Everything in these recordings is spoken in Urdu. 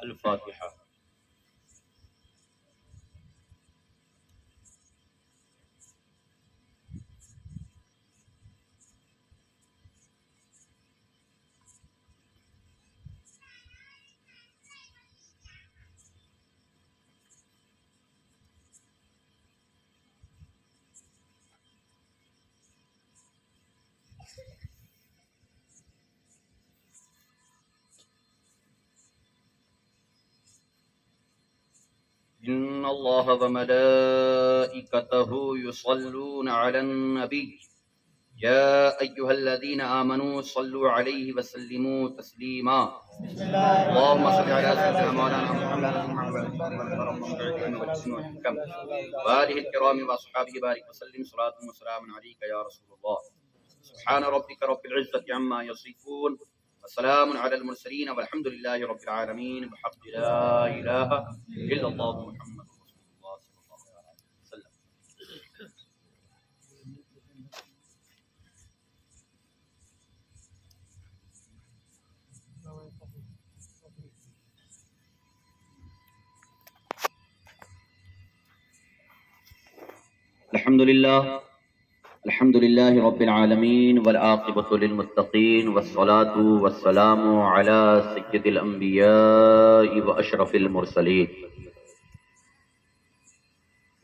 الفاتحہ۔ إن الله وملائكته يصلون على النبي يا أيها الذين آمنوا صلوا عليه وسلموا تسليما اللهم صل على سيدنا مولانا محمد وآله الكرام وأصحابه بارك وسلم صلاة وسلام عليك يا رسول الله سبحان ربك رب العزة عما يصفون وسلام على المرسلين والحمد لله رب العالمين بحق لا إله إلا الله محمد رسول الله صلى الله عليه وسلم. الحمد لله رب العالمين والعاقبة للمتقين والصلاة والسلام على سيد الأنبياء وأشرف المرسلين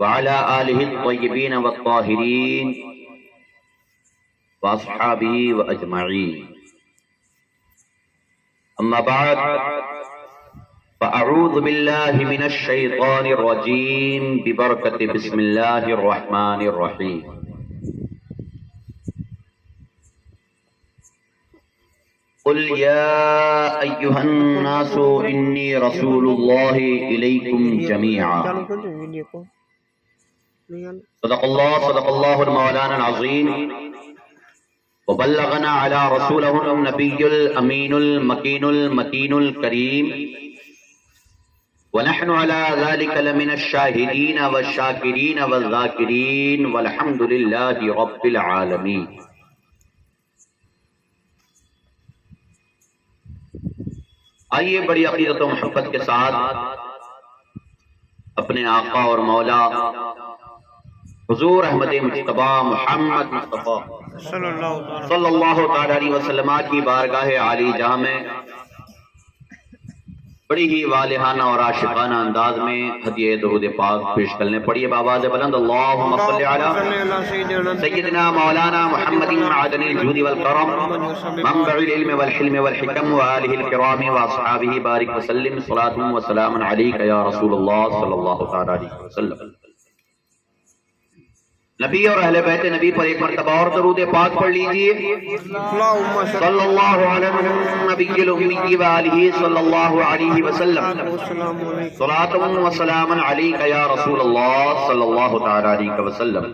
وعلى آله الطيبين والطاهرين وأصحابه وأجمعين. أما بعد فأعوذ بالله من الشيطان الرجيم ببركة بسم الله الرحمن الرحيم. قل يا أيها الناس إني رسول الله إليكم جميعا. صدق الله المولانا العظيم وبلغنا على رسوله النبي الأمين المكين المتين الكريم ونحن على ذلك لمن الشاهدين والشاكرين والذاكرين والحمد لله رب العالمين. آئیے بڑی عقیدت و محبت کے ساتھ اپنے آقا اور مولا حضور احمد مجتبی محمد مصطفیٰ صلی اللہ تعالی علیہ وسلم کی بارگاہ عالی جہاں میں بڑی ہی والہانہ اور عاشقانہ انداز میں ہدیہ درود پاک پیش کرنے پڑیے بآواز بلند اللہم صلی علی سیدنا مولانا محمد معدن الجود والکرم منبع العلم والحلم والحکم وآلہ الکرام واصحابہ بارک وسلم صلاة وسلام علیک یا رسول اللہ صلی اللہ تعالی علیہ وسلم. نبی اور اہل بیت نبی پر ایک مرتبہ اور درود پاک پڑھ لیجئے. صلی اللہ علیہ نبی الامی وآلہ صلی اللہ علیہ وسلم صلاۃ و سلام علیک یا رسول اللہ صلی اللہ تعالی علیہ وسلم.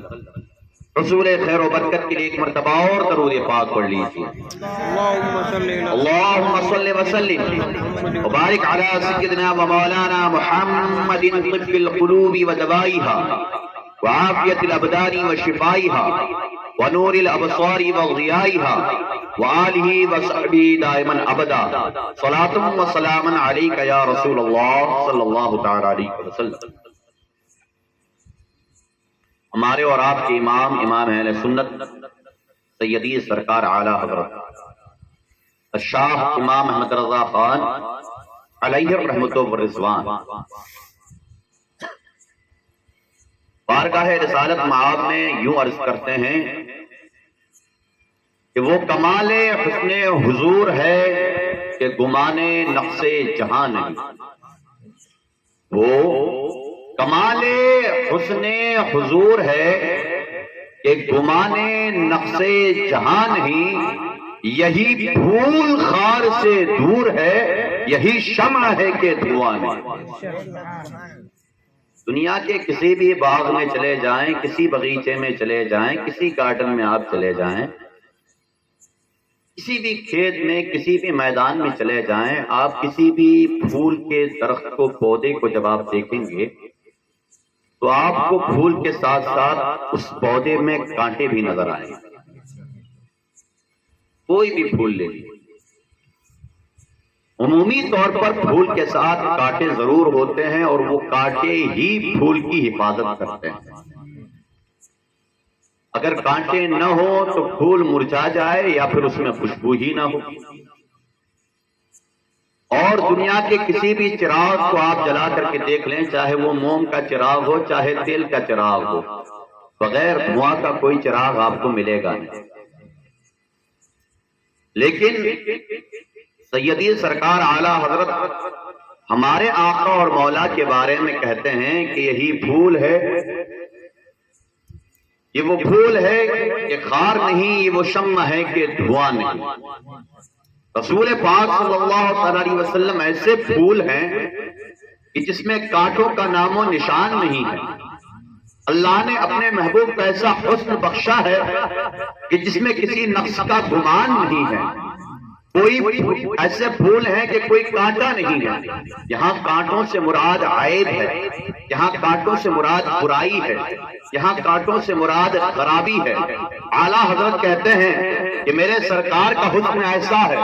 رسول خیر و برکت کے لیے ایک مرتبہ اور درود پاک پڑھ لیجئے. اللہم صلی وسلم وبارک علی سیدنا و مولانا محمد طب القلوب و دوائها وعافیت الابدان وشفائها ونور الابصار وضیائها وآلہ وصحبہ دائما ابدا صلاۃ و سلام علیک یا رسول اللہ صلی اللہ تعالی علیہ وسلم. ہمارے اور آپ کے امام اہل سنت سیدی سرکار اعلیٰ حضرت الشاہ امام احمد رضا خان علیہ الرحمۃ والرضوان بارگاہ رسالت معاد میں یوں عرض کرتے ہیں کہ وہ کمال حسن حضور ہے کہ گمان نقص جہاں نہیں. وہ کمال حسن حضور ہے کہ گمان نقص جہاں نہیں. یہی پھول خار سے دور ہے یہی شمع ہے کہ دھواں نہیں. دنیا کے کسی بھی باغ میں چلے جائیں, کسی بغیچے میں چلے جائیں, کسی گارڈن میں آپ چلے جائیں, کسی بھی کھیت میں, کسی بھی میدان میں چلے جائیں, آپ کسی بھی پھول کے درخت کو, پودے کو جب آپ دیکھیں گے تو آپ کو پھول کے ساتھ ساتھ اس پودے میں کانٹے بھی نظر آئیں گے. کوئی بھی پھول لے لیجیے, عمومی طور پر پھول کے ساتھ کانٹے ضرور ہوتے ہیں اور وہ کانٹے ہی پھول کی حفاظت کرتے ہیں. اگر کانٹے نہ ہو تو پھول مرجھا جائے یا پھر اس میں خوشبو ہی نہ ہو. اور دنیا کے کسی بھی چراغ کو آپ جلا کر کے دیکھ لیں، چاہے وہ موم کا چراغ ہو چاہے تیل کا چراغ ہو، بغیر دھواں کا کوئی چراغ آپ کو ملے گا نہیں. لیکن سیدی سرکار اعلیٰ حضرت ہمارے آقا اور مولا کے بارے میں کہتے ہیں کہ یہی پھول ہے، یہ وہ پھول ہے کہ خار نہیں، یہ وہ شمع ہے کہ دھواں نہیں. رسول پاک صلی اللہ علیہ وسلم ایسے پھول ہیں کہ جس میں کانٹوں کا نام و نشان نہیں ہے. اللہ نے اپنے محبوب کو ایسا حسن بخشا ہے کہ جس میں کسی نقص کا گمان نہیں ہے. کوئی ایسے پھول ہیں کہ کوئی کانٹا نہیں ہے. یہاں کانٹوں سے مراد عیب ہے، یہاں کانٹوں سے مراد برائی ہے، یہاں کانٹوں سے مراد خرابی ہے. اعلیٰ حضرت کہتے ہیں کہ میرے سرکار کا حسن ایسا ہے،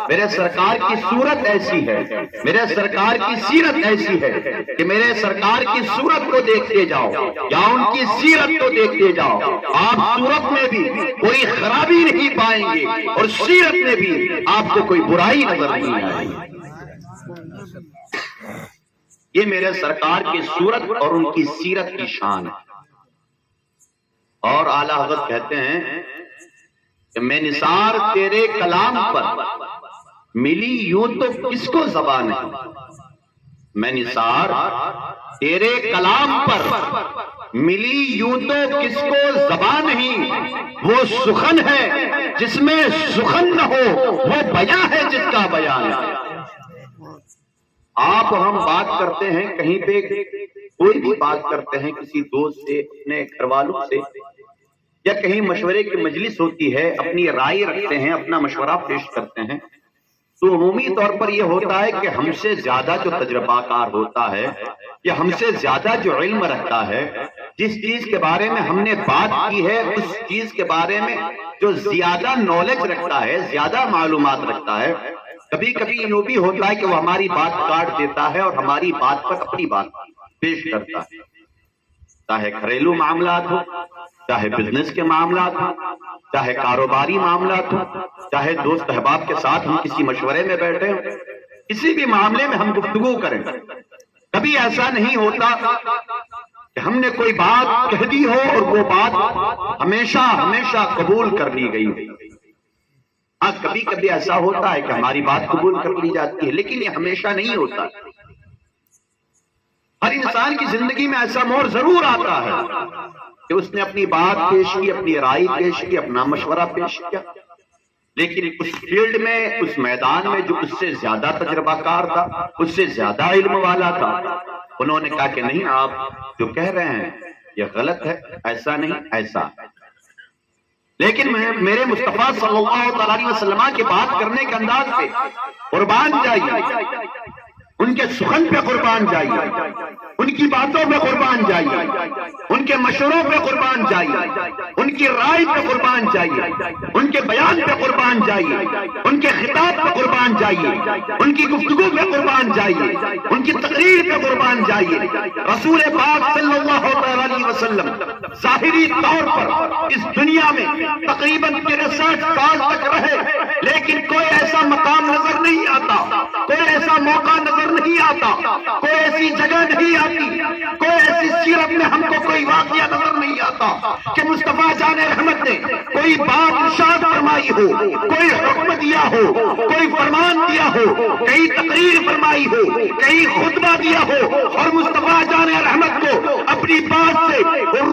میرے سرکار کی صورت ایسی ہے، میرے سرکار کی سیرت ایسی ہے کہ میرے سرکار کی صورت کو دیکھتے جاؤ یا ان کی سیرت کو دیکھتے جاؤ، آپ صورت میں بھی کوئی خرابی نہیں پائیں گے اور سیرت میں بھی آپ کو کوئی برائی نظر نہیں آئے گی. یہ میرے سرکار کی صورت اور ان کی سیرت کی شان ہے. اور اعلیٰ حضرت کہتے ہیں کہ میں نثار تیرے کلام پر ملی یوں تو کس کو زبان ہے. میں نثار تیرے کلام پر ملی یوں تو کس کو زبان نہیں. وہ سخن ہے جس میں سخن نہ ہو، وہ بیان ہے جس کا بیان ہے. آپ ہم بات کرتے ہیں کہیں پہ، کوئی بھی بات کرتے ہیں کسی دوست سے، اپنے گھر والوں سے، یا کہیں مشورے کی مجلس ہوتی ہے، اپنی رائے رکھتے ہیں، اپنا مشورہ پیش کرتے ہیں، تو عمومی طور پر یہ ہوتا ہے کہ ہم سے زیادہ جو تجربہ کار ہوتا ہے یا ہم سے زیادہ جو علم رکھتا ہے، جس چیز کے بارے میں ہم نے بات کی ہے اس چیز کے بارے میں جو زیادہ نالج رکھتا ہے، زیادہ معلومات رکھتا ہے، کبھی کبھی یوں بھی ہوتا ہے کہ وہ ہماری بات کاٹ دیتا ہے اور ہماری بات پر اپنی بات پیش کرتا ہے. چاہے گھریلو معاملات ہو، چاہے بزنس کے معاملات ہوں، چاہے کاروباری معاملات ہوں، چاہے دوست احباب کے ساتھ ہم کسی مشورے میں بیٹھے ہوں، کسی بھی معاملے میں ہم گفتگو کریں، کبھی ایسا نہیں ہوتا کہ ہم نے کوئی بات کہہ دی ہو اور وہ بات ہمیشہ قبول کر لی گئی. ہاں کبھی کبھی ایسا ہوتا ہے کہ ہماری بات قبول کر لی جاتی ہے، لیکن یہ ہمیشہ نہیں ہوتا. ہر انسان کی زندگی میں ایسا موڑ ضرور آتا ہے کہ اس نے اپنی بات پیش کی، اپنی رائے پیش کی، اپنا مشورہ پیش کیا، لیکن اس فیلڈ میں، اس میدان میں جو اس سے زیادہ تجربہ کار تھا، اس سے زیادہ علم والا تھا، انہوں نے کہا کہ نہیں، آپ جو کہہ رہے ہیں یہ غلط ہے، ایسا نہیں، ایسا. لیکن میرے مصطفیٰ صلی اللہ علیہ وسلم کی بات کرنے کے انداز پہ قربان جائیے، ان کے سخن پہ قربان جائیے، ان کی باتوں پہ قربان جائیے، ان کے مشوروں پہ قربان جائیے، ان کی رائے پہ قربان جائیے، ان کے بیان پہ قربان جائیے، ان کے خطاب پہ قربان جائیے، ان کی گفتگو پہ قربان جائیے، ان کی تقریر پہ قربان جائیے. رسول پاک صلی اللہ علیہ وسلم ظاہری طور پر اس دنیا میں تقریباً 63 سال تک رہے، لیکن کوئی ایسا مقام نظر نہیں آتا، کوئی ایسا موقع نظر نہیں آتا، کوئی ایسی جگہ نہیں آتی، کوئی ایسی سیرت میں ہم کو کوئی واقعہ نظر نہیں آتا کہ مصطفیٰ جان رحمت نے کوئی بات ارشاد فرمائی ہو، کوئی حکم دیا ہو، کوئی فرمان دیا ہو، کہیں تقریر فرمائی ہو، کہیں خطبہ دیا ہو اور مصطفیٰ جان رحمت کو اپنی بات سے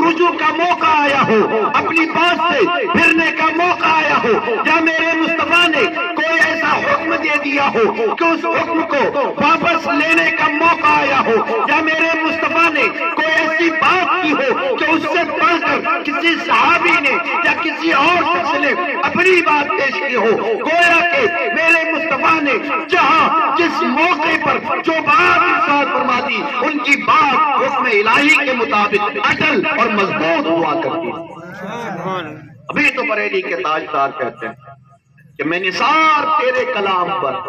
رجوع کا موقع آیا ہو، اپنی بات سے پھرنے کا موقع آیا ہو، یا میرے مصطفیٰ نے کوئی ایسا حکم دے دیا ہو کہ اس حکم کو واپس لینے کا موقع آیا ہو، یا میرے مصطفیٰ نے کوئی ایسی بات کی ہو کہ اس سے بڑھ کر کسی صحابی نے یا کسی اور شخص نے اپنی بات پیش کی ہو. گویا کہ میرے مصطفیٰ نے جہاں جس موقع پر جو بات ارشاد فرما دی، ان کی بات حکم الہی کے مطابق اٹل اور مضبوط ہوا کرتی. ابھی تو بریلی کے تاجدار کہتے ہیں کہ میں نثار تیرے کلام پر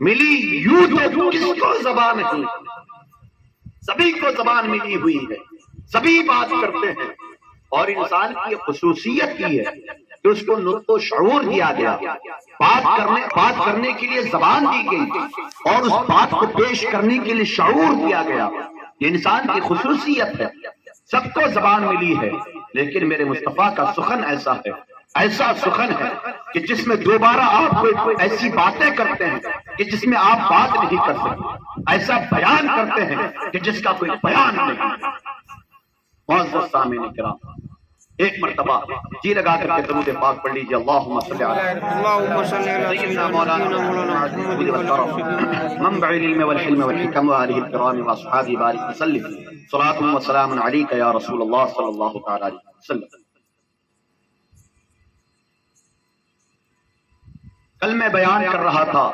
ملی یوں تو کس کو زبان نہیں، سبھی کو زبان ملی ہوئی ہے، سبھی بات کرتے ہیں، اور انسان کی خصوصیت یہ ہے کہ اس کو نطق و شعور دیا گیا، بات کرنے کے لیے زبان دی گئی، اور اس بات کو پیش کرنے کے لیے شعور دیا گیا۔ یہ انسان کی خصوصیت ہے، سب کو زبان ملی ہے، لیکن میرے مصطفیٰ کا سخن ایسا سخن ہے کہ جس میں دوبارہ آپ کو ایسی باتیں کرتے ہیں کہ جس میں آپ بات نہیں کر سکتے، ایسا بیان کرتے ہیں کہ جس کا کوئی بیان نہیں۔ معزز سامعین کرام، ایک مرتبہ جی لگا کر کے درود پاک پڑھ لیجیے، اللہم صلی علی سیدنا مولانا منبع العلم والحلم والحکم وآلہ الکرام واصحابہ بارک وسلم، صلاۃ و سلام علیک یا رسول اللہ صلی اللہ تعالی علیہ وسلم۔ کل میں بیان کر رہا تھا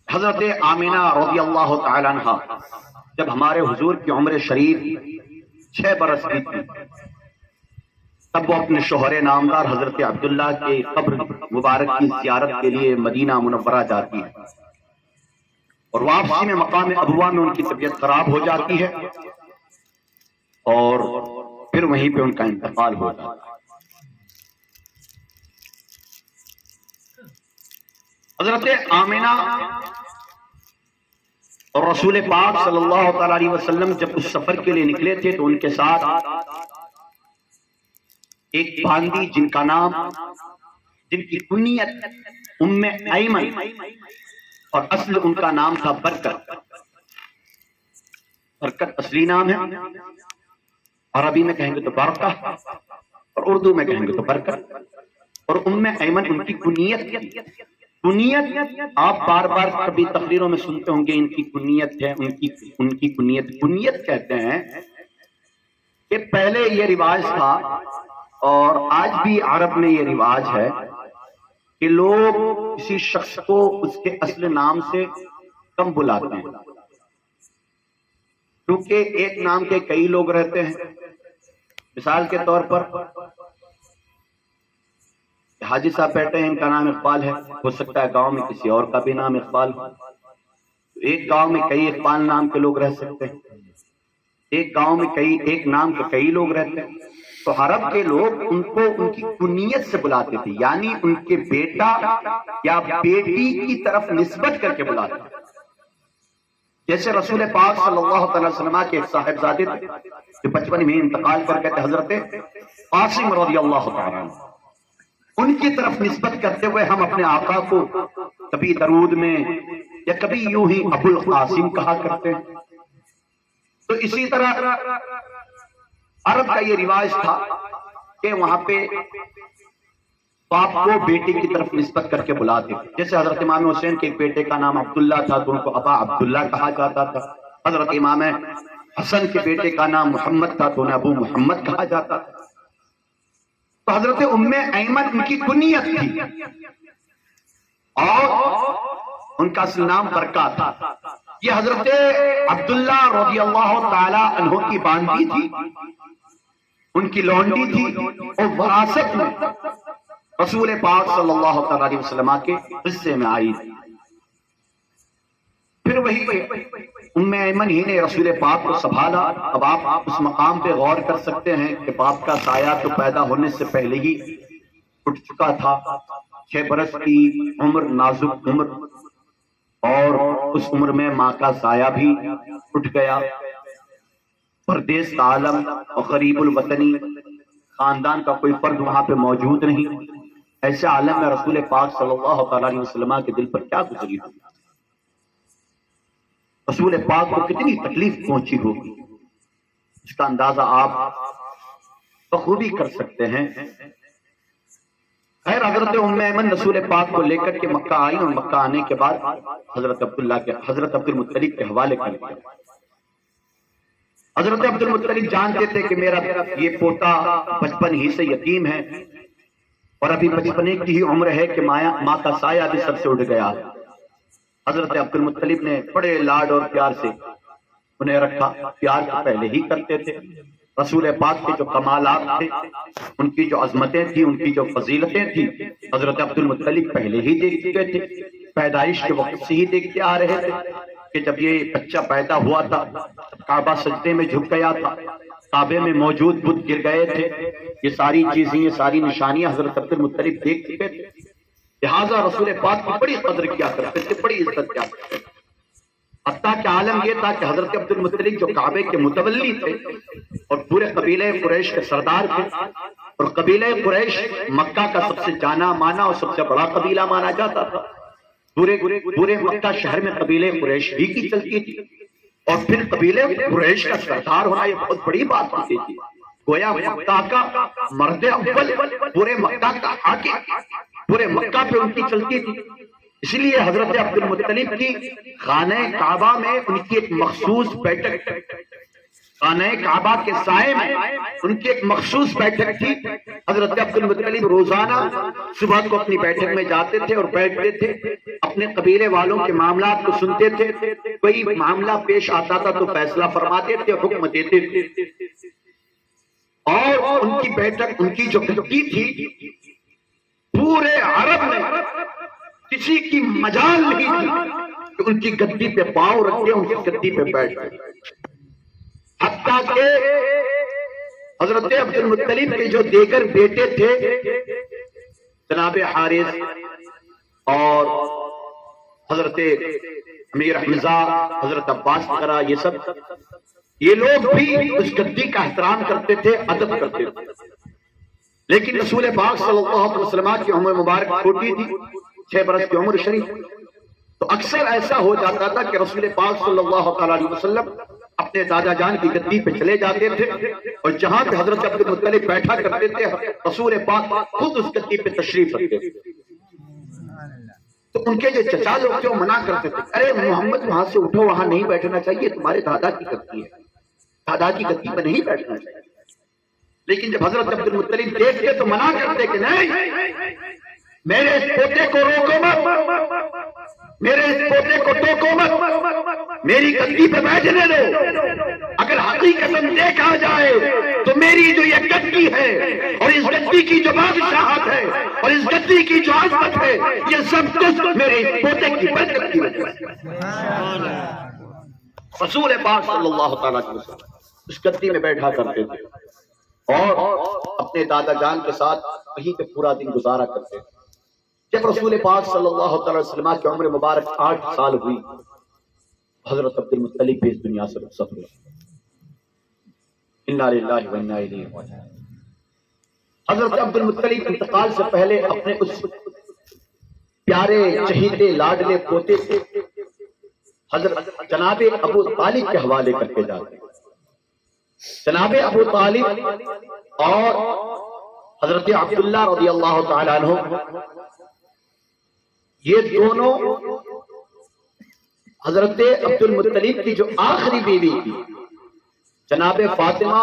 حضرت آمینہ رضی اللہ تعالی عنہ جب ہمارے حضور کی عمر شریف 6 برس کی تھی، تب وہ اپنے شوہر نامدار حضرت عبداللہ کے قبر مبارک کی زیارت کے لیے مدینہ منورہ جاتی ہے، اور واپسی میں مقام ابوا میں ان کی طبیعت خراب ہو جاتی ہے، اور پھر وہیں پہ ان کا انتقال ہو جاتا ہے۔ حضرت آمینہ اور رسول پاک صلی اللہ تعالی علیہ وسلم جب اس سفر کے لیے نکلے تھے تو ان کے ساتھ ایک باندی جن کی کنیت ام ایمن اور اصل ان کا نام تھا برکت اصلی نام ہے، عربی میں کہیں گے تو برکہ اور اردو میں کہیں گے تو برکت، اور ام ایمن ان کی کنیت آپ بار بار کبھی تقریروں میں سنتے ہوں گے، ان کی کنیت ہے، ان کی کنیت کہتے ہیں کہ پہلے یہ رواج تھا اور آج بھی عرب میں یہ رواج ہے کہ لوگ کسی شخص کو اس کے اصل نام سے کم بلاتے ہیں، کیونکہ ایک نام کے کئی لوگ رہتے ہیں۔ مثال کے طور پر حاجی صاحب بیٹھے ہیں، ان کا نام اقبال ہے، ہو سکتا ہے گاؤں میں کسی اور کا بھی نام اقبال ہو، ایک گاؤں میں کئی اقبال نام کے لوگ رہ سکتے ہیں، ایک گاؤں میں ایک نام کے کئی لوگ رہتے ہیں، تو عرب کے لوگ ان کو ان کی کنیت سے بلاتے تھے، یعنی ان کے بیٹا یا بیٹی کی طرف نسبت کر کے بلاتے تھے۔ جیسے رسول پاک صلی اللہ علیہ وسلم کے ایک صاحبزادے تھے جو بچپن میں انتقال کر گئے تھے، حضرت قاسم رضی اللہ تعالیٰ عنہ، ان کی طرف نسبت کرتے ہوئے ہم اپنے آقا کو کبھی درود میں یا کبھی یوں ہی ابو القاسم کہا کرتے ہیں۔ تو اسی طرح عرب کا یہ رواج تھا کہ وہاں پہ باپ کو بیٹے کی طرف نسبت کر کے بلاتے تھے، جیسے حضرت امام حسین کے ایک بیٹے کا نام عبداللہ تھا تو ان کو ابا عبداللہ کہا جاتا تھا، حضرت امام حسن کے بیٹے کا نام محمد تھا تو انہیں ابو محمد کہا جاتا تھا۔ تو حضرت ام ایمن ان کی کنیت تھی اور ان کا اصل نام برکہ تھا۔ یہ حضرت عبداللہ رضی اللہ تعالی عنہ کی باندی تھی، ان کی لونڈی تھی، اور وراثت میں رسول پاک صلی اللہ تعالی علیہ وسلم کے حصے میں آئی تھی۔ پھر وہی ام ایمن ہی نے رسول پاک کو سنبھالا۔ اب آپ اس مقام پہ غور کر سکتے ہیں کہ باپ کا سایہ تو پیدا ہونے سے پہلے ہی اٹھ چکا تھا، 6 برس کی عمر، نازک عمر، اور اس عمر میں ماں کا سایہ بھی اٹھ گیا۔ پردیس کا عالم اور غریب الوطنی، خاندان کا کوئی فرد وہاں پہ موجود نہیں، ایسے عالم میں رسول پاک صلی اللہ تعالی علیہ وسلم کے دل پر کیا گزری ہوگی، رسول پاک کو کتنی تکلیف پہنچی ہوگی، اس کا اندازہ آپ بخوبی کر سکتے ہیں۔ خیر، حضرت ام ایمن رسول پاک کو لے کر کے مکہ آئی، اور مکہ آنے کے بعد حضرت عبد المطلب کے حوالے کر دیا۔ حضرت عبد المطلب جانتے تھے کہ میرا یہ پوتا بچپن ہی سے یتیم ہے اور ابھی بچپنے کی ہی عمر ہے کہ ماں کا سایہ بھی سب سے اٹھ گیا۔ حضرت عبد المطلب نے بڑے لاڈ اور پیار سے انہیں رکھا، پیار تو پہلے ہی کرتے تھے، رسول پاک کے جو کمالات تھے، ان کی جو عظمتیں تھیں، ان کی جو فضیلتیں تھیں، حضرت عبد المطلب پہلے ہی دیکھ چکے تھے، پیدائش کے وقت سے ہی دیکھتے آ رہے تھے کہ جب یہ بچہ پیدا ہوا تھا کعبہ سجدے میں جھک گیا تھا، کعبے میں موجود بت گر گئے تھے، یہ ساری چیزیں، یہ ساری نشانیاں حضرت عبد المطلب دیکھ چکے تھے، لہٰذا رسول پاک کی بڑی قدر کیا کرتے تھے، بڑی عزت کیا کرتے تھے۔ حتیٰ کہ عالم یہ تھا کہ حضرت عبد المطلب جو کعبے کے متولی تھے اور پورے قبیلہ قریش کے سردار تھے، اور قبیلہ قریش مکہ کا سب سے جانا مانا اور سب سے بڑا قبیلہ مانا جاتا تھا، پورے مکہ شہر میں قبیلہ قریش ہی کی چلتی تھی، اور پھر قبیلہ قریش کا سردار ہونا یہ بہت بڑی بات ہوتی تھی، گویا مکہ کا مرد اول، پورے مکہ کا حاکم، پورے مکہ پہ ان کی چلتی تھی۔ اس لیے حضرت عبد المطلب کی خانہ کعبہ میں ان کی ایک مخصوص بیٹھک، خانہ کعبہ کے سائے میں ان کی ایک مخصوص بیٹھک تھی۔ حضرت عبد المطلب روزانہ صبح کو اپنی بیٹھک میں جاتے تھے اور بیٹھتے تھے، اپنے قبیلے والوں کے معاملات کو سنتے تھے، کوئی معاملہ پیش آتا تھا تو فیصلہ فرماتے تھے، حکم دیتے تھے، اور ان کی بیٹھک، ان کی جو گدی تھی، پورے عرب میں کسی کی مجال نہیں تھی کہ ان کی گدی پہ پاؤں رکھتے، ان کی گدی پہ بیٹھتے، حتیٰ کہ حضرت عبد المطلب کے جو دیگر بیٹے تھے، جناب حارث اور حضرت امیر حمزہ، حضرت عباس وغیرہ، یہ سب، یہ لوگ بھی اس گدی کا احترام کرتے تھے، ادب کرتے تھے، لیکن رسول پاک صلی اللہ علیہ وسلم کی عمر مبارک چھوٹی تھی، 6 برس کی عمر شریف، تو اکثر ایسا ہو جاتا تھا کہ رسول پاک صلی اللہ علیہ وسلم اپنے دادا جان کی گدی پہ چلے جاتے تھے، اور جہاں پہ حضرت عبد المطلب بیٹھا کرتے تھے، رسول پاک خود اس گدی پہ تشریف رکھتے تھے۔ تو ان کے جو چچا لوگ تھے وہ منع کرتے تھے، ارے محمد وہاں سے اٹھو، وہاں نہیں بیٹھنا چاہیے، تمہارے دادا کی گدی ہے، دادا کی گدی پہ نہیں بیٹھنا چاہیے۔ لیکن جب حضرت عبد المطلب دیکھتے تو منع کرتے کہ نہیں، میرے اس پوتے کو روکو مت، میرے اس پوتے کو ٹوکو مت، میری گدی پہ بیٹھنے دو، اگر حقیقتاً دیکھا جائے تو میری جو یہ گدی ہے اور اس گدی کی جو بادشاہت ہے اور اس گدی کی جو عظمت ہے، یہ سب کچھ میرے اس پوتے کی برکت کی وجہ سے۔ رسول پاک صلی اللہ تعالیٰ علیہ وسلم اس گدی میں بیٹھا کرتے تھے اور اپنے دادا جان کے ساتھ وہیں پہ پورا دن گزارا کرتے تھے۔ جب رسول پاک صلی اللہ علیہ وسلم کی عمر مبارک 8 سال ہوئی، حضرت عبد المطلب بھی اس دنیا سے رخصت ہوئے۔ انا للہ و انا الیہ راجعون۔ حضرت عبد المطلب انتقال سے پہلے اپنے اس پیارے چہیتے لاڈلے پوتے سے حضرت جناب ابو طالب کے حوالے کر کے جاتے ہیں۔ جناب ابو طالب اور حضرت عبداللہ رضی اللہ تعالیٰ عنہ، یہ دونوں حضرت عبد المطلب کی جو آخری بیوی تھی، جناب فاطمہ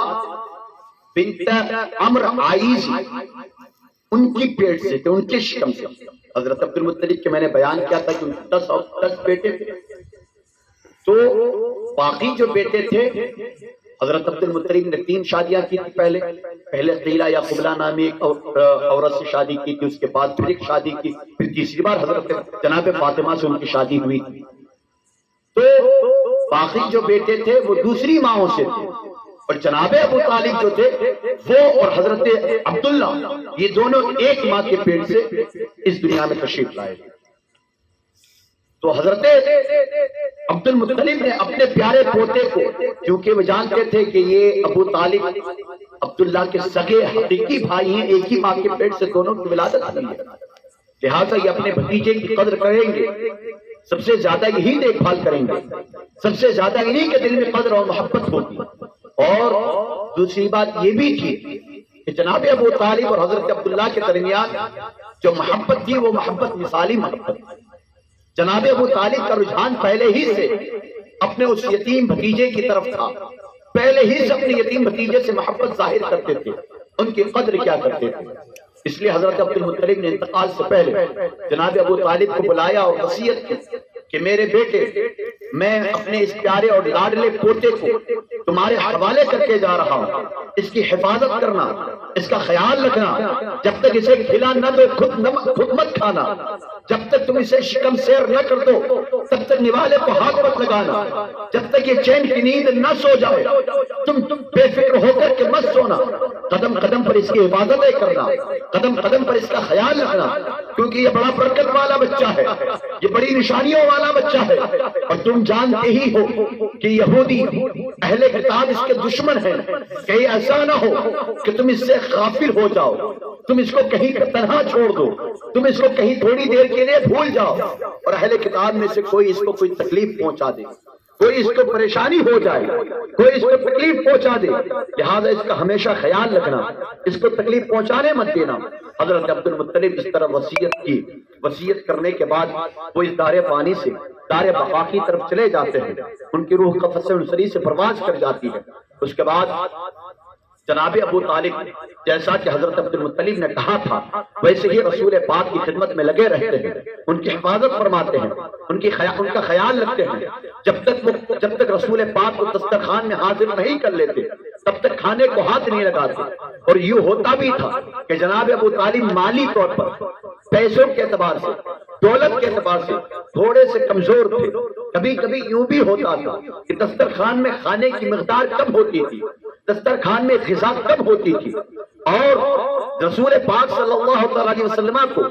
بنت عمرو عائز، ان کی پیٹ سے تھے، ان کے شکم سے۔ حضرت عبد المطلب کے میں نے بیان کیا تھا کہ 10 بیٹے تھے، تو باقی جو بیٹے تھے، حضرت عبد المطلب نے 3 شادیاں کی تھی، پہلے قیلہ یا قبلہ نامی ایک عورت سے شادی کی تھی، اس کے بعد پھر ایک شادی کی، پھر تیسری بار حضرت جناب فاطمہ سے ان کی شادی ہوئی تھی۔ تو باقی جو بیٹے تھے وہ دوسری ماؤں سے تھے، اور جناب ابو طالب جو تھے وہ اور حضرت عبداللہ، یہ دونوں ایک ماں کے پیٹ سے اس دنیا میں تشریف لائے۔ تو حضرت عبد المطلب نے اپنے پیارے پوتے کو، کیونکہ وہ جانتے تھے کہ یہ ابو طالب عبداللہ کے سگے حقیقی بھائی ہیں، ایک ہی ماں کے پیٹ سے دونوں کی ولادت ہوئی ہے، لہٰذا یہ اپنے بھتیجے کی قدر کریں گے، سب سے زیادہ یہی دیکھ بھال کریں گے، سب سے زیادہ انہی کے دل میں قدر اور محبت ہوگی۔ اور دوسری بات یہ بھی تھی کہ جناب ابو طالب اور حضرت عبداللہ کے درمیان جو محبت تھی وہ محبت مثالی محبت تھی۔ جناب ابو طالب کا رجحان پہلے ہی سے اپنے اس یتیم بھتیجے کی طرف تھا، پہلے ہی سے اپنے یتیم بھتیجے سے محبت ظاہر کرتے تھے، ان کی قدر کیا کرتے تھے۔ اس لیے حضرت عبد المطلب نے انتقال سے پہلے جناب ابو طالب کو بلایا اور وصیت کی کہ میرے بیٹے، میں اپنے اس پیارے اور لاڈلے پوتے کو تمہارے حوالے کر کے جا رہا ہوں، اس کی حفاظت کرنا، اس کا خیال رکھنا، جب تک اسے کھلا نہ دو خود مت کھانا، جب تک تم اسے شکم سیر نہ کر دو تب تک نوالے کو ہاتھ مت لگانا، جب تک یہ چین کی نیند نہ سو جائے تم بے فکر ہو کر کے مت سونا، قدم قدم پر اس کی حفاظتیں کرنا، قدم قدم پر اس کا خیال رکھنا، کیونکہ یہ بڑا برکت والا بچہ ہے، یہ بڑی نشانیوں والا بچہ ہے، اور تم جانتے ہی ہو کہ یہودی اہل کتاب اس کے دشمن ہیں، کہیں ایسا نہ ہو کہ تم اس سے غافل ہو جاؤ، تم اس کو کہیں تنہا چھوڑ دو، تم اس کو کہیں تھوڑی دیر کے لیے بھول جاؤ اور اہل کتاب میں سے کوئی اس کو کوئی تکلیف پہنچا دے، کوئی اس کو پریشانی ہو جائے، کوئی اس کو تکلیف پہنچا دے، لہذا اس کا ہمیشہ خیال رکھنا، اس کو تکلیف پہنچانے مت دینا۔ حضرت عبد المطلب اس طرح وصیت کرنے کے بعد وہ اس دار فانی سے دار بقا کی طرف چلے جاتے ہیں، ان کی روح قفس انصری سے پرواز کر جاتی ہے۔ اس کے بعد جناب ابو طالب جیسا کہ حضرت عبد المطلب نے کہا تھا ویسے ہی رسول پاک کی خدمت میں لگے رہتے ہیں، ان کی حفاظت فرماتے ہیں، ان کا خیال رکھتے ہیں، جب تک رسول پاک کو دسترخوان میں حاضر نہیں کر لیتے تب تک کھانے کو ہاتھ نہیں لگاتے۔ اور یوں ہوتا بھی تھا کہ جناب ابو طالب مالی طور پر، پیسوں کے اعتبار سے، دولت کے اعتبار سے تھوڑے سے کمزور تھے، کبھی کبھی یوں بھی ہوتا تھا کہ دسترخوان میں کھانے کی مقدار کم ہوتی تھی، دسترخوان میں غذا کم ہوتی تھی، اور رسول پاک صلی اللہ علیہ وسلم کو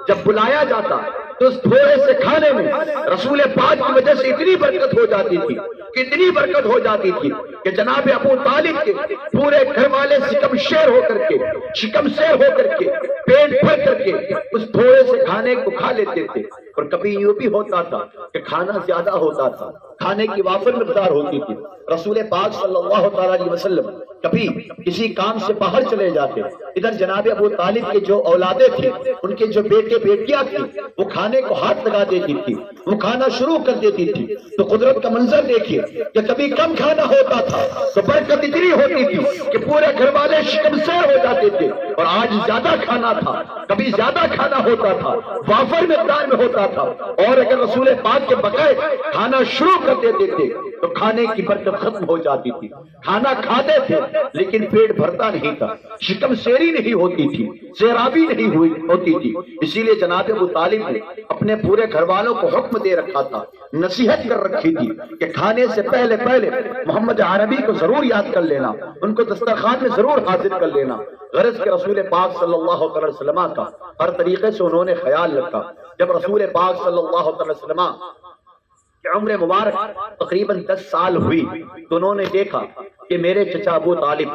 جب بلایا جاتا تو اس تھوڑے سے کھانے میں رسول پاک کی وجہ سے اتنی برکت ہو جاتی تھی، اتنی برکت ہو جاتی تھی کہ جناب ابو طالب کے پورے گھر والے شکم سیر ہو کر کے پیٹ بھر کر کے اس تھوڑے سے کھانے کو کھا لیتے تھے۔ اور کبھی یوں بھی ہوتا تھا کہ کھانا زیادہ ہوتا تھا، کھانے کی وافر مقدار ہوتی تھی، رسول پاک صلی اللہ علیہ وسلم کبھی کسی کام سے باہر چلے جاتے، ادھر جناب ابو طالب کے جو اولادیں تھیں، ان کے جو بیٹے بیٹیاں تھیں، وہ کھانے کو ہاتھ لگا دیتی تھی، وہ کھانا شروع کر دیتی تھی، تو قدرت کا منظر دیکھیے کہ کبھی کم کھانا ہوتا تھا تو برکت اتنی ہوتی تھی کہ پورے گھر والے شکم سیر ہو جاتے تھے، اور آج زیادہ کھانا تھا، کبھی زیادہ کھانا ہوتا تھا، وافر مقدار میں ہوتا تھا، اور اگر رسول پاک کے بغیر کھانا شروع کر دیتے تھے تو کھانے کی برکت ختم ہو جاتی تھی، کھانا کھاتے تھے لیکن پیٹ بھرتا نہیں تھا، شکم سیری نہیں ہوتی تھی، سیرابی نہیں ہوتی تھی۔ اسی لیے جناب ابو طالب نے اپنے پورے گھر والوں کو حکم دے رکھا تھا، نصیحت کر رکھی تھی کہ کھانے سے پہلے محمد عربی کو ضرور یاد کر لینا، ان کو دسترخوان میں ضرور حاضر کر لینا۔ غرض کے رسول پاک صلی اللہ علیہ وسلم کا ہر طریقے سے انہوں نے خیال رکھا۔ جب رسول پاک صلی اللہ علیہ وسلم کی عمر مبارک تقریباً 10 سال ہوئی تو انہوں نے دیکھا کہ میرے چچا ابو طالب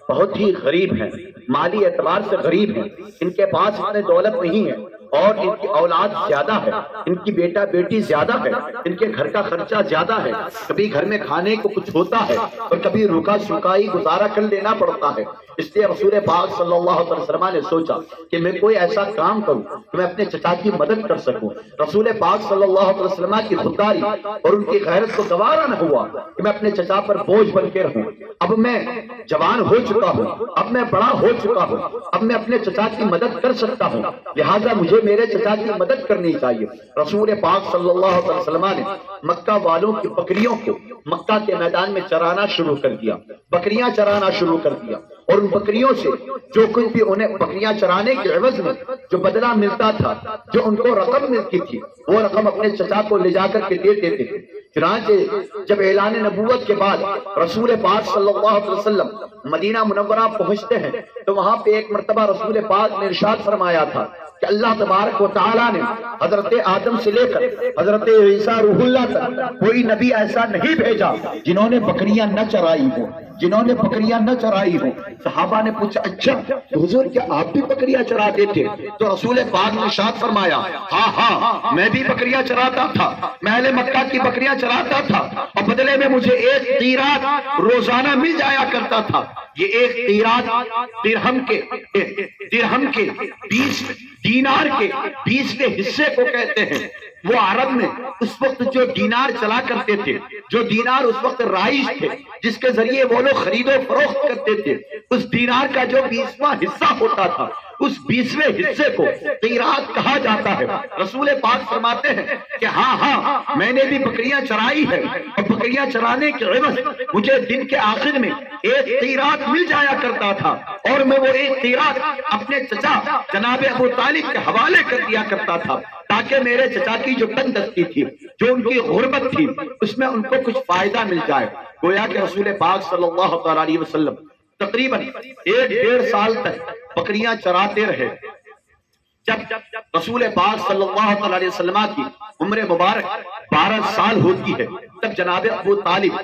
بہت ہی غریب ہیں، مالی اعتبار سے غریب ہیں، ان کے پاس اتنے دولت نہیں ہے، اور ان کی اولاد زیادہ ہے، ان کی بیٹا بیٹی زیادہ ہے، ان کے گھر کا خرچہ زیادہ ہے، کبھی گھر میں کھانے کو کچھ ہوتا ہے اور کبھی روکا سکائی گزارا کر لینا پڑتا ہے۔ اس لیے رسول پاک صلی اللہ علیہ وسلم نے سوچا کہ میں کوئی ایسا کام کروں کہ میں اپنے چچا کی مدد کر سکوں۔ رسول پاک صلی اللہ علیہ وسلم کی خودداری اور ان کی غیرت کو گوارا نہ ہوا کہ میں اپنے چچا پر بوجھ بن کے رہوں۔ اب میں جوان ہو چکا ہوں، اب میں بڑا ہو چکا ہوں، اب میں اپنے چچا کی مدد کر سکتا ہوں، لہٰذا مجھے میرے چچا کی مدد کرنی چاہیے۔ رسول پاک صلی اللہ علیہ وسلم نے مکہ والوں کی بکریوں کو مکہ کے میدان میں چرانا شروع کر دیا، بکریاں چرانا شروع کر دیا، اور ان بکریوں سے جو کچھ بھی انہیں بکریاں چرانے کے عوض میں جو بدلہ ملتا تھا، جو ان کو رقم ملتی تھی، وہ رقم اپنے چچا کو لے جا کر کے دے دیتے تھے۔ چنانچہ جب اعلان نبوت کے بعد رسول پاک صلی اللہ علیہ وسلم مدینہ منورہ پہنچتے ہیں تو وہاں پہ ایک مرتبہ رسول پاک نے ارشاد فرمایا تھا کہ اللہ تبارک و تعالیٰ نے حضرت آدم سے لے کر حضرت عیسیٰ روح اللہ تک کوئی نبی ایسا نہیں بھیجا جنہوں نے بکریاں نہ چرائی ہو، جنہوں نے بکریاں نہ چرائی ہو۔ صحابہ نے پوچھا اچھا حضور کیا آپ بھی بکریاں چراتے تھے؟ تو رسول پاک نے ارشاد فرمایا ہاں میں بھی بکریاں چراتا تھا، میں اہل مکہ کی بکریاں چراتا تھا، اور بدلے میں مجھے ایک قیراط روزانہ مل جایا کرتا تھا۔ یہ ایک قیراط درہم کے 20 دینار کے 20 حصے کو کہتے ہیں۔ وہ عرب میں اس وقت جو دینار چلا کرتے تھے، جو دینار اس وقت رائج تھے، جس کے ذریعے وہ لوگ خرید و فروخت کرتے تھے، اس دینار کا جو 20واں حصہ ہوتا تھا، اس 20ویں حصے کو قیراط کہا جاتا ہے۔ رسول پاک فرماتے ہیں کہ ہاں میں نے بھی بکریاں چرائی ہے، اور بکریاں چرانے کے عوض مجھے دن کے آخر میں ایک قیراط مل جایا کرتا تھا، اور میں وہ ایک قیراط اپنے چچا جناب ابو طالب کے حوالے کر دیا کرتا تھا، تاکہ میرے چچا کی جو تنگ دستی تھی، جو ان کی غربت تھی، اس میں ان کو کچھ فائدہ مل جائے۔ گویا کہ رسول پاک صلی اللہ تعالی علیہ وسلم تقریباً 1.5 سال تک بکریاں چراتے رہے۔ جب رسول پاک صلی اللہ علیہ وسلم کی عمر مبارک 12 سال ہوتی ہے، تب جناب ابو طالب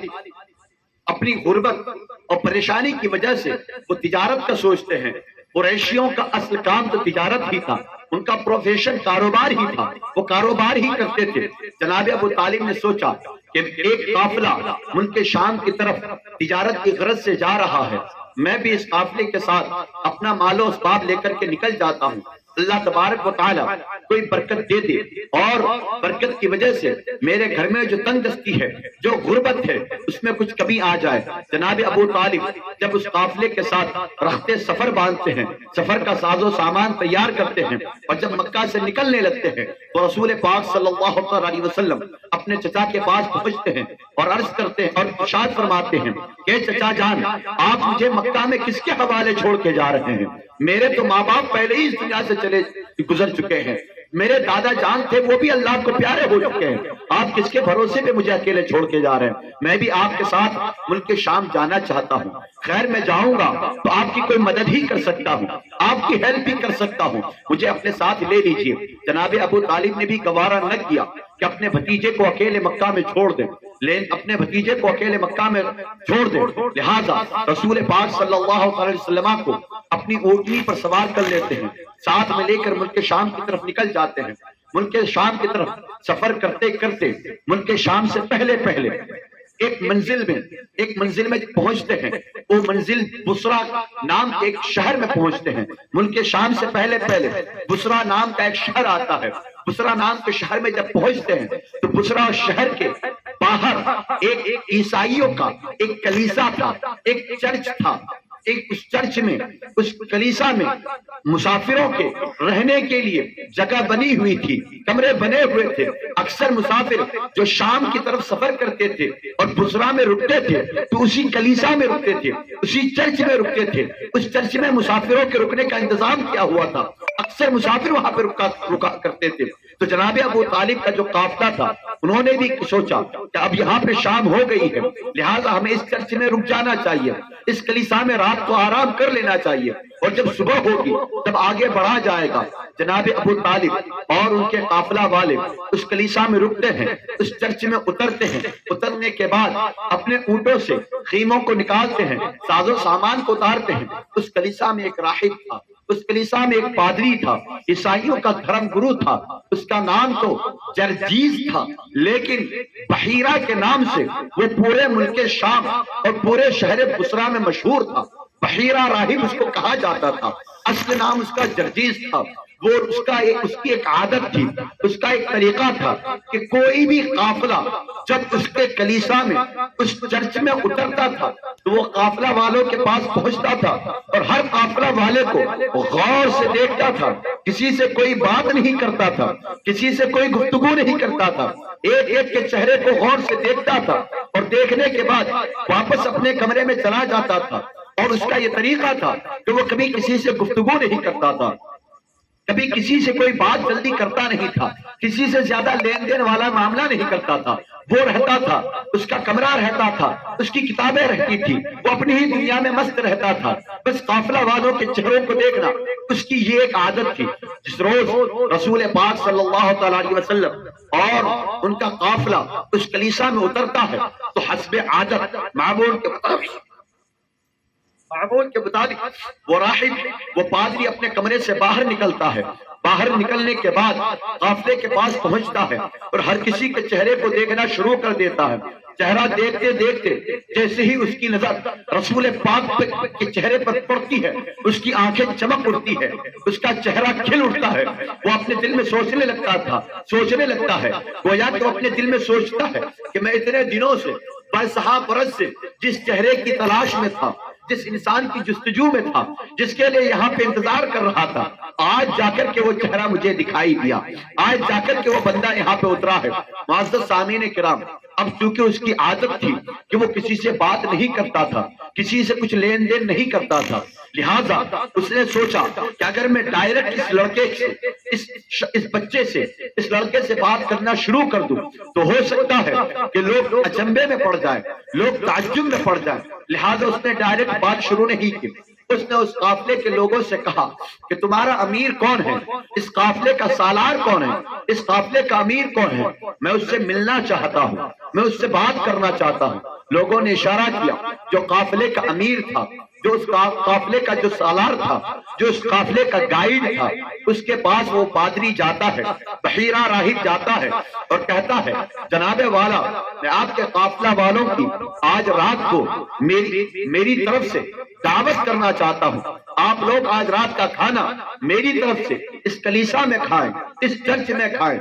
اپنی غربت اور پریشانی کی وجہ سے وہ تجارت کا سوچتے ہیں۔ قریشیوں کا اصل کام تو تجارت ہی تھا، ان کا پروفیشن کاروبار ہی تھا، وہ کاروبار ہی کرتے تھے۔ جناب ابو طالب نے سوچا کہ ایک قافلہ ملک شام کی طرف تجارت کی غرض سے جا رہا ہے، میں بھی اس قافلے کے ساتھ اپنا مال و اسباب لے کر کے نکل جاتا ہوں، اللہ تبارک و تعالی کوئی برکت دے دے، اور برکت کی وجہ سے میرے گھر میں جو تنگ دستی ہے، جو غربت ہے، اس میں کچھ کمی آ جائے۔ جناب ابو طالب جب اس قافلے کے ساتھ رختے سفر باندھتے ہیں، سفر کا ساز و سامان تیار کرتے ہیں، اور جب مکہ سے نکلنے لگتے ہیں تو رسول پاک صلی اللہ علیہ وسلم اپنے چچا کے پاس پہنچتے ہیں اور عرض کرتے ہیں اور ارشاد فرماتے ہیں کہ چچا جان، آپ مجھے مکہ میں کس کے حوالے چھوڑ کے جا رہے ہیں؟ میرے تو ماں باپ پہلے ہی اس دنیا سے گزر چکے ہیں، میرے دادا جان تھے وہ بھی اللہ کو پیارے ہو چکے ہیں، آپ کس کے بھروسے پہ مجھے اکیلے چھوڑ کے جا رہے ہیں؟ میں بھی آپ کے ساتھ ملک شام جانا چاہتا ہوں، خیر میں جاؤں گا تو آپ کی کوئی مدد ہی کر سکتا ہوں، آپ کی ہیلپ بھی کر سکتا ہوں، مجھے اپنے ساتھ لے لیجئے۔ جناب ابو طالب نے بھی گوارا نہ کیا کہ اپنے بھتیجے کو اکیلے مکہ میں چھوڑ دیں، اپنے بھتیجے کو اکیلے مکہ میں چھوڑ دیں، لہذا رسول پاک صلی اللہ علیہ وسلم کو اپنی اونٹنی پر سوار کر لیتے ہیں، ساتھ میں لے کر ملک شام کی طرف نکل جاتے ہیں۔ ملک شام کی طرف سفر کرتے کرتے ملک شام سے پہلے ایک منزل میں پہنچتے ہیں، وہ منزل بصرہ نام کے ایک شہر میں پہنچتے ہیں۔ ملک شام سے پہلے بصرہ نام کا ایک شہر آتا ہے، بصرہ نام کے شہر میں جب پہنچتے ہیں تو بصرہ شہر کے باہر ایک عیسائیوں کا ایک کلیسا تھا، ایک چرچ تھا، اس چرچ میں، اس کلیسا میں مسافروں کے رہنے کے لیے جگہ بنی ہوئی تھی، کمرے بنے ہوئے تھے۔ اکثر مسافر جو شام کی طرف سفر کرتے تھے اور بصرہ میں رکتے تھے تو اسی کلیسا میں رکتے تھے، اسی چرچ میں رکتے تھے۔ اس چرچ میں مسافروں کے رکنے کا انتظام کیا ہوا تھا، اکثر مسافر وہاں پہ رکا کرتے تھے۔ تو جناب ابو طالب کا جو قافلہ تھا، انہوں نے بھی سوچا کہ اب یہاں پہ شام ہو گئی ہے، لہٰذا ہمیں اس چرچ میں رک جانا چاہیے، اس کلیسا میں رات کو آرام کر لینا چاہیے، اور جب صبح ہوگی تب آگے بڑھا جائے گا۔ جناب ابو طالب اور ان کے قافلہ والے اس کلیسا میں رکتے ہیں، اس چرچ میں اترتے ہیں، اترنے کے بعد اپنے اونٹوں سے خیموں کو نکالتے ہیں، ساز و سامان کو اتارتے ہیں۔ اس کلیسا میں ایک راہب تھا، اس کلیسا میں ایک پادری تھا، عیسائیوں کا دھرم گرو تھا، اس کا نام تو جرجیس تھا، لیکن بحیرہ کے نام سے وہ پورے ملک شام اور پورے شہر بصرہ میں مشہور تھا۔ بحیرہ راہب اس کو کہا جاتا تھا، اصل نام اس کا جرجیس تھا۔ وہ اس کی ایک عادت تھی، اس کا ایک طریقہ تھا کہ کوئی بھی قافلہ جب اس کے کلیسا میں، اس چرچ میں اترتا تھا تو وہ قافلہ والوں کے پاس پہنچتا تھا اور ہر قافلہ والے کو غور سے دیکھتا تھا، کسی سے کوئی بات نہیں کرتا تھا، کسی سے کوئی گفتگو نہیں کرتا تھا، ایک ایک کے چہرے کو غور سے دیکھتا تھا، اور دیکھنے کے بعد واپس اپنے کمرے میں چلا جاتا تھا۔ اور اس کا یہ طریقہ تھا کہ وہ کبھی کسی سے گفتگو نہیں کرتا تھا، کبھی کسی سے کوئی بات جلدی کرتا نہیں تھا، کسی سے زیادہ لین دین والا معاملہ نہیں کرتا تھا۔ وہ رہتا تھا، اس کا کمرہ رہتا تھا، اس کی کتابیں رہتی تھی، وہ اپنی ہی دنیا میں مست رہتا تھا، بس قافلہ والوں کے چہروں کو دیکھنا اس کی یہ ایک عادت تھی۔ جس روز رسول پاک صلی اللہ تعالی علیہ وسلم اور ان کا قافلہ اس کلیسا میں اترتا ہے تو حسب عادت معمول کے مطابق وہ راہب، وہ پادری اپنے کمرے سے باہر نکلتا ہے۔ باہر نکلنے کے بعد قافلے کے پاس پہنچتا ہے اور ہر کسی کے چہرے کو دیکھنا شروع کر دیتا ہے۔ چہرہ دیکھتے دیکھتے جیسے ہی اس کی نظر رسول پاک کے چہرے پر پڑتی ہے اس کی آنکھیں چمک اٹھتی ہے، اس کا چہرہ کھل اٹھتا ہے، وہ اپنے دل میں سوچنے لگتا ہے گویا کہ وہ اپنے دل میں سوچتا ہے کہ میں اتنے دنوں سے بارسا برس سے جس چہرے کی تلاش میں تھا، جس انسان کی جستجو میں تھا، جس کے لیے یہاں پہ انتظار کر رہا تھا، آج جا کر کے وہ چہرہ مجھے دکھائی دیا، آج جا کر کے وہ بندہ یہاں پہ اترا ہے۔ معزز سامعین کرام، اب چونکہ اس کی عادت تھی کہ وہ کسی سے بات نہیں کرتا تھا، کسی سے کچھ لین دین نہیں کرتا تھا، لہٰذا اس نے سوچا کہ اگر میں ڈائریکٹ اس لڑکے سے اس بچے سے اس لڑکے سے بات کرنا شروع کر دوں تو ہو سکتا ہے کہ لوگ اچنبے میں پڑ جائیں، لوگ تعجب میں پڑ جائیں، لہٰذا اس نے ڈائریکٹ بات شروع نہیں کی۔ اس نے اس قافلے کے لوگوں سے کہا کہ تمہارا امیر کون ہے، اس قافلے کا سالار کون ہے، اس قافلے کا امیر کون ہے، میں اس سے ملنا چاہتا ہوں، میں اس سے بات کرنا چاہتا ہوں۔ لوگوں نے اشارہ کیا، جو قافلے کا امیر تھا، جو اس قافلے کا جو سالار تھا، جو اس قافلے کا گائیڈ تھا، اس کے پاس وہ پادری جاتا ہے، بحیرہ راہب جاتا ہے اور کہتا ہے جناب والا، میں آپ کے قافلہ والوں کی آج رات کو میری طرف سے دعوت کرنا چاہتا ہوں، آپ لوگ آج رات کا کھانا میری طرف سے اس کلیسا میں کھائیں، اس چرچ میں کھائیں۔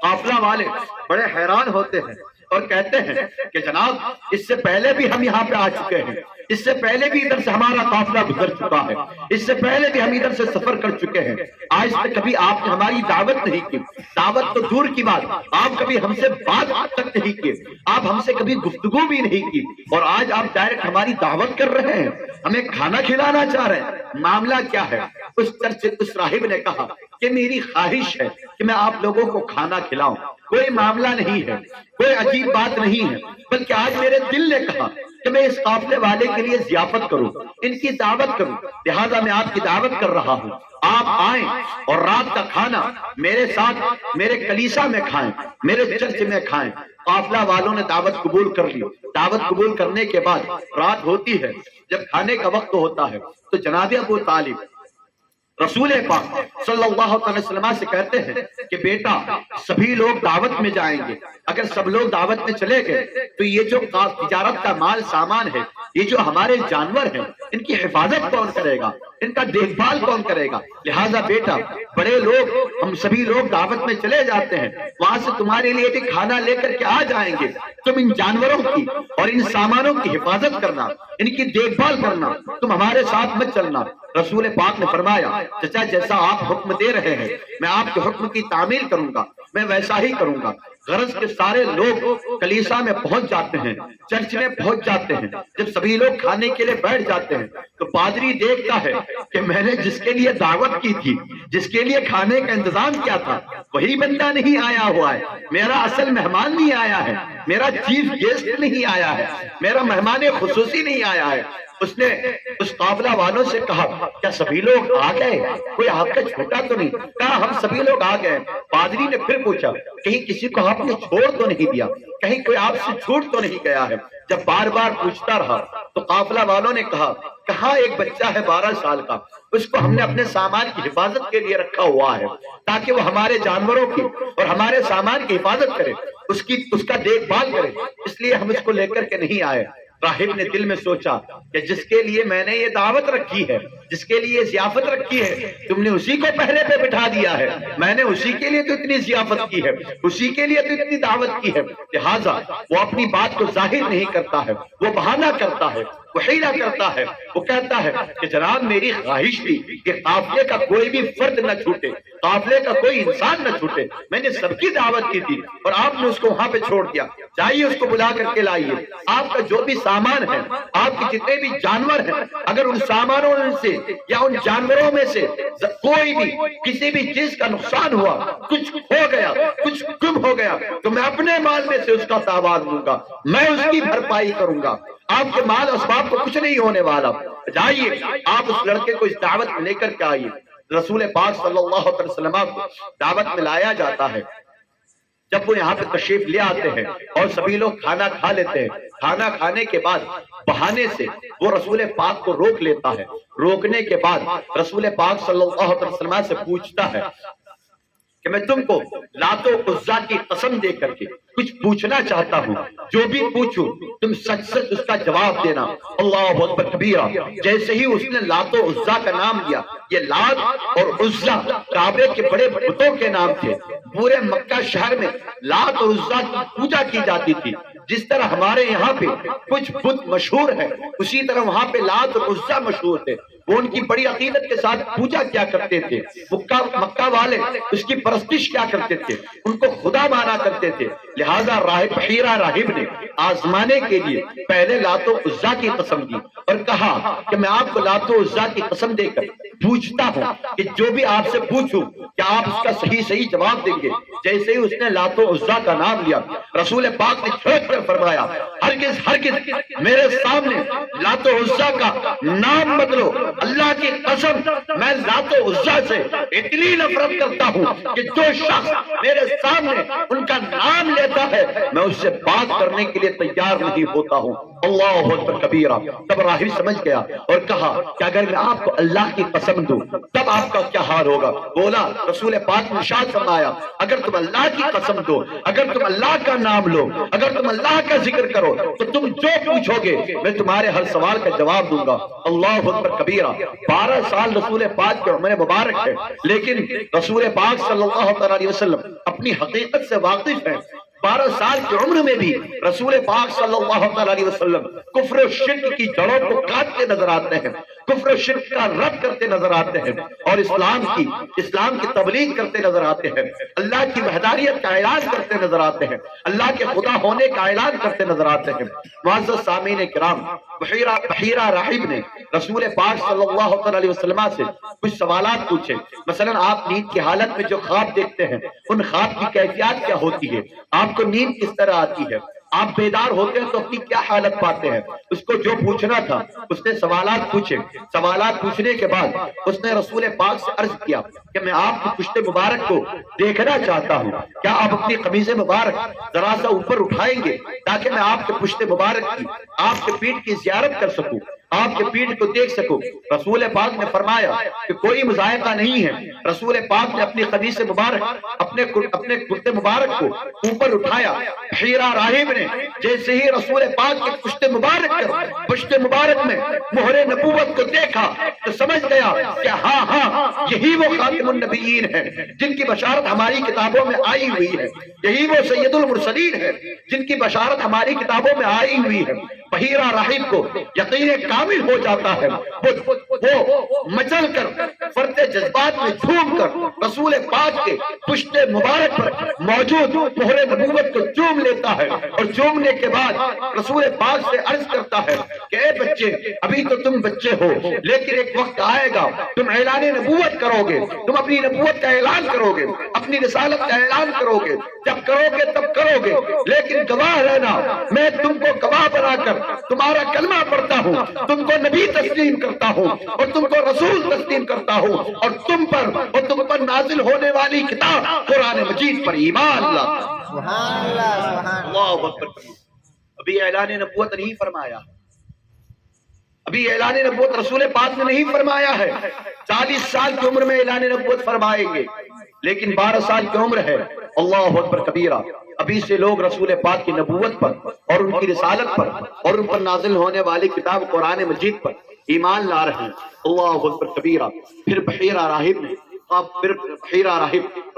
قافلہ والے بڑے حیران ہوتے ہیں اور کہتے ہیں کہ جناب اس سے پہلے بھی ہم یہاں پہ آ چکے ہیں، اس سے پہلے بھی ادھر سے ہمارا قافلہ گزر چکا ہے، اس سے پہلے بھی ہم ادھر سے سفر کر چکے ہیں، آج تک کبھی آپ نے ہماری دعوت نہیں کی، دعوت تو دور کی بات، آپ کبھی ہم سے بات تک نہیں کی، آپ ہم سے کبھی گفتگو بھی نہیں کی، اور آج آپ ڈائریکٹ ہماری دعوت کر رہے ہیں، ہمیں کھانا کھلانا چاہ رہے ہیں، معاملہ کیا ہے؟ اس راہب نے کہا کہ میری خواہش ہے کہ میں آپ لوگوں کو کھانا کھلاؤں، کوئی معاملہ نہیں ہے، کوئی عجیب بات نہیں ہے، بلکہ آج میرے دل نے کہا کہ میں اس قافلے والے کے لیے ضیافت کروں، ان کی دعوت کروں، لہٰذا میں آپ کی دعوت کر رہا ہوں، آپ آئیں اور رات کا کھانا میرے ساتھ میرے کلیسا میں کھائیں، میرے چرچ میں کھائیں۔ قافلہ والوں نے دعوت قبول کر لی۔ دعوت قبول کرنے کے بعد رات ہوتی ہے، جب کھانے کا وقت ہوتا ہے تو جناب ابو طالب رسول پاک صلی اللہ علیہ وسلم سے کہتے ہیں کہ بیٹا سبھی لوگ دعوت میں جائیں گے، اگر سب لوگ دعوت میں چلے گئے تو یہ جو تجارت کا مال سامان ہے، یہ جو ہمارے جانور ہیں، ان کی حفاظت کون کرے گا، ان کا دیکھ بھال کون کرے گا؟ لہٰذا بیٹا بڑے لوگ ہم سبھی لوگ دعوت میں چلے جاتے ہیں، وہاں سے تمہارے لیے بھی کھانا لے کر کے آ جائیں گے، تم ان جانوروں کی اور ان سامانوں کی حفاظت کرنا، ان کی دیکھ بھال کرنا، تم ہمارے ساتھ مت چلنا۔ رسول پاک نے فرمایا چچا جیسا آپ حکم دے رہے ہیں میں آپ کے حکم کی تعمیل کروں گا، میں ویسا ہی کروں گا۔ غرض کے سارے لوگ کلیسا میں پہنچ جاتے ہیں، چرچ میں پہنچ جاتے ہیں، جب سبھی لوگ کھانے کے لیے بیٹھ جاتے ہیں تو پادری دیکھتا ہے کہ میں نے جس کے لیے دعوت کی تھی، جس کے لیے کھانے کا انتظام کیا تھا، وہی بندہ نہیں آیا ہوا ہے، میرا اصل مہمان نہیں آیا ہے، میرا چیف گیسٹ نہیں آیا ہے، میرا مہمان خصوصی نہیں آیا ہے۔ اس نے اس قافلہ والوں سے کہا کیا سبھی لوگ آ گئے؟ کوئی آپ کا چھوٹا تو نہیں؟ کہا ہم سبھی لوگ آ گئے۔ پادری نے پھر پوچھا کہیں کسی کو آپ نے چھوڑ تو نہیں دیا، کہیں کوئی آپ سے چھوٹ تو نہیں گیا ہے؟ جب بار بار پوچھتا رہا تو قافلہ والوں نے کہا کہاں ایک بچہ ہے 12 سال کا، اس کو ہم نے اپنے سامان کی حفاظت کے لیے رکھا ہوا ہے تاکہ وہ ہمارے جانوروں کی اور ہمارے سامان کی حفاظت کرے، اس کا دیکھ بھال کرے، اس لیے ہم اس کو لے کر کے نہیں آئے۔ راہب نے دل میں سوچا کہ جس کے لیے میں نے یہ دعوت رکھی ہے، جس کے لیے ضیافت رکھی ہے، تم نے اسی کو پہلے پہ بٹھا دیا ہے، میں نے اسی کے لیے تو اتنی ضیافت کی ہے، اسی کے لیے تو اتنی دعوت کی ہے، لہٰذا وہ اپنی بات کو ظاہر نہیں کرتا ہے، وہ بہانہ کرتا ہے، وہ حیلہ کرتا ہے، وہ کہتا ہے کہ جناب میری خواہش تھی کہ قافلے کا کوئی بھی فرد نہ چھوٹے، قافلے کا کوئی انسان نہ چھوٹے، میں نے سب کی دعوت کی تھی اور آپ نے اس کو وہاں پہ چھوڑ دیا، جائیے اس کو بلا کر کے لائیے، آپ کا جو بھی سامان ہے، آپ کے جتنے بھی جانور ہیں، اگر ان سامانوں سے یا ان جانوروں میں سے کوئی بھی کسی بھی چیز کا نقصان ہوا، کچھ ہو گیا، کچھ گم ہو گیا تو میں اپنے مال میں سے اس کا تاوان دوں گا، میں اس کی بھرپائی کروں گا، آپ کے مال اسباب کو کچھ نہیں ہونے والا۔ جائیے آپ اس لڑکے کو اس دعوت میں لے کر کے آئیے۔ رسول پاک صلی اللہ علیہ وسلم کو دعوت میں لایا جاتا ہے، جب وہ یہاں پہ تشریف لے آتے ہیں اور سبھی لوگ کھانا کھا لیتے ہیں، کھانا کھانے کے بعد بہانے سے وہ رسول پاک کو روک لیتا ہے، روکنے کے بعد رسول پاک صلی اللہ علیہ وسلم سے پوچھتا ہے کہ میں تم کو لات و عزا کی قسم دے کر کے کچھ پوچھنا چاہتا ہوں، جو بھی پوچھوں تم سچ سچ اس کا جواب دینا۔ اللہ اکبر کبیرہ۔ جیسے ہی اس نے لات و عزا کا نام لیا، یہ لات اور عزا کعبے کے بڑے بتوں کے نام تھے۔ پورے مکہ شہر میں لات و عزا کی پوجا کی جاتی تھی۔ جس طرح ہمارے یہاں پہ کچھ بت مشہور ہیں، اسی طرح وہاں پہ لات اور عزا مشہور تھے۔ وہ ان کی بڑی عقیدت کے ساتھ پوجا کیا کرتے تھے۔ مکہ والے اس کی پرستش کیا کرتے تھے، ان کو خدا مانا کرتے تھے۔ لہذا بحیرہ راہب نے آزمانے کے لیے پہلے لات و عزا کی قسم دی اور کہا کہ میں آپ کو لات و عزا کی قسم دے کر پوچھتا ہوں کہ جو بھی آپ سے پوچھوں کیا آپ اس کا صحیح جواب دیں گے۔ جیسے ہی اس نے لات و عزا کا نام لیا، رسول پاک نے چھوٹ کر فرمایا، ہرگز میرے سامنے لات و عزا کا نام مت لو۔ اللہ کی قسم میں لات و عزا سے اتنی نفرت کرتا ہوں کہ جو شخص میرے سامنے ان کا نام لیتا ہے میں اس سے بات کرنے کے لیے تیار نہیں ہوتا ہوں۔ اللہ اکبر کبیرہ۔ تب راہب سمجھ گیا اور کہا کہ اگر میں آپ کو اللہ کی قسم دوں تب آپ کا کیا حال ہوگا۔ بولا، رسول پاک نے ارشاد فرمایا، اگر تم اللہ کی قسم دو، اگر تم اللہ کا نام لو، اگر تم اللہ کا ذکر کرو تو تم جو پوچھو گے میں تمہارے ہر سوال کا جواب دوں گا۔ اللہ اکبر کبیرہ۔ 12 سال رسول پاک کی عمر مبارک ہے، لیکن رسول پاک صلی اللہ علیہ وسلم اپنی حقیقت سے واقف ہیں۔ 12 سال کی عمر میں بھی رسول پاک صلی اللہ علیہ وسلم کفر و شرک کی جڑوں کو کاٹتے نظر آتے ہیں، کفر و شرک کا رد کرتے نظر آتے ہیں اور اسلام کی تبلیغ کرتے نظر آتے ہیں، اللہ کی وحدانیت کا اعلان کرتے نظر آتے ہیں، اللہ کے خدا ہونے کا اعلان کرتے نظر آتے ہیں۔ معزز سامعین کرام، بحیرہ راہب نے رسول پاک صلی اللہ علیہ وسلم سے کچھ سوالات پوچھے۔ مثلا آپ نیند کی حالت میں جو خواب دیکھتے ہیں ان خواب کی کیفیات کیا ہوتی ہے، آپ کو نیند کس طرح آتی ہے، آپ بیدار ہوتے ہیں تو اپنی کیا حالت پاتے ہیں۔ اس کو جو پوچھنا تھا اس نے سوالات پوچھے۔ سوالات پوچھنے کے بعد اس نے رسول پاک سے عرض کیا کہ میں آپ کی پشت مبارک کو دیکھنا چاہتا ہوں، کیا آپ اپنی قمیض مبارک ذرا سا اوپر اٹھائیں گے تاکہ میں آپ کے پشت مبارک کی، آپ کے پیٹھ کی زیارت کر سکوں، آپ کے پیٹھ کو دیکھ سکوں۔ رسول پاک نے فرمایا کہ کوئی مذائقہ نہیں ہے۔ رسول پاک نے اپنی قمیص مبارک اپنے کرتے مبارک کو اوپر اٹھایا۔ بحیرہ راہب نے جیسے ہی رسول پاک کے پشت مبارک میں مہر نبوت کو دیکھا تو سمجھ گیا کہ ہاں یہی وہ خاتم النبیین ہے جن کی بشارت ہماری کتابوں میں آئی ہوئی ہے، یہی وہ سید المرسلین ہے جن کی بشارت ہماری کتابوں میں آئی ہوئی ہے۔ بحیرہ راہب کو یقین کامل ہو جاتا ہے، وہ مچل کر فرد جذبات میں جھوم کر رسول پاک کے پشت مبارک پر موجود مہر نبوت کو چوم لیتا ہے اور چومنے کے بعد رسول پاک سے عرض کرتا ہے کہ اے بچے، ابھی تو تم بچے ہو لیکن ایک وقت آئے گا تم اعلان نبوت کرو گے، تم اپنی نبوت کا اعلان کرو گے، اپنی رسالت کا اعلان کرو گے، جب کرو گے تب کرو گے، لیکن گواہ رہنا میں تم کو گواہ بنا کر تمہارا کلمہ پڑھتا ہوں، تم کو نبی تسلیم کرتا ہوں اور تم کو رسول تسلیم کرتا ہوں اور تم پر نازل ہونے والی کتاب قرآن مجید پر ایمان لاتا ہوں۔ سبحان اللہ، سبحان اللہ۔ اللہ اکبر۔ ابھی اعلان نبوت نہیں فرمایا، ابھی اعلان نبوت رسول پاک نے نہیں فرمایا ہے۔ 40 سال کی عمر میں اعلان نبوت فرمائیں گے، لیکن 12 سال کی عمر ہے۔ اللہ اکبر کبیرہ۔ ابھی سے لوگ رسول پاک کی نبوت پر اور ان کی رسالت پر اور ان پر نازل ہونے والی کتاب قرآن مجید پر ایمان لا رہے ہیں۔ اللہ اکبر کبیرہ۔ پھر بحیرہ راہب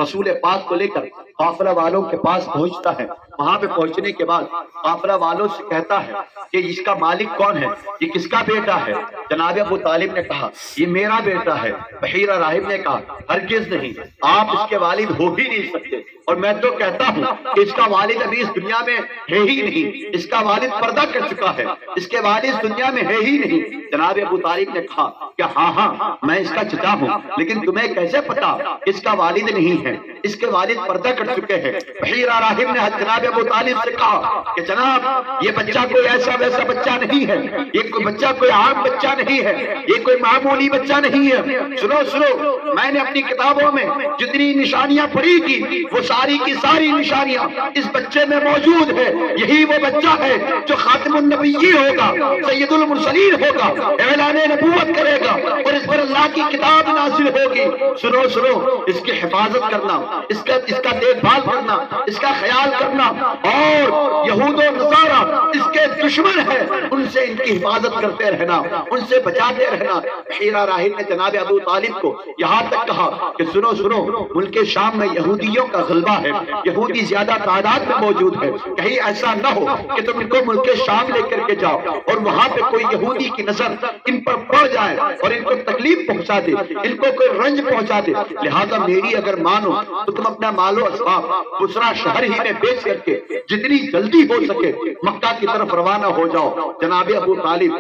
رسول پاک کو لے کر قافلہ والوں کے پاس پہنچتا ہے۔ وہاں پہ پہنچنے کے بعد قافلہ والوں سے کہتا ہے کہ اس کا مالک کون ہے، یہ کس کا بیٹا ہے؟ جناب ابو طالب نے کہا یہ میرا بیٹا ہے۔ بحیرہ راہب نے کہا ہرگز نہیں، آپ اس کے والد ہو ہی نہیں سکتے، اور میں تو کہتا ہوں کہ اس کا والد ابھی اس دنیا میں ہے ہی نہیں، اس کا والد پردہ کر چکا ہے، اس کے والد دنیا میں ہے ہی نہیں۔ جناب ابو طالب نے کہا کہ ہاں میں اس کا چچا ہوں، لیکن تمہیں کیسے پتا اس کا والد نہیں ہے، اس کے والد پردہ کر چکے ہیں۔ بحیرہ راہب نے جناب ابو طالب سے کہا کہ جناب یہ بچہ کوئی ایسا ویسا بچہ نہیں ہے، یہ کوئی بچہ کوئی عام بچہ نہیں ہے، یہ کوئی معمولی بچہ نہیں ہے۔ سنو میں نے اپنی کتابوں میں جتنی نشانیاں پڑھی تھی وہ ساری کی ساری نشانیاں اس بچے میں موجود ہے. یہی وہ بچہ ہے جو خاتم النبیین ہوگا, سید المرسلین ہوگا, اعلان نبوت کرے گا اور اس پر اللہ کی کتاب نازل ہوگی. سنو سنو, اس کی حفاظت کرنا, اس کا دیکھ بھال کرنا, اس کا خیال کرنا. اور یہود و نصارہ اس کے دشمن ہے, ان سے ان کی حفاظت کرتے رہنا, ان سے بچاتے رہنا. بحیرہ راحل نے جناب ابو طالب کو یہاں تک کہا کہ سنو سنو, ملک شام میں یہودیوں کا غلبہ ہے, یہودی زیادہ تعداد میں موجود ہے. کہیں ایسا نہ ہو کہ تم ان کو ملک شام لے کر کے جاؤ اور وہاں پہ کوئی یہودی کی نظر ان پر پڑ جائے اور ان کو تکلیف پہنچا دے, ان کو کوئی رنج پہنچا دے. لہذا میری اگر مانو تو تم اپنا مال و اسباب بصرہ شہر ہی میں بیچ کر کے جتنی جلدی ہو سکے مکہ کی طرف روانہ ہو جاؤ. جناب ابو طالب,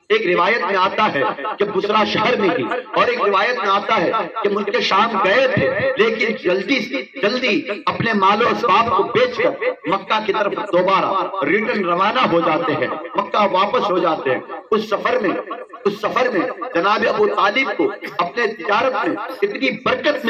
ایک روایت میں آتا ہے کہ بصرہ شہر میں ہی, اور ایک روایت میں آتا ہے کہ ملک شام گئے تھے لیکن جلدی اپنے مال و اسباب کو بیچ کر مکہ کی طرف دوبارہ ریٹرن روانہ ہو جاتے ہیں, مکہ واپس ہو جاتے ہیں. اس سفر میں جناب ابو طالب کو اپنے تجارت میں اتنی برکت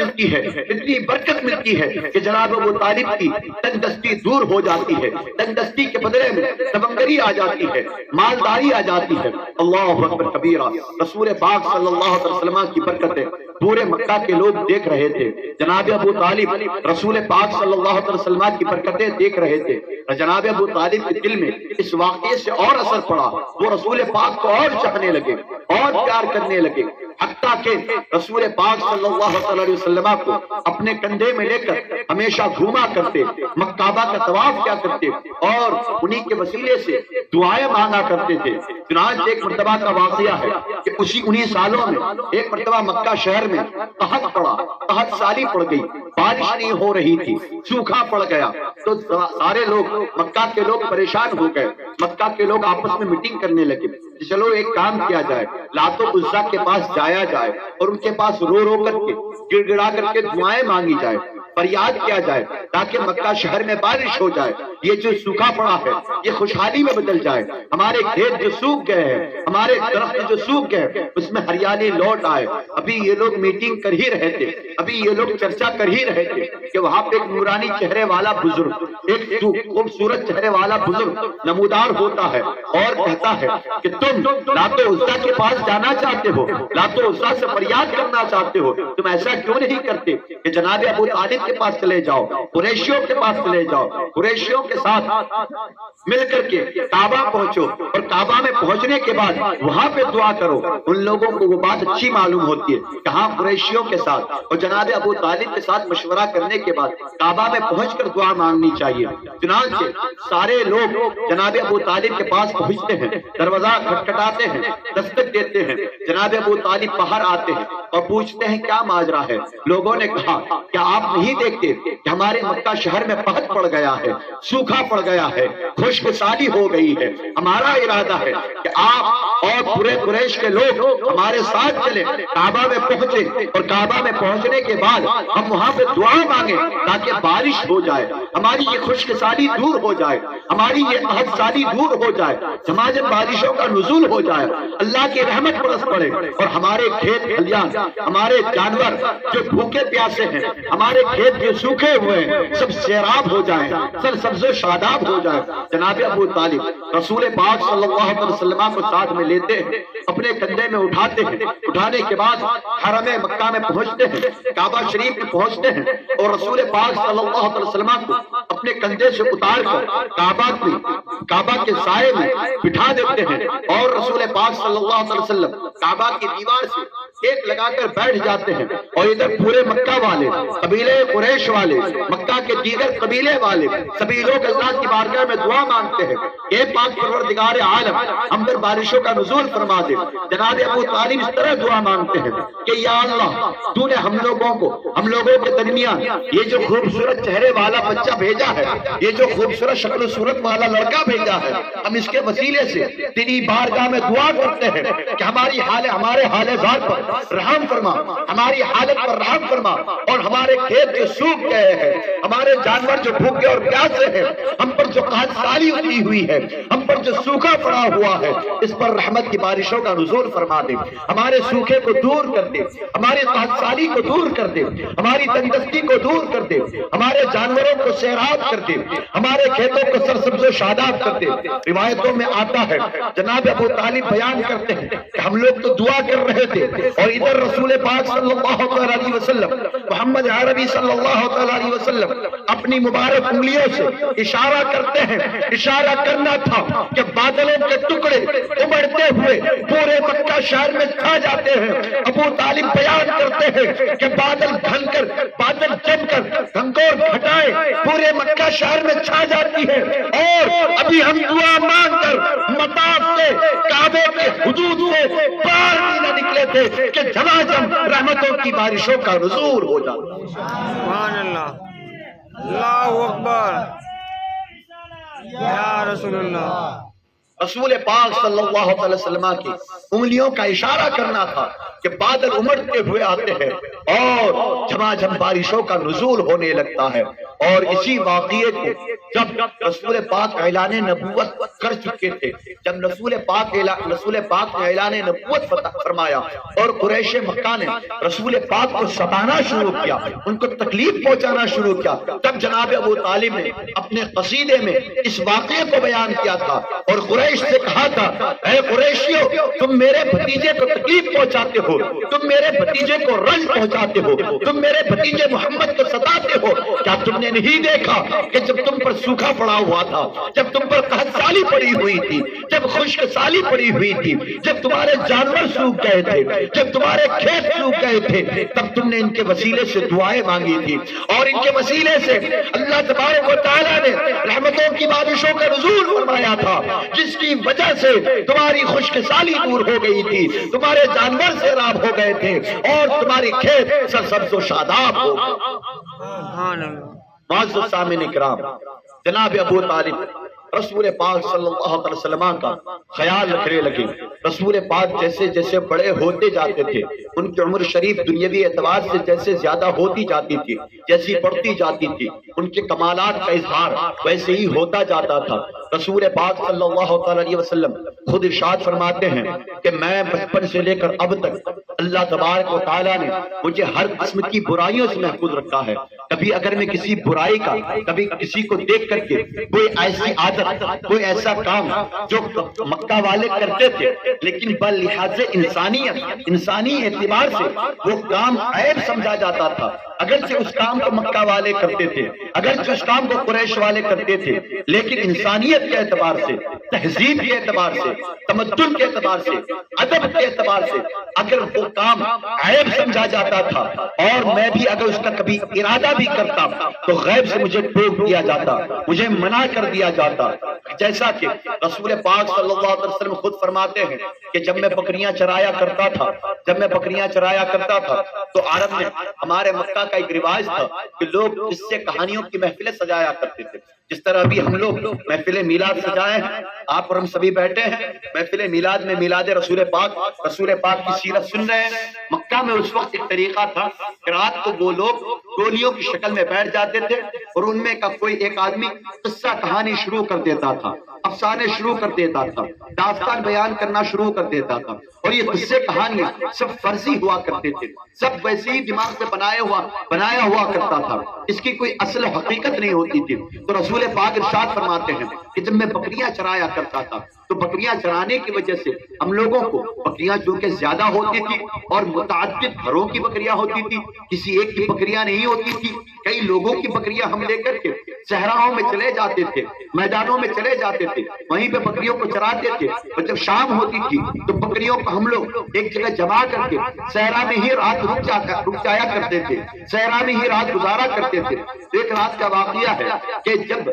ملتی ہے کہ جناب ابو طالب کی تنگ دستی دور ہو جاتی ہے. تنگ دستی کے بدلے میں تبنگری آ جاتی ہے, مالداری آ جاتی ہے. اللہ اکبر کبیرہ. رسول پاک صلی اللہ علیہ وسلم کی برکتیں پورے مکہ کے لوگ دیکھ رہے تھے. جناب ابو طالب رسول پاک صلی اللہ علیہ وسلم کی برکتیں دیکھ رہے تھے. جناب ابو طالب کے دل میں اس واقعے سے اور اثر پڑا, وہ رسول پاک کو اور چاہنے لگے اور پیار کرنے لگے, حتیٰ کہ رسول پاک صلی اللہ علیہ وسلم کو اپنے کندھے میں لے کر ہمیشہ گھوما کرتے, مکہ کا طواف کیا کرتے اور انہی کے وسیلے سے دعائیں مانگا کرتے تھے. چنانچہ ایک مرتبہ کا واقعہ ہے کہ انہی سالوں میں ایک مرتبہ مکہ شہر میں قحط سالی پڑ گئی, بارش نہیں ہو رہی تھی, سوکھا پڑ گیا. تو سارے لوگ مکہ کے لوگ پریشان ہو گئے. مکہ کے لوگ آپس میں میٹنگ کرنے لگے, چلو ایک کام کیا جائے, لات و عزا کے پاس جایا جائے اور ان کے پاس رو رو کر کے گڑ گڑا کر کے دعائیں مانگی جائے, فریاد کیا جائے تاکہ مکہ شہر میں بارش ہو جائے. یہ جو سوکھا پڑا ہے یہ خوشحالی میں بدل جائے, ہمارے کھیت جو سوکھ گئے ہیں, ہمارے درخت جو سوکھ گئے اس میں ہریالی لوٹ آئے. ابھی یہ لوگ میٹنگ کر ہی رہے تھے, ابھی یہ لوگ چرچا کر ہی رہے تھے کہ وہاں پہ ایک نورانی چہرے والا بزرگ, ایک خوبصورت چہرے والا بزرگ نمودار ہوتا ہے اور کہتا ہے کہ تم لات و عزا کے پاس جانا چاہتے ہو, لات و عزا سے فریاد کرنا چاہتے ہو, تم ایسا کیوں نہیں کرتے کہ جناب ابو طالب کے پاس چلے جاؤ, قریشیوں کے پاس چلے جاؤ, قریشیوں کے ساتھ مل کر کے کعبہ پہنچو اور کعبہ میں پہنچنے کے بعد وہاں پہ دعا کرو. ان لوگوں کو وہ بات اچھی معلوم ہوتی ہے کہ ہاں قریشیوں کے ساتھ اور جناب ابو طالب کے ساتھ مشورہ کرنے کے بعد کعبہ میں پہنچ کر دعا مانگنی چاہیے. چنانچہ سارے لوگ جناب ابو طالب کے پاس پہنچتے ہیں, دروازہ کھٹکھٹاتے ہیں, دستک دیتے ہیں. جناب ابو طالب باہر آتے ہیں اور پوچھتے ہیں کیا ماجرا ہے. لوگوں نے کہا کیا آپ نہیں دیکھتے کہ ہمارے مکہ شہر میں قحط پڑ گیا ہے, سوکھا پڑ گیا ہے, خشک سالی ہو گئی ہے. ہمارا ارادہ ہے کہ آپ اور پورے قریش کے لوگ ہمارے ساتھ چلے, کعبہ میں پہنچے اور کعبہ میں پہنچنے کے بعد ہم وہاں پہ دعا مانگیں تاکہ بارش ہو جائے, ہماری یہ خشک سالی دور ہو جائے, ہماری یہ قحط سالی دور ہو جائے, سماجت بارشوں کا نزول ہو جائے, اللہ کی رحمت برس پڑے اور ہمارے کھیت کھلیان, ہمارے جانور جو بھوکے پیاسے ہیں, ہمارے کھیت جو سوکھے ہوئے ہیں سب سیراب ہو جائیں, سر سبز و شاداب ہو جائے. جناب ابو طالب رسول پاک صلی اللہ علیہ وسلم کو ساتھ میں لیتے ہیں, اپنے کندھے میں اٹھاتے ہیں, اٹھانے کے بعد حرم مکہ میں پہنچتے ہیں, کعبہ شریف میں پہنچتے ہیں اور رسول پاک صلی اللہ علیہ وسلم کو اپنے کندھے سے اتار کر کعبہ کے سائے میں بٹھا دیتے ہیں اور رسول پاک صلی اللہ علیہ وسلم کعبہ کی دیوار سے ایک لگا کر بیٹھ جاتے ہیں اور ادھر پورے مکہ والے, قبیلے قریش والے, مکہ کے دیگر قبیلے والے سبھی لوگ اللہ کی بارگاہ میں دعا مانگتے ہیں, اے پاک پروردگار عالم ہم پر بارشوں کا نزول فرما دے. جناب ابو طالب اس طرح دعا مانگتے ہیں کہ یا اللہ تو نے ہم لوگوں کے درمیان یہ جو خوبصورت چہرے والا بچہ بھیجا ہے, یہ جو خوبصورت شکل و صورت والا لڑکا بھیجا ہے, ہم اس کے وسیلے سے تیری بارگاہ میں دعا کرتے ہیں کہ ہمارے حال ذات پر رحم فرما، ہماری حالت پر رحم فرما، اور ہمارے کھیت جو سوکھ گئے ہیں، ہمارے جانور جو بھوکے اور پیاسے ہیں، ہم پر جو قحط سالی اتری ہوئی ہے، ہم پر جو سوکھا پڑا ہوا ہے، اس پر رحمت کی بارشوں کا نزول فرما دے، ہمارے سوکھے کو دور کر دے، ہماری قحط سالی کو دور کر دے، ہماری تندرستی کو دور کر دے، ہمارے جانوروں کو سیراب کر دے، ہمارے کھیتوں کو سرسبز و شاداب کر دے۔ روایتوں میں آتا ہے، جناب ابو طالب بیان کرتے ہیں کہ ہم لوگ تو دعا کر رہے تھے، اور ادھر رسول پاک صلی اللہ علیہ وسلم، محمد عربی صلی اللہ علیہ وسلم اپنی مبارک انگلیوں سے اشارہ کرتے ہیں۔ اشارہ کرنا تھا کہ بادلوں کے ٹکڑے ابھرتے ہوئے پورے مکہ شہر میں چھا جاتے ہیں۔ ابو طالب بیان کرتے ہیں کہ بادل گھن کر، بادل جم کر گھنگور گھٹائے پورے مکہ شہر میں چھا جاتی ہے، اور ابھی ہم دعا مانگ کر مطاف سے، کعبے کے حدود سے باہر بھی نہ نکلے تھے کہ جھماجھم رحمتوں کی بارشوں کا نزول ہو جاتا۔ سبحان اللہ، اللہ اکبر، یا رسول اللہ۔ رسول پاک صلی اللہ علیہ وسلم کی انگلیوں کا اشارہ کرنا تھا کہ بادل امڑتے ہوئے آتے ہیں اور جھماجھم بارشوں کا نزول ہونے لگتا ہے۔ اور اسی واقعے کو جب رسول پاک اعلان نبوت کر چکے تھے، جب رسول پاک نے اعلان نبوت فرمایا اور قریش مکہ نے رسول پاک کو ستانا شروع کیا، ان کو تکلیف پہنچانا شروع کیا، تب جناب ابو طالب نے اپنے قصیدے میں اس واقعے کو بیان کیا تھا اور قریش سے کہا تھا، اے قریشیو، تم میرے بھتیجے کو تکلیف پہنچاتے ہو، تم میرے بھتیجے کو رنج پہنچاتے ہو، تم میرے بھتیجے محمد کو ستاتے ہو، کیا تم نے نہیں دیکھا کہ جب تم پر سوکھا پڑا ہوا تھا، جب تم پر قحط سالی پڑی ہوئی تھی، جب خشک سالی پڑی ہوئی تھی، جب تمہارے جانور سوکھ گئے تھے، جب تمہارے کھیت سوکھ گئے تھے، تب تم نے ان کے وسیلے سے دعائیں مانگی تھی، اور ان کے وسیلے سے اللہ تبارک و تعالیٰ نے رحمتوں کی بارشوں کا نزول فرمایا تھا، جس کی وجہ سے تمہاری خشک سالی دور ہو گئی تھی، تمہارے جانور سیراب ہو گئے تھے، اور تمہاری کھیت سرسبز و شاداب ہو گئے۔ سبحان اللہ۔ معزز سامعین کرام، جناب ابو طالب رسول پاک صلی اللہ علیہ وسلم کا خیال رکھنے لگے۔ رسول پاک جیسے جیسے بڑے ہوتے جاتے تھے، ان کی عمر شریف دنیاوی اعتبار سے جیسے زیادہ ہوتی جاتی تھی، جیسی بڑھتی جاتی تھی، ان کے کمالات کا اظہار ویسے ہی ہوتا جاتا تھا۔ رسول پاک صلی اللہ علیہ وسلم خود ارشاد فرماتے ہیں کہ میں بچپن سے لے کر اب تک اللہ تبارک و تعالیٰ نے مجھے ہر قسم کی برائیوں سے محفوظ رکھا ہے۔ کبھی اگر میں کسی برائی کا، کبھی کسی کو دیکھ کر کے کوئی ایسی عادت، کوئی ایسا کام جو مکہ والے کرتے تھے لیکن بلحاظ انسانیت، انسانی اعتبار سے وہ کام عیب سمجھا جاتا تھا، اگرچہ اس کام کو مکہ والے کرتے تھے، اگرچہ اس کام کو قریش والے کرتے تھے، لیکن انسانیت کے اعتبار سے، تہذیب کے اعتبار سے، تمدن کے اعتبار سے، ادب کے اعتبار سے اگر وہ کام عیب سمجھا جاتا تھا، اور میں بھی اگر اس کا کبھی ارادہ بھی کرتا تو غیب سے مجھے ٹوک دیا جاتا، مجھے منع کر دیا جاتا۔ جیسا کہ رسول پاک صلی اللہ علیہ وسلم خود فرماتے ہیں کہ جب میں بکریاں چرایا کرتا تھا تو عرب میں، ہمارے مکہ کا ایک رواج تھا کہ لوگ اس سے کہانیوں کی محفلیں سجایا کرتے تھے، جس طرح ابھی ہم لوگ محفل میلاد سجائے ہیں، آپ اور ہم سبھی بیٹھے ہیں محفل میلاد میں، میلاد رسول پاک کی سیرت سن رہے ہیں۔ مکہ میں اس وقت ایک طریقہ تھا کہ رات کو وہ لوگ ٹولیوں کی شکل میں بیٹھ جاتے تھے، اور ان میں کا کوئی ایک آدمی قصہ کہانی شروع کر دیتا تھا، افسانے شروع کر دیتا تھا، داستان بیان کرنا شروع کر دیتا تھا، اور یہ قصے کہانیاں سب فرضی ہوا کرتے تھے، سب ویسے ہی دماغ سے بنایا ہوا کرتا تھا، اس کی کوئی اصل حقیقت نہیں ہوتی تھی۔ تو رسول پاک ارشاد فرماتے ہیں کہ جب میں بکریاں چرایا کرتا تھا تو بکریاں چرانے کی وجہ سے ہم لوگوں کو بکریاں چونکہ زیادہ ہوتی تھی، اور متعدد گھروں کی بکریاں ہوتی تھی، کسی ایک کی بکریاں نہیں ہوتی تھی، کئی لوگوں کی بکریاں ہم لے کر کے صحراؤں میں چلے جاتے تھے، میدانوں میں چلے جاتے تھے، وہیں پہ بکریوں کو چراتے تھے، اور جب شام ہوتی تھی تو بکریوں کو ہم لوگ ایک جگہ جمع کر کے صحرا میں ہی رات رک جایا کرتے تھے، صحرا میں ہی رات گزارا کرتے تھے۔ ایک رات کا واقعہ ہے کہ جب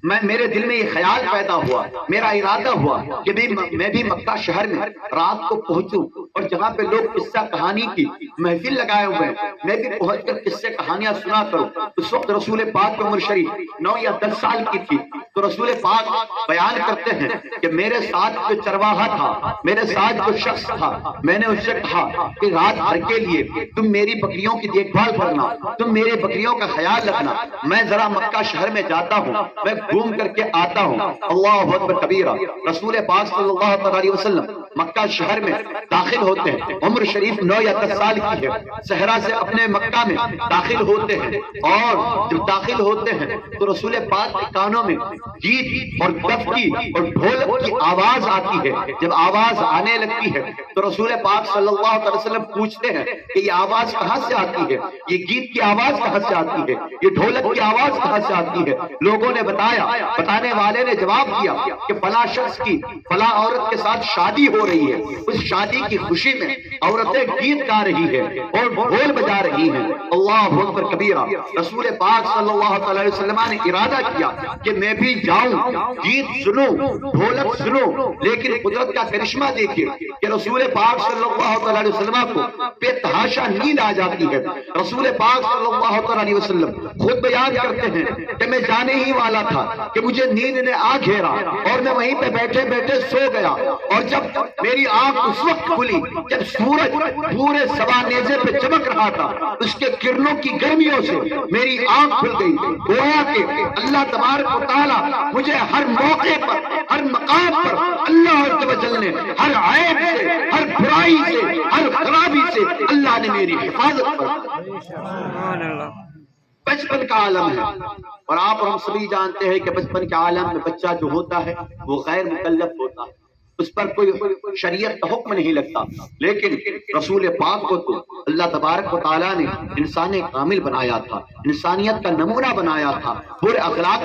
میرے دل میں یہ خیال پیدا ہوا، میرا ارادہ ہوا کہ میں بھی مکہ شہر میں رات کو پہنچوں، اور جہاں پہ لوگ قصہ کہانی کی محفل لگائے ہوئے ہیں میں بھی پہنچ کر قصے کہانیاں سنا کروں۔ اس وقت رسول پاک کی عمر شریف 9 یا 10 سال کی تھی، تو تو رسول پاک بیان کرتے ہیں کہ میرے ساتھ جو چرواہا تھا، میرے ساتھ جو شخص تھا، میں نے اس سے کہا کہ رات بھر کے لیے تم میری بکریوں کی دیکھ بھال کرنا، تم میری بکریوں کا خیال رکھنا، میں ذرا مکہ شہر میں جاتا ہوں، میں گھوم کر کے آتا ہوں۔ اللہ اکبر کبیرہ، رسول پاک صلی اللہ علیہ وسلم مکہ شہر میں داخل ہوتے ہیں، عمر شریف 9 یا 10 سال کی ہے، صحرا سے اپنے مکہ میں داخل ہوتے ہیں، اور جب داخل ہوتے ہیں تو رسول پاک کے کانوں میں گیت اور دف کی اور ڈھولک کی آواز آتی ہے۔ جب آواز آنے لگتی ہے تو رسول پاک صلی اللہ علیہ وسلم پوچھتے ہیں کہ یہ آواز کہاں سے آتی ہے، یہ گیت کی آواز کہاں سے آتی ہے، یہ ڈھولک کی آواز کہاں سے آتی ہے؟ لوگوں نے بتایا، بتانے والے نے جواب دیا کہ فلاں شخص کی فلاں عورت کے ساتھ شادی ہو رہی ہے، اس شادی کی خوشی میں عورتیں گیت گا رہی ہیں اور ڈھول بجا رہی ہیں۔ اللہ اکبر کبیرہ، رسول پاک صلی اللہ علیہ وسلم نے ارادہ کیا کہ میں بھی جاؤں، گیت سنوں، ڈھولک سنوں، لیکن قدرت کا کرشمہ دیکھیں کہ رسول پاک صلی اللہ علیہ وسلم کو بے تحاشا نیند آ جاتی ہے۔ رسول پاک صلی اللہ علیہ وسلم خود بیان کرتے ہیں کہ میں جانے ہی والا تھا کہ مجھے نیند نے آ گھیرا اور میں وہیں پہ بیٹھے بیٹھے سو گیا، اور جب میری آنکھ اس وقت کھلی جب سورج پورے سوا نیزے پہ چمک رہا تھا، اس کے کرنوں کی گرمیوں سے میری آنکھ کھل گئی۔ گویا کہ اللہ تبارک و تعالیٰ مجھے ہر موقع پر، ہر مقام پر اللہ عز و جل نے ہر عیب سے، ہر برائی سے، ہر خرابی سے اللہ نے میری حفاظت فرمائی۔ سبحان اللہ۔ بچپن کا عالم ہے، اور آپ اور ہم سبھی جانتے ہیں کہ بچپن کے عالم میں بچہ جو ہوتا ہے وہ غیر مکلف ہوتا ہے، اس پر کوئی شریعت کا حکم نہیں لگتا، لیکن رسول پاک کو تو اللہ تبارک و تعالیٰ نے انسان کامل بنایا تھا، انسانیت کا نمونہ بنایا تھا، پورے اخلاق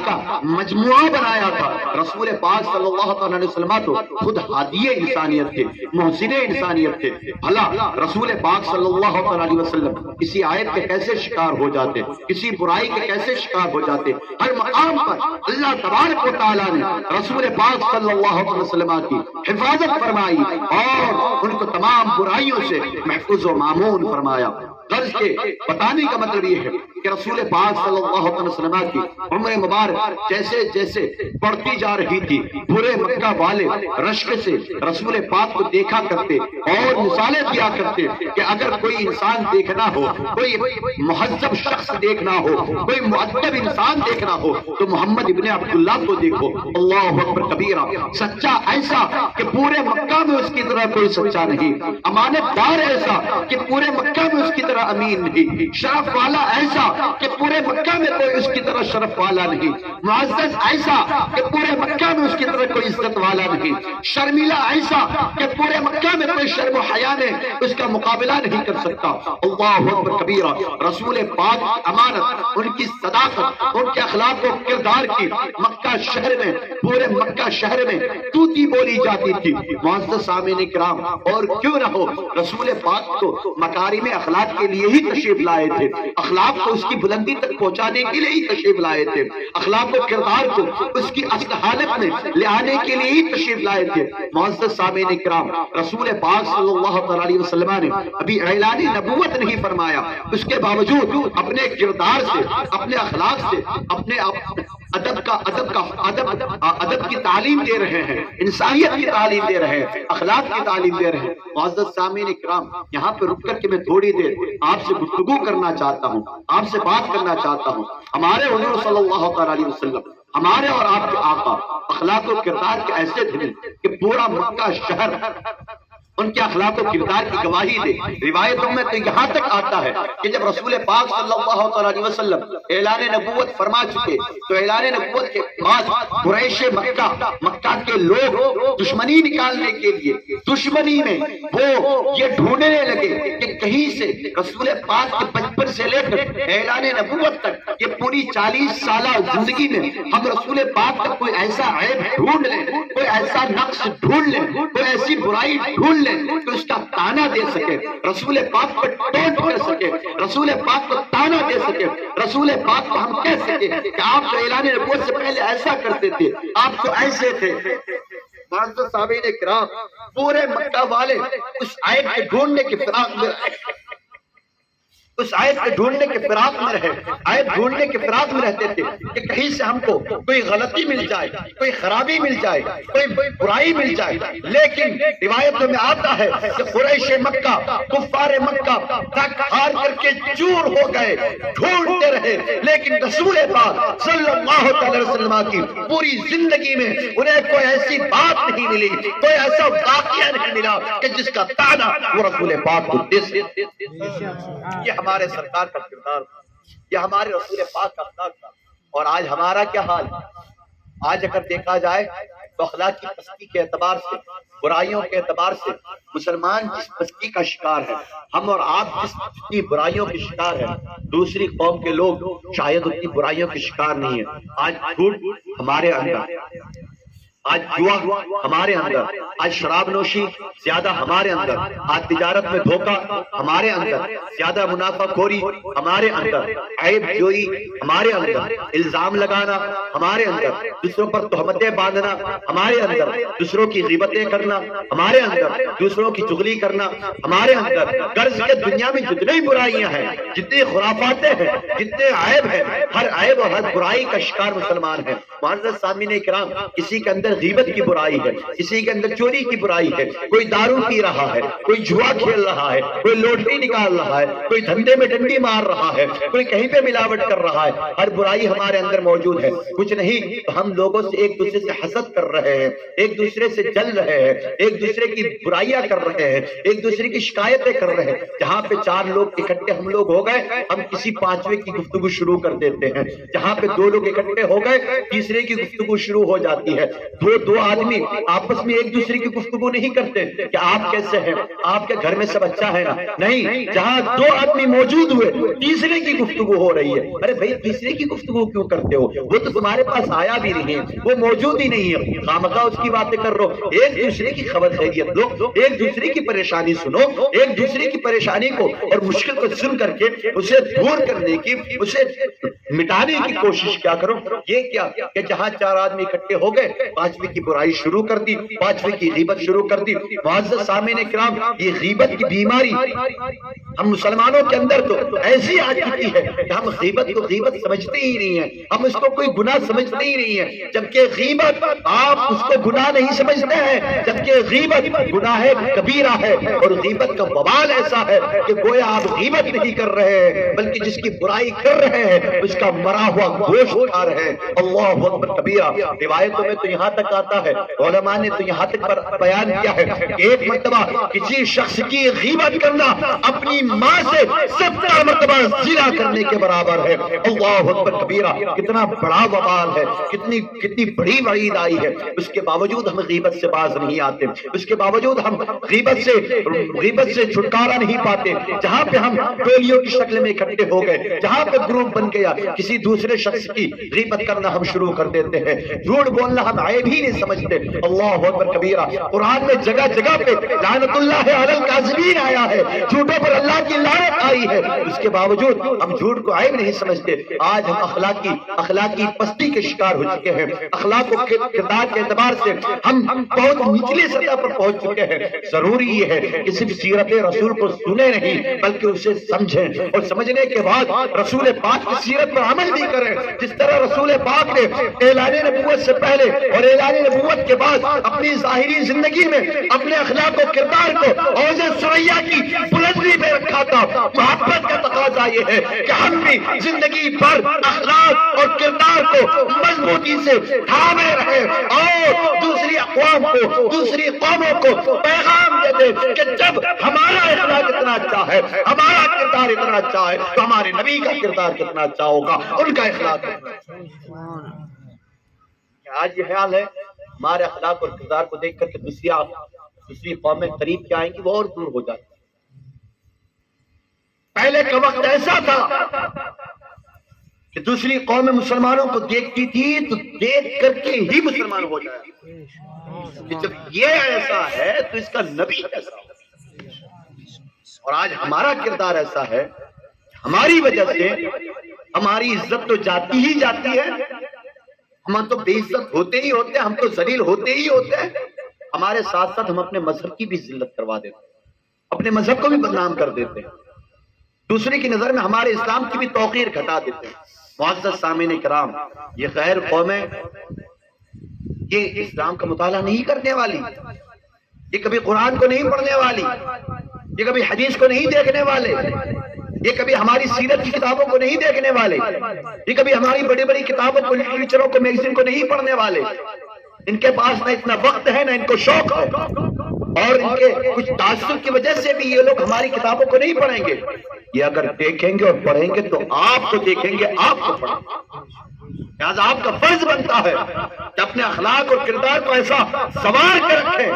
کا مجموعہ بنایا تھا۔ رسول پاک صلی اللہ علیہ وسلم تو خود ہادی انسانیت تھے، محسن انسانیت تھے۔ بھلا رسول پاک صلی اللہ علیہ وسلم کسی آیت کے کیسے شکار ہو جاتے، کسی برائی کے کیسے شکار ہو جاتے؟ ہر مقام پر اللہ تبارک و تعالیٰ نے رسول پاک صلی اللہ علیہ وسلم کی حفاظت فرمائی اور ان کو تمام برائیوں سے محفوظ و معمون فرمایا۔ غرض کے بتانے کا مطلب یہ ہے کہ رسول پاک صلی اللہ علیہ وسلم کی عمر مبارک جیسے جیسے بڑھتی جا رہی تھی، پورے مکہ والے رشک سے رسول پاک کو دیکھا کرتے اور مثالیں دیا کرتے کہ اگر کوئی انسان دیکھنا ہو، کوئی مہذب شخص دیکھنا ہو، کوئی مؤدب انسان دیکھنا ہو تو محمد ابن عبداللہ کو دیکھو۔ اللہ اکبر کبیرہ، سچا ایسا کہ پورے مکہ میں اس کی طرح کوئی سچا نہیں، امانت دار ایسا کہ پورے مکہ میں اس کی طرح امین نہیں، شرف والا ایسا کہ پورے مکہ میں کوئی اس کی طرح شرف والا نہیں، معزز ایسا کہ پورے مکہ میں اس کی طرح کوئی عزت والا نہیں، شرمیلا ایسا کہ پورے مکہ میں کوئی شرم و حیا نے اس کا مقابلہ نہیں کر سکتا۔ اللہ اکبر کبیرہ، رسول پاک امانت، ان کی صداقت، ان کے اخلاق و کردار کی مکہ شہر میں، پورے مکہ شہر میں توتی بولی جاتی تھی۔ معزز سامعین کرام، اور کیوں نہ ہو، رسول پاک تو مکارم اخلاق کے لیے ہی تشریف لائے تھے، اخلاق کو اس کی بلندی تک پہنچانے کے لیے ہی تشریف لائے تھے، اخلاق و کردار کو اس کی اصل حالت میں لے آنے کے لیے ہی تشریف لائے تھے۔ معزز سامعین کرام، رسول پاک صلی اللہ علیہ وسلم نے ابھی اعلان نبوت نہیں فرمایا، اس کے باوجود اپنے کردار سے، اپنے اخلاق سے، اپنے ادب کی تعلیم دے رہے ہیں، انسانیت کی تعلیم دے رہے ہیں، اخلاق کی تعلیم دے رہے ہیں۔ معزز سامعین کرام، یہاں پہ رک کر کے میں تھوڑی دیر آپ سے گفتگو کرنا چاہتا ہوں، آپ سے بات کرنا چاہتا ہوں۔ ہمارے حضور صلی اللہ علیہ وسلم، ہمارے اور آپ کے آقا اخلاق و کردار کے ایسے تھے کہ پورا مکہ شہر ان کے اخلاق و کردار کی گواہی دے۔ روایتوں میں تو یہاں تک آتا ہے کہ جب رسول پاک صلی اللہ علیہ وسلم اعلان نبوت فرما چکے تو اعلان نبوت کے بعد قریش مکہ کے لوگ دشمنی نکالنے کے لیے دشمنی میں وہ یہ ڈھونڈنے لگے کہ کہیں سے رسول پاک کے بچپن سے لے کر اعلان نبوت تک یہ پوری 40 سالہ زندگی میں ہم رسول پاک کا کوئی ایسا عیب ڈھونڈ لیں، کوئی ایسا نقص ڈھونڈ لیں، کوئی ایسی برائی ڈھونڈ لیں کہ اس کا تانا دے سکے، رسول پاک کو ٹونٹ کر سکے، رسول پاک کو تانا دے سکے، رسول پاک کو ہم کہہ سکے کہ آپ تو اعلان نبوت سے پہلے ایسا کرتے تھے، آپ تو ایسے تھے۔ معزز سامعین کرام، پورے مکہ والے اس عیب کو ڈھونڈنے کی فراق میں اس آیت کے ڈھونڈنے کے فراق میں رہے، آیت ڈھونڈنے کے فراق میں رہتے تھے کہ کہیں سے ہم کو کوئی غلطی مل جائے، کوئی خرابی مل جائے، کوئی برائی مل جائے۔ لیکن روایتوں میں آتا ہے کہ قریش مکہ، کفار مکہ تک ہار کر کے چور ہو گئے، ڈھونڈتے رہے، لیکن رسول پاک صلی اللہ علیہ وسلم کی پوری زندگی میں انہیں کوئی ایسی بات نہیں ملی، کوئی ایسا واقعہ نہیں ملا کہ جس کا تانا وہ رسول پاک کو دے سکتے۔ یہ ہمارے سرکار کا کردار تھا، یہ ہمارے رسول پاک کا اخلاق تھا۔ اور آج ہمارا کیا حال؟ آج اگر دیکھا جائے تو اخلاقی پستی کے اعتبار سے، برائیوں کے اعتبار سے مسلمان جس پستی کا شکار ہے، ہم اور آپ جتنی برائیوں کے شکار ہیں، دوسری قوم کے لوگ شاید اتنی برائیوں کے شکار نہیں ہیں۔ آج جھوٹ ہمارے اندر، آج جوا ہمارے اندر، آج شراب نوشی زیادہ ہمارے اندر، آج تجارت میں دھوکہ ہمارے اندر، زیادہ منافع خوری ہمارے اندر، عیب جوئی ہمارے اندر، الزام لگانا ہمارے اندر، دوسروں پر تہمتیں باندھنا ہمارے اندر، دوسروں کی غیبتیں کرنا ہمارے اندر، دوسروں کی چغلی کرنا ہمارے اندر۔ غرض کہ دنیا میں جتنی برائیاں ہیں، جتنی خرافاتیں ہیں، جتنے عیب ہیں، ہر عیب اور ہر برائی کا شکار مسلمان ہے۔ معزز سامعین کرام، کسی کے اندر غیبت کی برائی ہے، کسی کے اندر چوری کی برائی ہے، کوئی دارو پی رہا ہے، کوئی جوا کھیل رہا ہے، کوئی لوٹری نکال رہا ہے، کوئی دھندے میں ڈنڈی مار رہا ہے، کوئی کہیں پہ ملاوٹ کر رہا ہے۔ ہر برائی ہمارے اندر موجود ہے۔ کچھ نہیں تو ہم لوگوں سے ایک دوسرے سے حسد کر رہے ہیں، ایک دوسرے سے جل رہے ہیں، ایک دوسرے کی برائیاں کر رہے ہیں، ایک دوسرے کی شکایتیں کر رہے ہیں۔ جہاں پہ 4 لوگ اکٹھے ہم لوگ ہو گئے، ہم کسی 5ویں کی گفتگو شروع کر دیتے ہیں۔ جہاں پہ 2 لوگ اکٹھے ہو گئے، تیسرے کی گفتگو شروع ہو جاتی ہے۔ دو آدمی آپس میں ایک دوسرے کی گفتگو نہیں کرتے کہ آپ کیسے ہیں، آپ کے گھر میں سب اچھا ہے نا، نہیں، جہاں 2 آدمی موجود ہوئے تیسرے کی گفتگو ہو رہی ہے۔ ارے بھائی تیسرے کی گفتگو کیوں کرتے ہو؟ وہ تو تمہارے پاس آیا بھی نہیں ہے، وہ موجود ہی نہیں ہے، خامخواہ اس کی باتیں کر رہو۔ ایک دوسرے کی خبر خیریت لو، ایک دوسرے کی پریشانی سنو، ایک دوسرے کی پریشانی کو اور مشکل کو سن کر کے اسے دور کرنے کی، اسے مٹانے کی کوشش کیا کرو۔ یہ کیا کہ جہاں 4 آدمی اکٹھے ہو گئے، 5ویں کی برائی شروع کر دی، 5ویں کی غیبت شروع کر دی۔ معزز سامعین کرام، یہ غیبت کی بیماری ہم مسلمانوں کے اندر تو ایسی آ چکی ہے کہ ہم غیبت کو غیبت سمجھتے ہی نہیں ہیں، ہم اس کو کوئی گناہ سمجھتے ہی نہیں ہیں، جبکہ غیبت آپ اس کو گناہ نہیں سمجھتے ہیں، جبکہ غیبت گناہ کبیرہ ہے۔ اور غیبت کا وبال ایسا ہے کہ گویا آپ غیبت نہیں کر رہے ہیں بلکہ جس کی برائی کر رہے ہیں اس کا مرا ہوا گوشت کھا رہے ہیں۔ اللہ اکبر کبیرہ۔ روایتوں میں تو یہاں تک آتا ہے، علماء نے تو یہاں تک بیان کیا ہے کہ ایک مرتبہ کسی شخص کی غیبت کرنا اپنی ماں سے 70 مرتبہ زنا کرنے کے برابر ہے۔ اللہ اکبر کبیرہ۔ کتنا بڑا وبال ہے، کتنی بڑی وعید آئی ہے، اس کے باوجود ہم غیبت سے باز نہیں آتے، اس کے باوجود ہم غیبت سے چھٹکارا نہیں پاتے۔ جہاں پہ ہم ٹولیوں کی شکل میں اکٹھے ہو گئے، جہاں پہ گروپ بن گیا، کسی دوسرے شخص کی غیبت کرنا ہم شروع کر دیتے ہیں، جھوٹ بولنا ہم عیب ہی نہیں سمجھتے۔ اللہ اکبر کبیرہ۔ قرآن میں جگہ جگہ پہ لعنت اللہ علی الکاذبین آیا ہے، جھوٹوں پر اللہ کی لعنت آئی ہے، اس کے باوجود ہم جھوٹ کو عیب نہیں سمجھتے۔ آج ہم اخلاقی پستی کے شکار ہو چکے ہیں، اخلاق و کردار کے اعتبار سے ہم بہت نچلی سطح پر پہنچ چکے ہیں۔ ضروری یہ ہے کہ صرف سیرت رسول کو سنیں نہیں بلکہ اسے سمجھیں، اور سمجھنے کے بعد رسول پاک کی سیرت پر عمل بھی کریں۔ جس طرح رسول پاک نے اعلان نبوت سے پہلے اور اعلان نبوت کے بعد اپنی ظاہری زندگی میں اپنے اخلاق و کردار کو اوج ثریا کی بلندی میں رکھا تھا، محبت کا تقاضا یہ ہے کہ ہم بھی زندگی بھر اخلاق اور کردار کو مضبوطی سے تھامے رہیں اور دوسری اقوام کو، دوسری قوموں کو پیغام دے دیں کہ جب ہمارا اخلاق اتنا اچھا ہے، ہمارا کردار اتنا اچھا ہے تو ہمارے نبی کا کردار کتنا اچھا ہوگا، ان کا اخلاق آج یہ خیال ہے ہمارے اخلاق اور کردار کو دیکھ کر کے دوسری قومیں قریب کیا آئیں گی، وہ اور دور ہو جاتی۔ پہلے کا وقت ایسا تھا کہ دوسری قومیں مسلمانوں کو دیکھتی تھی تو دیکھ کر کے ہی مسلمان ہو جائے، کہ جب یہ ایسا ہے تو اس کا نبی ایسا ہے۔ اور آج ہمارا کردار ایسا ہے، ہماری وجہ سے ہماری عزت تو جاتی ہی جاتی ہے، ہم تو بے عزت ہوتے ہی ہوتے ہیں، ہم تو ذلیل ہوتے ہی ہوتے ہیں، ہمارے ساتھ ساتھ ہم اپنے مذہب کی بھی ذلت کروا دیتے ہیں، اپنے مذہب کو بھی بدنام کر دیتے ہیں۔ دوسرے کی نظر میں ہمارے اسلام کی بھی توقیر گھٹا دیتے ہیں۔ معزز سامعین کرام، یہ غیر قومیں یہ اسلام کا مطالعہ نہیں کرنے والی، یہ کبھی قرآن کو نہیں پڑھنے والی، یہ کبھی حدیث کو نہیں دیکھنے والے، یہ کبھی ہماری سیرت کی کتابوں کو نہیں دیکھنے والے، یہ کبھی ہماری بڑی بڑی کتابوں کو، لٹریچروں کو، میگزین کو نہیں پڑھنے والے۔ ان کے پاس نہ اتنا وقت ہے، نہ ان کو شوق ہے، اور ان کے کچھ تعصب کی وجہ سے بھی یہ لوگ ہماری کتابوں کو نہیں پڑھیں گے۔ یہ اگر دیکھیں گے اور پڑھیں گے تو آپ کو دیکھیں گے، آپ کو پڑھیں گے۔ لہٰذا آپ کا فرض بنتا ہے کہ اپنے اخلاق اور کردار کو ایسا سنوار کے رکھیں،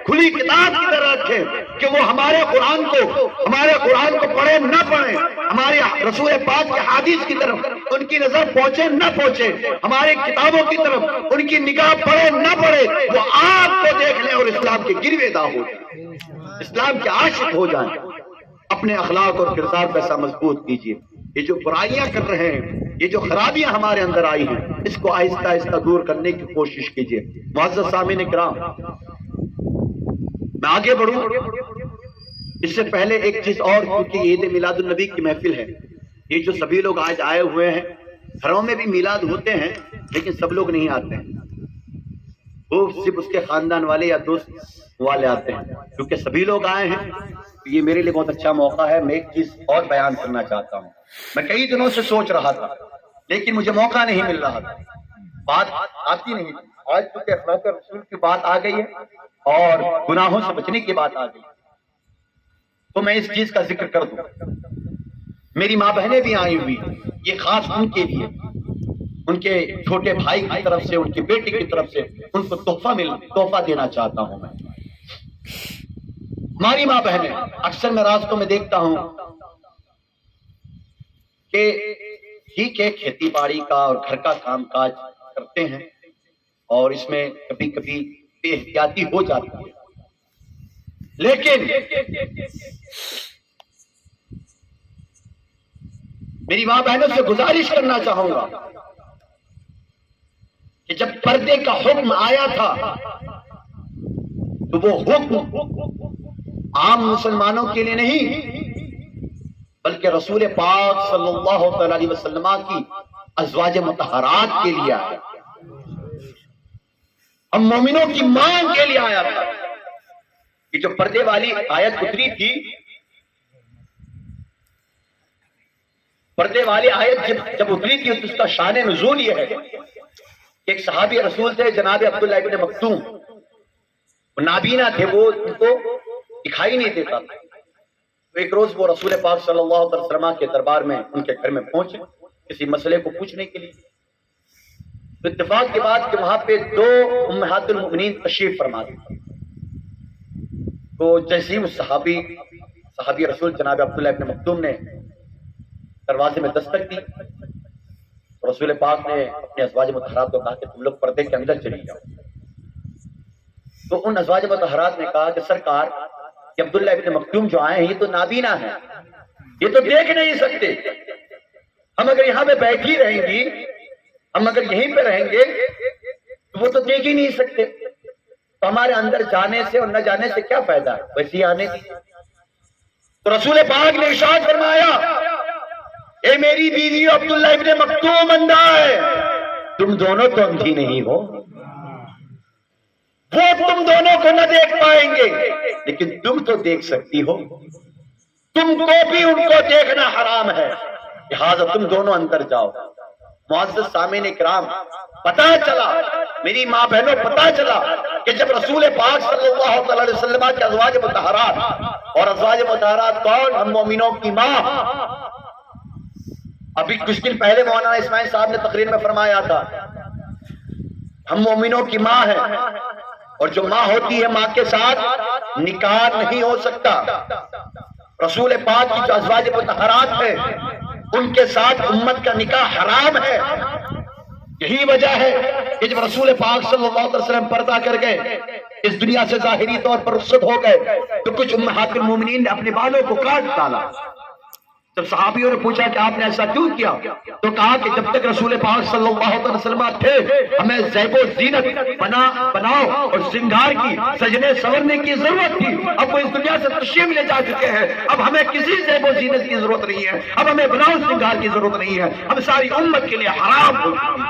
کھلی کتاب کی طرح رکھیں کہ وہ ہمارے قرآن کو پڑھیں نہ پڑھیں، ہمارے رسول پاک کے حدیث کی طرف ان کی نظر پہنچے نہ پہنچے، ہماری کتابوں کی طرف ان کی نگاہ پڑے نہ پڑے، وہ آپ کو دیکھ لیں اور اسلام کے گروے داں ہو جائیں، اسلام کے عاشق ہو جائیں۔ اپنے اخلاق اور کردار کو ایسا مضبوط کیجیے۔ یہ جو برائیاں کر رہے ہیں، یہ جو خرابیاں ہمارے اندر آئی ہیں، اس کو آہستہ آہستہ دور کرنے کی کوشش کیجیے۔ معزز سامعین کرام، میں آگے بڑھوں اس سے پہلے ایک چیز اور، کیونکہ عید میلاد النبی کی محفل ہے، یہ جو سبھی لوگ آج آئے ہوئے ہیں، گھروں میں بھی میلاد ہوتے ہیں لیکن سب لوگ نہیں آتے ہیں، وہ صرف اس کے خاندان والے یا دوست والے آتے ہیں۔ کیونکہ سبھی لوگ آئے ہیں، یہ میرے لیے بہت اچھا موقع ہے۔ میں ایک چیز اور بیان کرنا چاہتا ہوں، میں کئی دنوں سے سوچ رہا تھا لیکن مجھے موقع نہیں مل رہا تھا، بات آتی نہیں تھی۔ آج چونکہ اخلاق رسول کی بات آ گئی ہے اور گناہوں سے بچنے کی بات آ گئی تو میں اس چیز کا ذکر کر دوں۔ میری ماں بہنیں بھی آئی ہوئی، یہ خاص ان کے لیے، ان کے چھوٹے بھائی کی طرف سے، ان کے بیٹے کی طرف سے ان کو تحفہ دینا چاہتا ہوں میں۔ ہماری ماں بہنیں اکثر میں راستوں میں دیکھتا ہوں کہ ٹھیک ہے کھیتی باڑی کا اور گھر کا کام کاج کرتے ہیں اور اس میں کبھی کبھی بے احتیاطی ہو جاتی ہے، لیکن میری ماں بہنوں سے گزارش کرنا چاہوں گا کہ جب پردے کا حکم آیا تھا تو وہ حکم عام مسلمانوں کے لیے نہیں بلکہ رسول پاک صلی اللہ علیہ وسلم کی ازواج مطہرات کے لیے آیا، ہم مومنوں کی مانگ کے لیے آیا تھا۔ یہ جو پردے والی آیت اتری تھی، پردے والی آیت جب اتری تھی تو اس کا شان نزول یہ ہے کہ ایک صحابی رسول تھے جناب عبداللہ ابن مکتوم، وہ نابینا تھے، وہ ان کو دکھائی نہیں دیتا تھا۔ ایک روز وہ رسول پاک صلی اللہ علیہ وسلم کے دربار میں ان کے گھر میں پہنچے کسی مسئلے کو پوچھنے کے لیے۔ تو اتفاق کے بعد کہ وہاں پہ دو امہات المؤمنین تشریف فرما تھے، تو جیسے ہی اس صحابی رسول جناب عبداللہ ابن مکتوم نے دروازے میں دستک دی، رسول پاک نے اپنے ازواج مطہرات کو کہا کہ تم لوگ پردے کے اندر چلی جاؤ۔ تو ان ازواج مطہرات نے کہا کہ سرکار، کہ عبداللہ ابن مکتوم جو آئے ہیں یہ تو نابینا ہیں، یہ تو دیکھ نہیں سکتے، ہم اگر یہاں پہ بیٹھی رہیں گی، ہم اگر یہیں پہ رہیں گے تو وہ تو دیکھ ہی نہیں سکتے، تو ہمارے اندر جانے سے اور نہ جانے سے کیا فائدہ ہے، ویسے ہی آنے کی۔ تو رسول پاک نے ارشاد فرمایا، اے میری بیوی عبداللہ ابن مکتوم اندھا ہے، تم دونوں تو اندھی نہیں ہو، وہ تم دونوں کو نہ دیکھ پائیں گے لیکن تم تو دیکھ سکتی ہو، تم کو بھی ان کو دیکھنا حرام ہے، لہذا تم دونوں اندر جاؤ۔ معزز سامعین کرام، پتہ چلا میری ماں بہنوں، پتہ چلا کہ جب رسول پاک صلی اللہ علیہ وسلم کے ازواج مطہرات، اور ازواج مطہرات کون؟ ہم مومنوں کی ماں۔ ابھی کچھ دن پہلے مولانا اسماعیل صاحب نے تقریر میں فرمایا تھا ہم مومنوں کی ماں ہیں، اور جو ماں ہوتی ہے ماں کے ساتھ نکاح نہیں ہو سکتا۔ رسول پاک کی جو ازواج مطہرات ہیں ان کے ساتھ امت کا نکاح حرام ہے۔ یہی وجہ ہے کہ جب رسول پاک صلی اللہ علیہ وسلم پردہ کر گئے، اس دنیا سے ظاہری طور پر رخصت ہو گئے، تو کچھ امہات المومنین نے اپنے بالوں کو کاٹ ڈالا، جب صحابیوں نے پوچھا کہ آپ نے ایسا کیوں کیا تو کہا کہ جب تک رسول پاک صلی اللہ علیہ وسلم تھے ہمیں زیب و زینت بناؤ اور سنگار کی سجنے سورنے کی ضرورت تھی. اب وہ اس دنیا سے تشریف لے جا چکے ہیں, اب ہمیں کسی زیب و زینت کی ضرورت نہیں ہے, اب ہمیں بناؤ سنگار کی ضرورت نہیں ہے, ہم ساری امت کے لیے حرام ہو چکی ہے.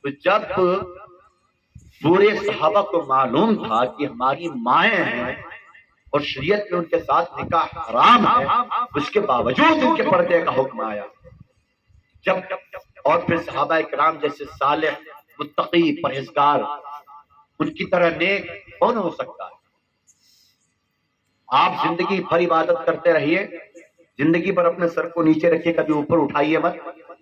تو جب پورے صحابہ کو معلوم تھا کہ ہماری مائیں ہیں اور شریعت میں ان کے ساتھ نکاح حرام ہے, اس کے باوجود ان کے پردے کا حکم آیا. اور پھر صحابہ کرام جیسے صالح, متقی, پرہیزگار, ان کی طرح نیک کون ہو سکتا ہے؟ آپ زندگی بھر عبادت کرتے رہیے, زندگی بھر اپنے سر کو نیچے رکھیے, کبھی اوپر اٹھائیے مت,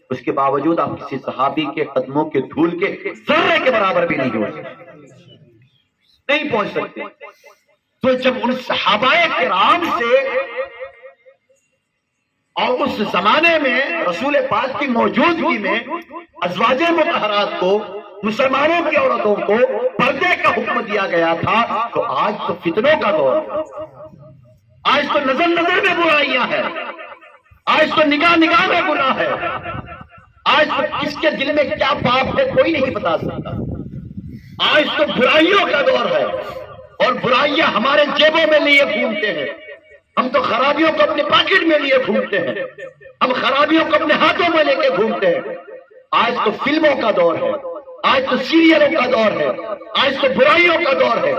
اس کے باوجود آپ کسی صحابی کے قدموں کے دھول کے ذرے کے برابر بھی نہیں ہو سکتے, نہیں پہنچ سکتے. تو جب ان صحابہ کرام سے اور اس زمانے میں رسول پاک کی موجودگی میں ازواج مطہرات کو, مسلمانوں کی عورتوں کو پردے کا حکم دیا گیا تھا, تو آج تو فتنوں کا دور ہے, آج تو نظر نظر میں برائیاں ہیں, آج تو نگاہ نگاہ میں گناہ ہے, آج تو کس کے دل میں کیا پاپ ہے کوئی نہیں بتا سکتا. آج تو برائیوں کا دور ہے اور برائیاں ہمارے جیبوں میں لیے گھومتے ہیں. ہم تو خرابیوں کو اپنے پاکٹ میں لیے گھومتے ہیں, ہم خرابیوں کو اپنے ہاتھوں میں لے کے گھومتے ہیں. آج تو فلموں کا دور ہے, آج تو سیریلوں کا دور ہے, آج تو برائیوں کا دور ہے,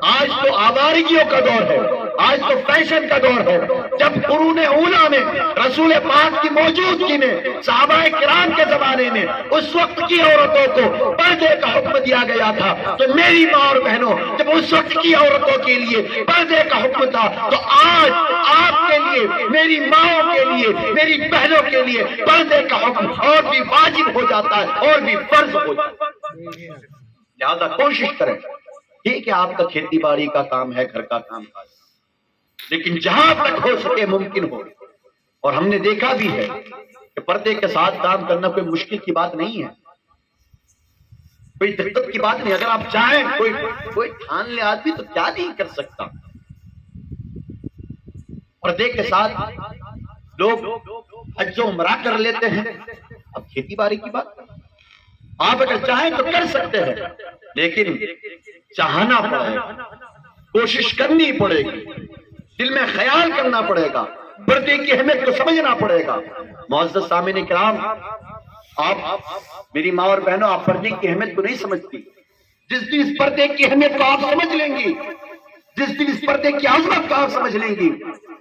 آج تو آوارگیوں کا دور ہے, آج تو فیشن کا دور ہے. جب قرون اولیٰ میں رسول پاک کی موجودگی میں صحابہ کرام کے زمانے میں اس وقت کی عورتوں کو پردے کا حکم دیا گیا تھا, تو میری ماں اور بہنوں, جب اس وقت کی عورتوں کے لیے پردے کا حکم تھا, تو آج آپ کے لیے, میری ماں کے لیے, میری بہنوں کے لیے پردے کا حکم اور بھی واجب ہو جاتا ہے اور بھی فرض ہو جاتا ہے. لہذا کوشش کریں. ٹھیک ہے آپ کا کھیتی باڑی کا کام ہے, گھر کا کام ہے, لیکن جہاں تک ہو سکے ممکن ہو, اور ہم نے دیکھا بھی ہے کہ پردے کے ساتھ کام کرنا کوئی مشکل کی بات نہیں ہے, کوئی دقت کی بات نہیں. اگر آپ چاہیں کوئی ٹھان لے آدمی تو کیا نہیں کر سکتا. پردے کے ساتھ لوگ حج و عمرہ کر لیتے ہیں. اب کھیتی باڑی کی بات آپ اگر چاہیں تو کر سکتے ہیں, لیکن چاہنا پڑے گا, کوشش کرنی پڑے گی, دل میں خیال کرنا پڑے گا, پردے کی اہمیت کو سمجھنا پڑے گا. معزز سامعین کرام, آپ میری ماں اور بہنوں, آپ پردے کی اہمیت کو نہیں سمجھتی. جس دن اس پردے کی اہمیت کو آپ سمجھ لیں گی, جس دن اس پردے کی عظمت کو آپ سمجھ لیں گی,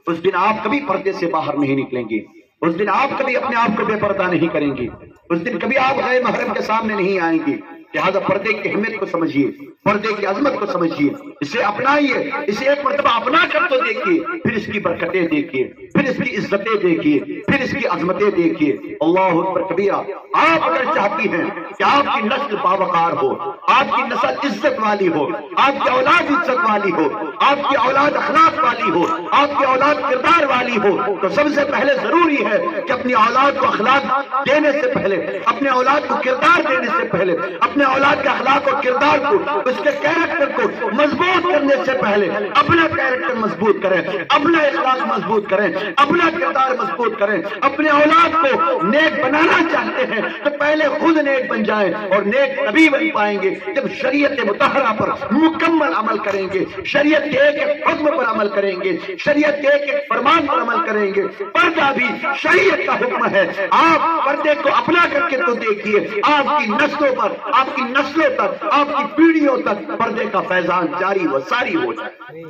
اس دن آپ کبھی پردے سے باہر نہیں نکلیں گے, اس دن آپ کبھی اپنے آپ کو بے پردہ نہیں کریں گے, اس دن کبھی آپ غیر محرم کے سامنے نہیں آئیں گے. لہذا پردے کی اہمیت کو سمجھیے, پردے کی عظمت کو سمجھیے, اسے اپنائیے, اسے ایک مرتبہ اپنا کر تو دیکھیے, پھر اس کی برکتیں دیکھیے, پھر اس کی عزتیں دیکھیے, پھر اس کی عظمتیں دیکھیے. اللہ اکبر کبیرہ. آپ اگر چاہتی ہیں کہ آپ کی نسل باوقار ہو, آپ کی نسل عزت والی ہو, آپ کی اولاد عزت والی ہو, آپ کی اولاد اخلاق والی ہو, آپ کی اولاد کردار والی ہو, تو سب سے پہلے ضروری ہے کہ اپنی اولاد کو اخلاق دینے سے پہلے, اپنے اولاد کو کردار دینے سے پہلے, اپنے اولاد کے اخلاق اور کردار کو, اس کے کیریکٹر کو مضبوط کرنے سے پہلے اپنا کیریکٹر مضبوط کریں, اپنا اخلاق مضبوط کریں, اپنا کردار مضبوط کریں. اپنے اولاد کو نیک بنانا چاہتے ہیں تو پہلے خود نیک بن جائیں, اور نیک تبھی بن پائیں گے جب شریعت مطہرہ پر مکمل عمل کریں گے, شریعت کے ایک ایک حکم پر عمل کریں گے, شریعت کے ایک ایک فرمان پر عمل کریں گے. پردہ بھی شریعت کا حکم ہے. آپ پردے کو اپنا کر کے تو دیکھیے, آپ کی نسلوں پر, آپ کی نسلوں تک, آپ کی پیڑھیوں تک پردے کا فیضان جاری و ساری ہو جائے.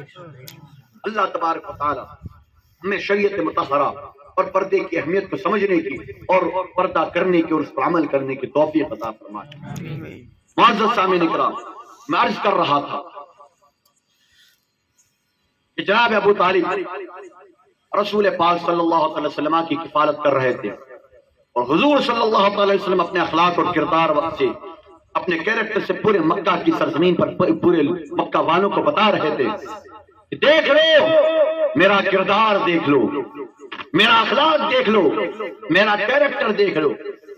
اللہ تبارک و تعالی ہمیں شریعت مطہرہ اور پردے کی اہمیت کو سمجھنے کی اور پردہ کرنے کی اور اس پر عمل کرنے کی توفیق عطا فرمائے. معزز سامعین کرام, میں عرض کر رہا تھا کہ جناب ابو طالب رسول پاک صلی اللہ علیہ وسلم کی کفالت کر رہے تھے, اور حضور صلی اللہ علیہ وسلم اپنے اخلاق اور کردار سے, اپنے کیریکٹر سے پورے مکہ کی سرزمین پر پورے مکہ والوں کو بتا رہے تھے کہ دیکھ لو, میرا کردار دیکھ لو, میرا اخلاق دیکھ لو, میرا کیریکٹر دیکھ لو.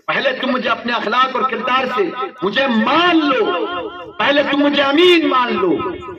پہلے تم مجھے اپنے اخلاق اور کردار سے مجھے مان لو، پہلے تم مجھے امین مان لو،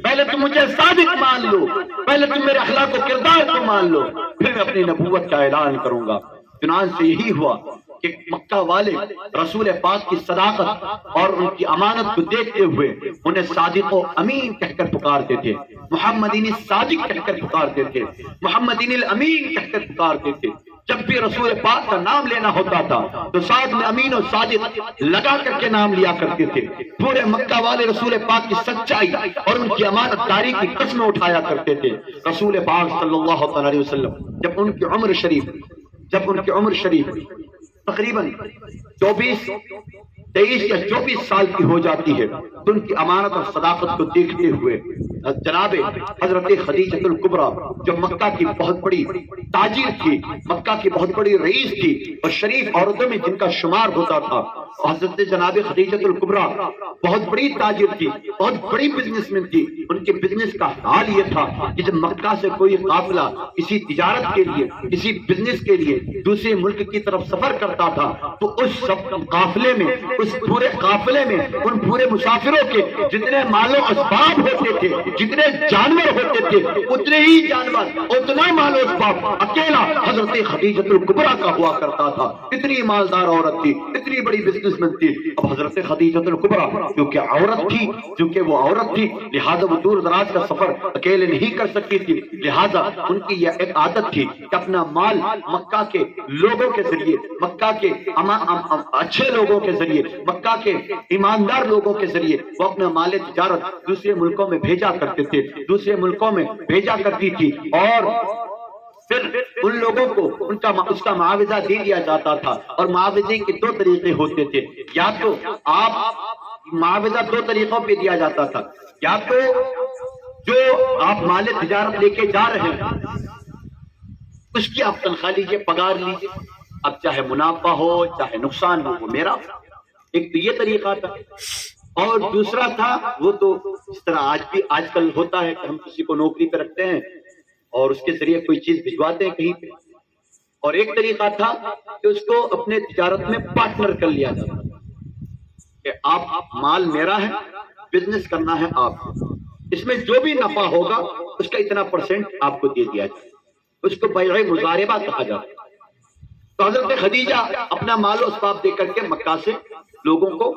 پہلے تم مجھے صادق مان لو، پہلے تم میرے اخلاق و کردار کو مان لو، پھر میں اپنی نبوت کا اعلان کروں گا۔ چنانچہ یہی ہوا کہ مکہ والے رسول پاک کی صداقت اور ان کی امانت کو دیکھتے ہوئے انہیں صادق و امین کہہ کر پکارتے تھے، محمدین الصادق کہہ کر پکارتے تھے، محمدین الامین کہہ کر پکارتے تھے۔ جب بھی رسول پاک کا نام لینا ہوتا تھا تو ساتھ میں امین و صادق لگا کر کے نام لیا کرتے تھے۔ پورے مکہ والے رسول پاک کی سچائی اور ان کی امانت داری کی قسمیں اٹھایا کرتے تھے۔ رسول پاک صلی اللہ علیہ وسلم جب ان کی عمر شریف تقریباً 23 یا 24 سال کی ہو جاتی ہے تو ان کی امانت اور صداقت کو دیکھتے ہوئے جناب حضرت خدیجہ الکبریٰ جو مکہ کی بہت بڑی تاجر تھی، مکہ کی بہت بڑی رئیس تھی اور شریف عورتوں میں جن کا شمار ہوتا تھا، حضرت جناب خدیجہ الکبریٰ بہت بڑی تاجر تھی، بہت بڑی بزنس مین تھی۔ ان کے بزنس کا حال یہ تھا کہ جب مکہ سے کوئی قافلہ کسی تجارت کے لیے، کسی بزنس کے لیے دوسرے ملک کی طرف سفر کرتا تھا تو اس قافلے میں، اس پورے قافلے میں ان پورے مسافروں کے جتنے مال و اسباب ہوتے تھے، جتنے جانور ہوتے تھے، اتنے ہی جانور، اتنا مال و اسباب اکیلا حضرت خدیجہ الکبریٰ کا ہوا کرتا تھا۔ اتنی مالدار عورت تھی، اتنی بڑی بزنس مین تھی۔ اب حضرت خدیجہ الکبریٰ کیونکہ وہ عورت تھی لہذا وہ دور دراز کا سفر اکیلے نہیں کر سکتی تھی، لہذا ان کی یہ ایک عادت تھی کہ اپنا مال مکہ کے لوگوں کے ذریعے، مکہ کے اچھے لوگوں کے ذریعے، مکہ کے ایماندار لوگوں کے ذریعے وہ اپنا مال تجارت دوسرے ملکوں میں بھیجا کرتے تھے، دوسرے ملکوں میں بھیجا کرتی تھی، اور پھر ان لوگوں کو اس کا معاوضہ دے دیا جاتا تھا۔ اور معاوضے کے دو طریقے ہوتے تھے، یا تو آپ معاوضہ دو طریقوں پہ دیا جاتا تھا، یا تو جو آپ مال تجارت لے کے جا رہے ہیں اس کی آپ تنخواہ لیجیے، پگار لیجیے، اب چاہے منافع ہو چاہے نقصان ہو وہ میرا۔ ایک تو یہ طریقہ تھا، اور دوسرا تھا وہ تو اس طرح آج کل ہوتا ہے کہ ہم کسی کو نوکری پہ رکھتے ہیں اور اس کے ذریعے کوئی چیز بھجواتے ہیں کہیں پہ، اور ایک طریقہ تھا کہ اس کو اپنے تجارت میں پارٹنر کر لیا جاتا کہ آپ مال میرا ہے، بزنس کرنا ہے آپ کو، اس میں جو بھی نفع ہوگا اس کا اتنا پرسنٹ آپ کو دے دیا جائے، اس کو بیع مضاربہ کہا جاتا ہے۔ تو حضرت خدیجہ اپنا مال و اسباب دے کر کے مکہ سے لوگوں کو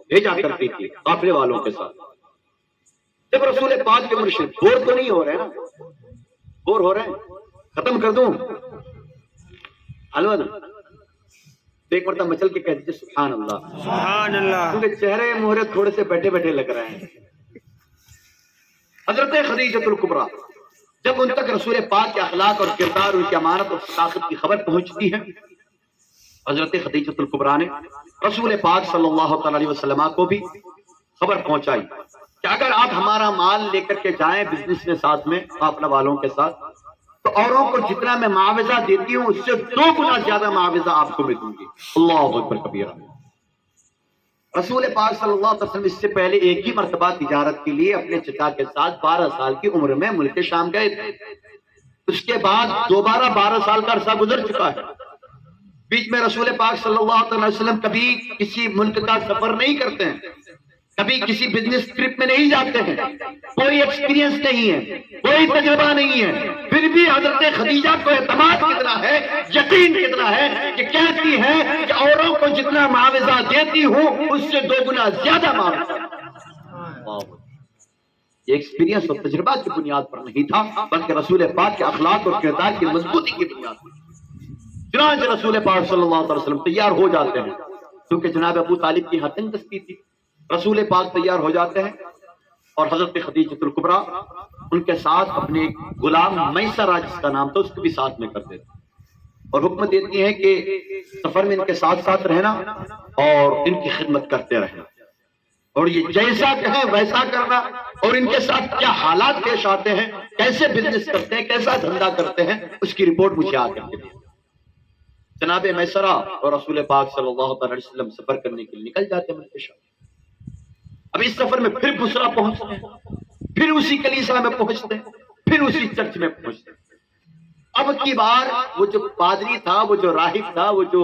بھیجا کرتی تھی قافلے والوں کے ساتھ۔ جب رسول پاک کے مرشد بور تو نہیں ہو رہے نا، بور ہو رہے ہیں، ختم کر دوں حلوہ نا، ایک مرتبہ مچل کے کہہ دیجیے سبحان اللہ، سبحان اللہ، کیونکہ چہرے مہرے تھوڑے سے بیٹھے بیٹھے لگ رہے ہیں۔ حضرت خدیجہ الکبریٰ جب ان تک رسول پاک کے اخلاق اور کردار، ان کی امانت اور صداقت کی خبر پہنچتی ہے، حضرت خدیجہ الکبریٰ نے رسول پاک صلی اللہ علیہ وسلم کو بھی خبر پہنچائی کہ اگر آپ ہمارا مال لے کر کے جائیں بزنس میں ساتھ میں قافلہ والوں کے ساتھ، تو اوروں کو جتنا میں معاوضہ دیتی ہوں اس سے 2 گنا زیادہ معاوضہ آپ کو میں دوں گی۔ اللہ اکبر کبیرہ۔ رسول پاک صلی اللہ علیہ وسلم اس سے پہلے ایک ہی مرتبہ تجارت کے لیے اپنے چچا کے ساتھ 12 سال کی عمر میں ملک شام گئے تھے، اس کے بعد دوبارہ 12 سال کا عرصہ گزر چکا ہے، بیچ میں رسول پاک صلی اللہ علیہ وسلم کبھی کسی ملک کا سفر نہیں کرتے ہیں، کبھی کسی بزنس ٹرپ میں نہیں جاتے ہیں، کوئی ایکسپیرینس نہیں ہے، کوئی تجربہ نہیں ہے، پھر بھی حضرت خدیجہ کو اعتماد کتنا ہے، یقین کتنا ہے کہ کہتی ہے کہ اوروں کو جتنا معاوضہ دیتی ہوں اس سے 2 گنا زیادہ معاوضہ۔ یہ ایکسپیرینس اور تجربہ کی بنیاد پر نہیں تھا بلکہ رسول پاک کے اخلاق اور کردار کی مضبوطی کی بنیاد پر۔ چنانچہ رسول پاک صلی اللہ علیہ وسلم تیار ہو جاتے ہیں، کیونکہ جناب ابو طالب کی تنگ دستی تھی، رسول پاک تیار ہو جاتے ہیں اور حضرت خدیجہ الکبریٰ ان کے ساتھ اپنے غلام میسرہ جس کا نام تھا اس کو بھی ساتھ میں کر دیتے اور حکم دیتی ہیں کہ سفر میں ان کے ساتھ ساتھ رہنا اور ان کی خدمت کرتے رہنا، اور یہ جیسا کہیں ویسا کرنا، اور ان کے ساتھ کیا حالات پیش آتے ہیں، کیسے بزنس کرتے ہیں، کیسا دھندا کرتے ہیں، اس کی رپورٹ مجھے آ کر کے دیں۔ جناب میسرہ اور رسول پاک صلی اللہ علیہ وسلم سفر کرنے کے لیے نکل جاتے ہیں ملک شام۔ اب اس سفر میں پھر بصرہ پہنچتے ہیں، پھر اسی کلیسا میں پہنچتے ہیں، پھر اسی چرچ میں پہنچتے ہیں۔ اب کی بار وہ جو پادری تھا، وہ جو راہب تھا، وہ جو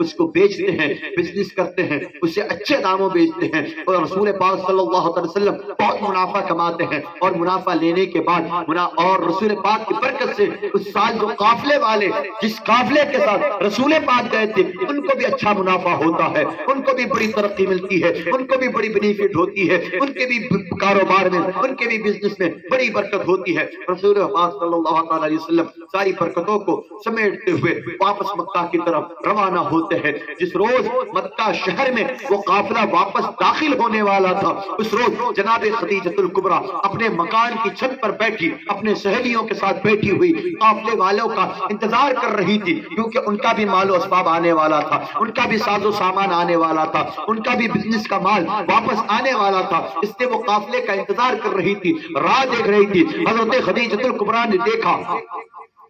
اس کو بیچتے ہیں، بزنس کرتے ہیں، اسے اچھے داموں بیچتے ہیں، اور رسول پاک صلی اللہ علیہ وسلم بہت منافع کماتے ہیں، اور منافع لینے کے بعد اور رسول پاک کی برکت سے اس سال جو قافلے والے جس قافلے کے ساتھ رسول پاک گئے تھے ان کو بھی اچھا منافع ہوتا ہے، ان کو بھی بڑی ترقی ملتی ہے، ان کو بھی بڑی بینیفٹ ہوتی ہے، ان کے بھی کاروبار میں، ان کے بھی بزنس میں بڑی برکت ہوتی ہے۔ رسول پاک صلی اللہ علیہ وسلم ساری برکتوں کو سمیٹتے ہوئے واپس مکہ کی طرف روانہ ہوتے ہیں۔ جس روز مکہ شہر میں وہ قافلہ واپس داخل ہونے والا تھا، اس روز جناب خدیجۃ الکبریٰ اپنے مکان کی چھت پر بیٹھی اپنے سہیلیوں کے ساتھ بیٹھی ہوئی قافلے والوں کا انتظار کر رہی تھی، کیونکہ ان کا بھی مال و اسباب آنے والا تھا، ان کا بھی ساز و سامان آنے والا تھا، ان کا بھی بزنس کا مال واپس آنے والا تھا، اس لیے وہ قافلے کا انتظار کر رہی تھی، راہ دیکھ رہی تھی۔ حضرت خدیجۃ الکبریٰ نے دیکھا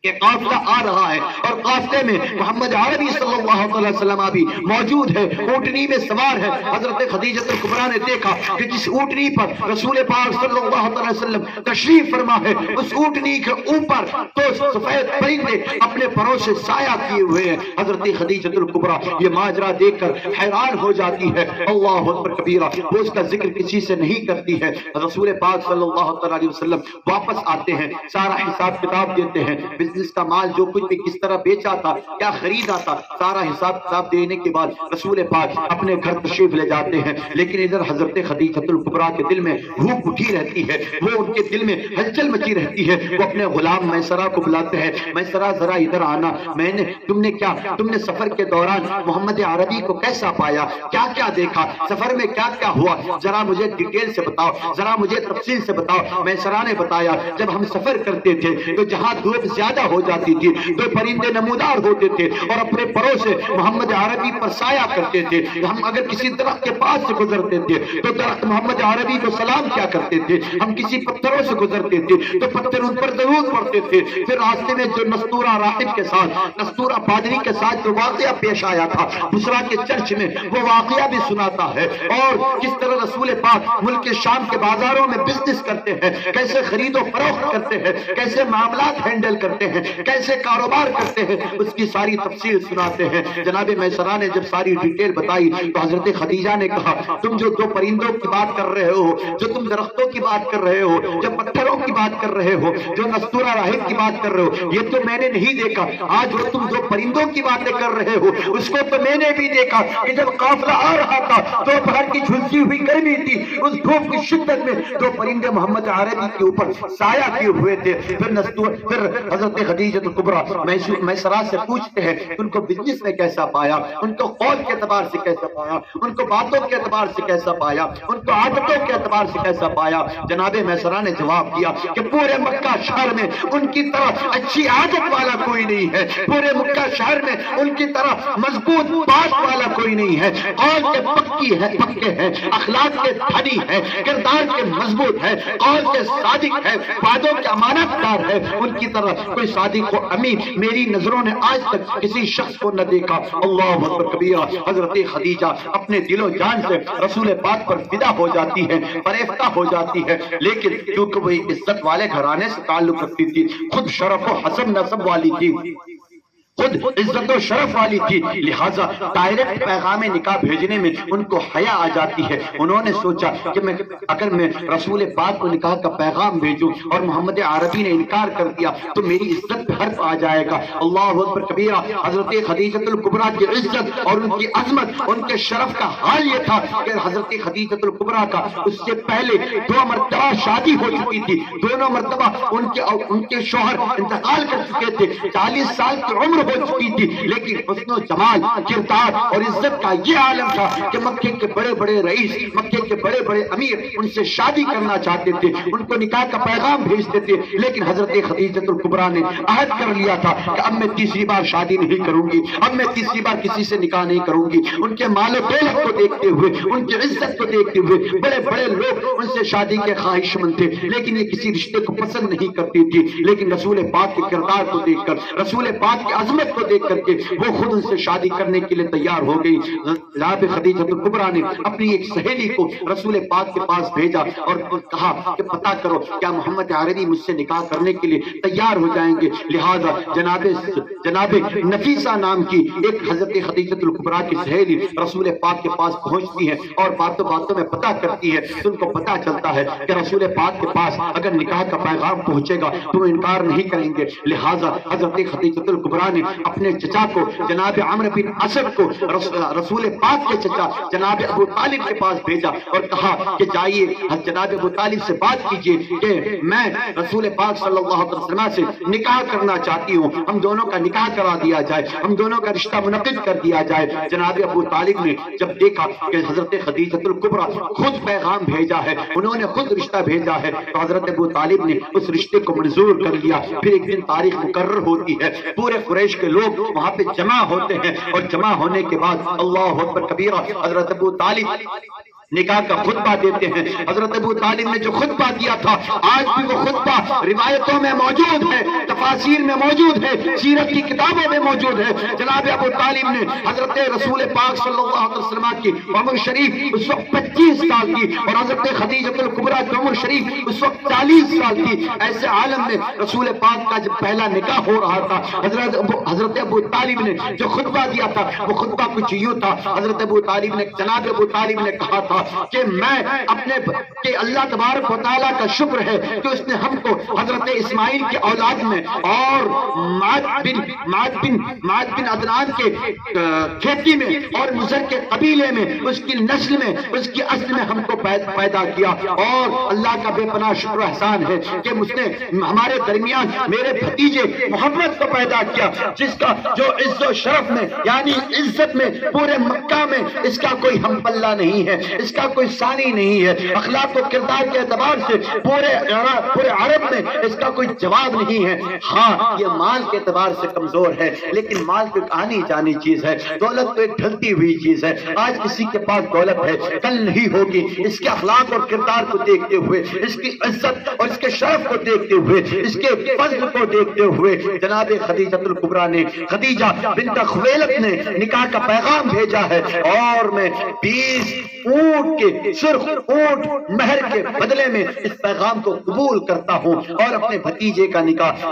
کہ قافلہ آ رہا ہے اور قافلے میں محمد عربی صلی اللہ علیہ وسلم بھی موجود ہے، اونٹنی میں سوار ہے۔ حضرت خدیجۃ الکبریٰ نے دیکھا کہ جس اونٹنی پر رسول پاک صلی اللہ علیہ وسلم تشریف فرما ہے اس اونٹنی کے اوپر تو سفید پرندے اپنے پروں سے سایہ کیے ہوئے ہیں۔ حضرت خدیجۃ الکبریٰ یہ ماجرا دیکھ کر حیران ہو جاتی ہے، اللہ اکبر کبیرہ، وہ اس کا ذکر کسی سے نہیں کرتی ہے۔ رسول پاک صلی اللہ علیہ وسلم واپس آتے ہیں، سارا حساب کتاب دیتے ہیں، بزنس کا مال جو کچھ بھی کس طرح بیچا تھا، کیا خریدا تھا، سارا حساب کتاب دینے کے بعد رسول پاک اپنے گھر تشریف لے جاتے ہیں۔ لیکن ادھر حضرت خدیجۃ الکبریٰ کے دل میں بھوک اٹھی رہتی ہے، وہ ان کے دل میں ہلچل مچی رہتی ہے۔ وہ اپنے غلام میسرہ کو بلاتے ہیں، میسرہ ذرا ادھر آنا، تم نے سفر کے دوران محمد عربی کو کیسا پایا، کیا کیا دیکھا، سفر میں کیا کیا ہوا، ذرا مجھے ڈیٹیل سے بتاؤ، ذرا مجھے تفصیل سے بتاؤ۔ میسرہ نے بتایا جب ہم سفر کرتے تھے تو جہاں دھوپ زیادہ ہو جاتی تھی تو پرندے نمودار ہوتے تھے اور اپنے پروں سے محمد عربی پر سایہ کرتے تھے۔ ہم اگر کسی درخت کے پاس سے گزرتے تھے تو درخت محمد عربی کو سلام کیا کرتے تھے، ہم کسی پتھروں سے گزرتے تھے تو پتھر ان پر درود پڑھتے تھے۔ پھر راستے میں جو نستورہ راہب کے ساتھ، نستورہ پادری کے ساتھ جو واقعہ پیش آیا تھا بصرہ کے چرچ میں، وہ واقعہ بھی سناتا ہے، اور کس طرح رسول پاک ملک شام کے بازاروں میں بزنس کرتے ہیں، کیسے خرید و فروخت کرتے ہیں، کیسے معاملات ہینڈل کرتے ہیں، کیسے کاروبار کرتے ہیں، اس کی ساری تفصیل سناتے ہیں۔ جناب میسرہ نے جب ساری ڈیٹیل بتائی تو حضرت خدیجہ نے کہا تم جو دو پرندوں کی بات کر رہے ہو، جو تم درختوں کی بات کر رہے ہو، جو پتھروں کی بات کر رہے ہو، جو نستورہ راہب کی بات کر رہے ہو، یہ تو میں نے نہیں دیکھا۔ آج وہ تم دو پرندوں کی باتیں کر رہے ہو اس کو تو میں نے بھی دیکھا کہ جب قافلہ آ رہا تھا دوپہر کی جھلسی ہوئی گرمی تھی، اس دھوپ کی شدت میں دو پرندے محمد عربی کے اوپر سایہ کیے ہوئے تھے۔ پھر حضرت خدیجۃ الکبریٰ میسرہ سے پوچھتے ہیں ان کو بزنس میں کیسا پایا، ان کو قول کے اعتبار سے کیسا پایا، ان کو باتوں کے اعتبار سے کیسا پایا، ان کو عادتوں کے اعتبار سے کیسا پایا۔ جناب میسرہ نے جواب دیا کہ پورے مکہ شہر میں ان کی طرح اچھی عادت والا کوئی نہیں ہے، پورے مکہ شہر میں ان کی طرح مضبوط بات والا کوئی نہیں ہے، قول کے پکے ہیں، اخلاق کے دھنی ہے، کردار کے مضبوط ہے، قول کے صادق ہے، وعدوں کے امانت دار ہے، ان کی طرح کوئی صادق و امین میری نظروں نے آج تک کسی شخص کو نہ دیکھا۔ اللہ اکبر کبیرہ، حضرت خدیجہ اپنے دل و جان سے رسول پاک پر فدا ہو جاتی ہے، فریفتہ ہو جاتی ہے، لیکن کیونکہ وہ ایک عزت والے گھرانے سے تعلق رکھتی تھی، خود شرف و حسب نسب والی تھی، خود عزت و شرف والی تھی، لہٰذا ڈائریکٹ پیغام نکاح بھیجنے میں ان کو حیا آ جاتی ہے۔ انہوں نے سوچا کہ اگر میں رسول پاک کو نکاح کا پیغام بھیجوں اور محمد عربی نے انکار کر دیا تو میری عزت پہ حرف آ جائے گا۔ اللہ اکبر کبیرہ، حضرت خدیجۃ الکبریٰ کی عزت اور ان کی عظمت، ان کے شرف کا حال یہ تھا کہ حضرت خدیجۃ الکبریٰ کا اس سے پہلے 2 مرتبہ شادی ہو چکی تھی، دونوں مرتبہ ان کے شوہر انتقال کر چکے تھے، 40 سال کی عمر ہو چکی تھی، لیکن حسن و جمال، کردار اور عزت کا یہ عالم تھا کہ مکے کے بڑے بڑے رئیس، مکے کے بڑے بڑے امیر ان سے شادی کرنا چاہتے تھے، ان کو نکاح کا پیغام بھیجتے تھے، لیکن حضرت خدیجۃ الکبریٰ نے عہد کر لیا تھا کہ اب میں تیسری بار شادی نہیں کروں گی، اب میں تیسری بار کسی سے نکاح نہیں کروں گی۔ ان کے مال و دولت کو دیکھتے ہوئے، ان کی عزت کو دیکھتے ہوئے بڑے بڑے لوگ ان سے شادی کے خواہش مند تھے، لیکن یہ کسی رشتے کو پسند نہیں کرتی تھی، لیکن رسول پاک کے کردار کو دیکھ کر، رسول پاک کی عظمت محمد کو دیکھ کر کے وہ خود ان سے شادی کرنے کے لیے تیار ہو گئی۔ جناب خدیجہ الکبریٰ نے اپنی ایک سہیلی کو رسول پاک کے پاس بھیجا اور کہا کہ پتہ کرو کیا محمد عربی مجھ سے نکاح کرنے کے لیے تیار ہو جائیں گے۔ لہذا جناب نفیسہ نام کی ایک حضرت خدیجہ الکبریٰ کی سہیلی رسول پاک کے پاس پہنچتی ہے اور باتوں باتوں میں پتہ کرتی ہے، ان کو پتہ چلتا ہے کہ رسول پاک کے پاس اگر نکاح کا پیغام پہنچے گا تو وہ انکار نہیں کریں گے۔ لہذا حضرت خدیجہ الکبریٰ نے اپنے چچا کو جناب عمرو بن اسد کو رسول پاک کے چچا جناب ابو طالب کے پاس بھیجا اور کہا کہ جائیے جناب ابو طالب سے بات کیجئے کہ میں رسول پاک صلی اللہ علیہ وسلم سے نکاح کرنا چاہتی ہوں، ہم دونوں کا نکاح کرا دیا جائے، ہم دونوں کا رشتہ منعقد کر دیا جائے۔ جناب ابو طالب نے جب دیکھا کہ حضرت خدیجہ الکبریٰ خود پیغام بھیجا ہے، انہوں نے خود رشتہ بھیجا ہے، تو حضرت ابو طالب نے اس رشتے کو منظور کر لیا۔ پھر ایک دن تاریخ مقرر ہوتی ہے، پورے قریش کے لوگ وہاں پہ جمع ہوتے ہیں اور جمع ہونے کے بعد اللہ اکبر کبیرہ حضرت ابو طالب نکاح کا خطبہ دیتے ہیں۔ حضرت ابو طالب نے جو خطبہ دیا تھا آج بھی وہ خطبہ روایتوں میں موجود ہے، تفاسیر میں موجود ہے، سیرت کی کتابوں میں موجود ہے۔ جناب ابو طالب نے حضرت رسول پاک صلی اللہ علیہ وسلم کی عمر شریف اس وقت 25 سال کی اور حضرت خدیجہ الکبریٰ کی عمر شریف اس وقت 40 سال کی، ایسے عالم میں رسول پاک کا جب پہلا نکاح ہو رہا تھا، حضرت ابو طالب نے جو خطبہ دیا تھا وہ خطبہ کچھ یوں تھا۔ حضرت ابو طالب نے جناب ابو طالب نے کہا تھا کہ میں اپنے کہ اللہ تبارک و تعالیٰ کا شکر ہے کہ اس نے ہم کو حضرت اسماعیل کی اولاد میں اور معد بن عدنان کے کھیتی میں اور مضر کے قبیلے میں اس کی نسل میں اس کی اصل میں ہم کو پیدا کیا، اور اللہ کا بے پناہ شکر و احسان ہے کہ اس نے ہمارے درمیان میرے بھتیجے محمد کو پیدا کیا، جس کا جو عز و شرف میں یعنی عزت میں پورے مکہ میں اس کا کوئی ہم پلہ نہیں ہے، اس کا کوئی ثانی نہیں ہے، اخلاق و کردار کے اعتبار سے پورے عرب میں اس کا کوئی جواب نہیں ہے۔ ہاں یہ مال کے اعتبار سے کمزور ہے، لیکن مال تو آنی جانی چیز ہے، دولت تو ایک ڈھلتی ہوئی چیز ہے۔ آج کسی کے پاس دولت ہے، کل نہیں ہوگی۔ اس کے اخلاق اور کردار کو دیکھتے ہوئے، اس کی عزت اور اس کے شرف کو دیکھتے ہوئے، اس کے فضل کو دیکھتے ہوئے جناب خدیجہ الکبریٰ نے خدیجہ بنت خویلد نے نکاح کا پیغام بھیجا ہے، اور میں 20 اونٹ کے سرخ اونٹ مہر کے بدلے میں اس پیغام کو قبول کرتا ہوں اور اپنے بھتیجے کا نکاح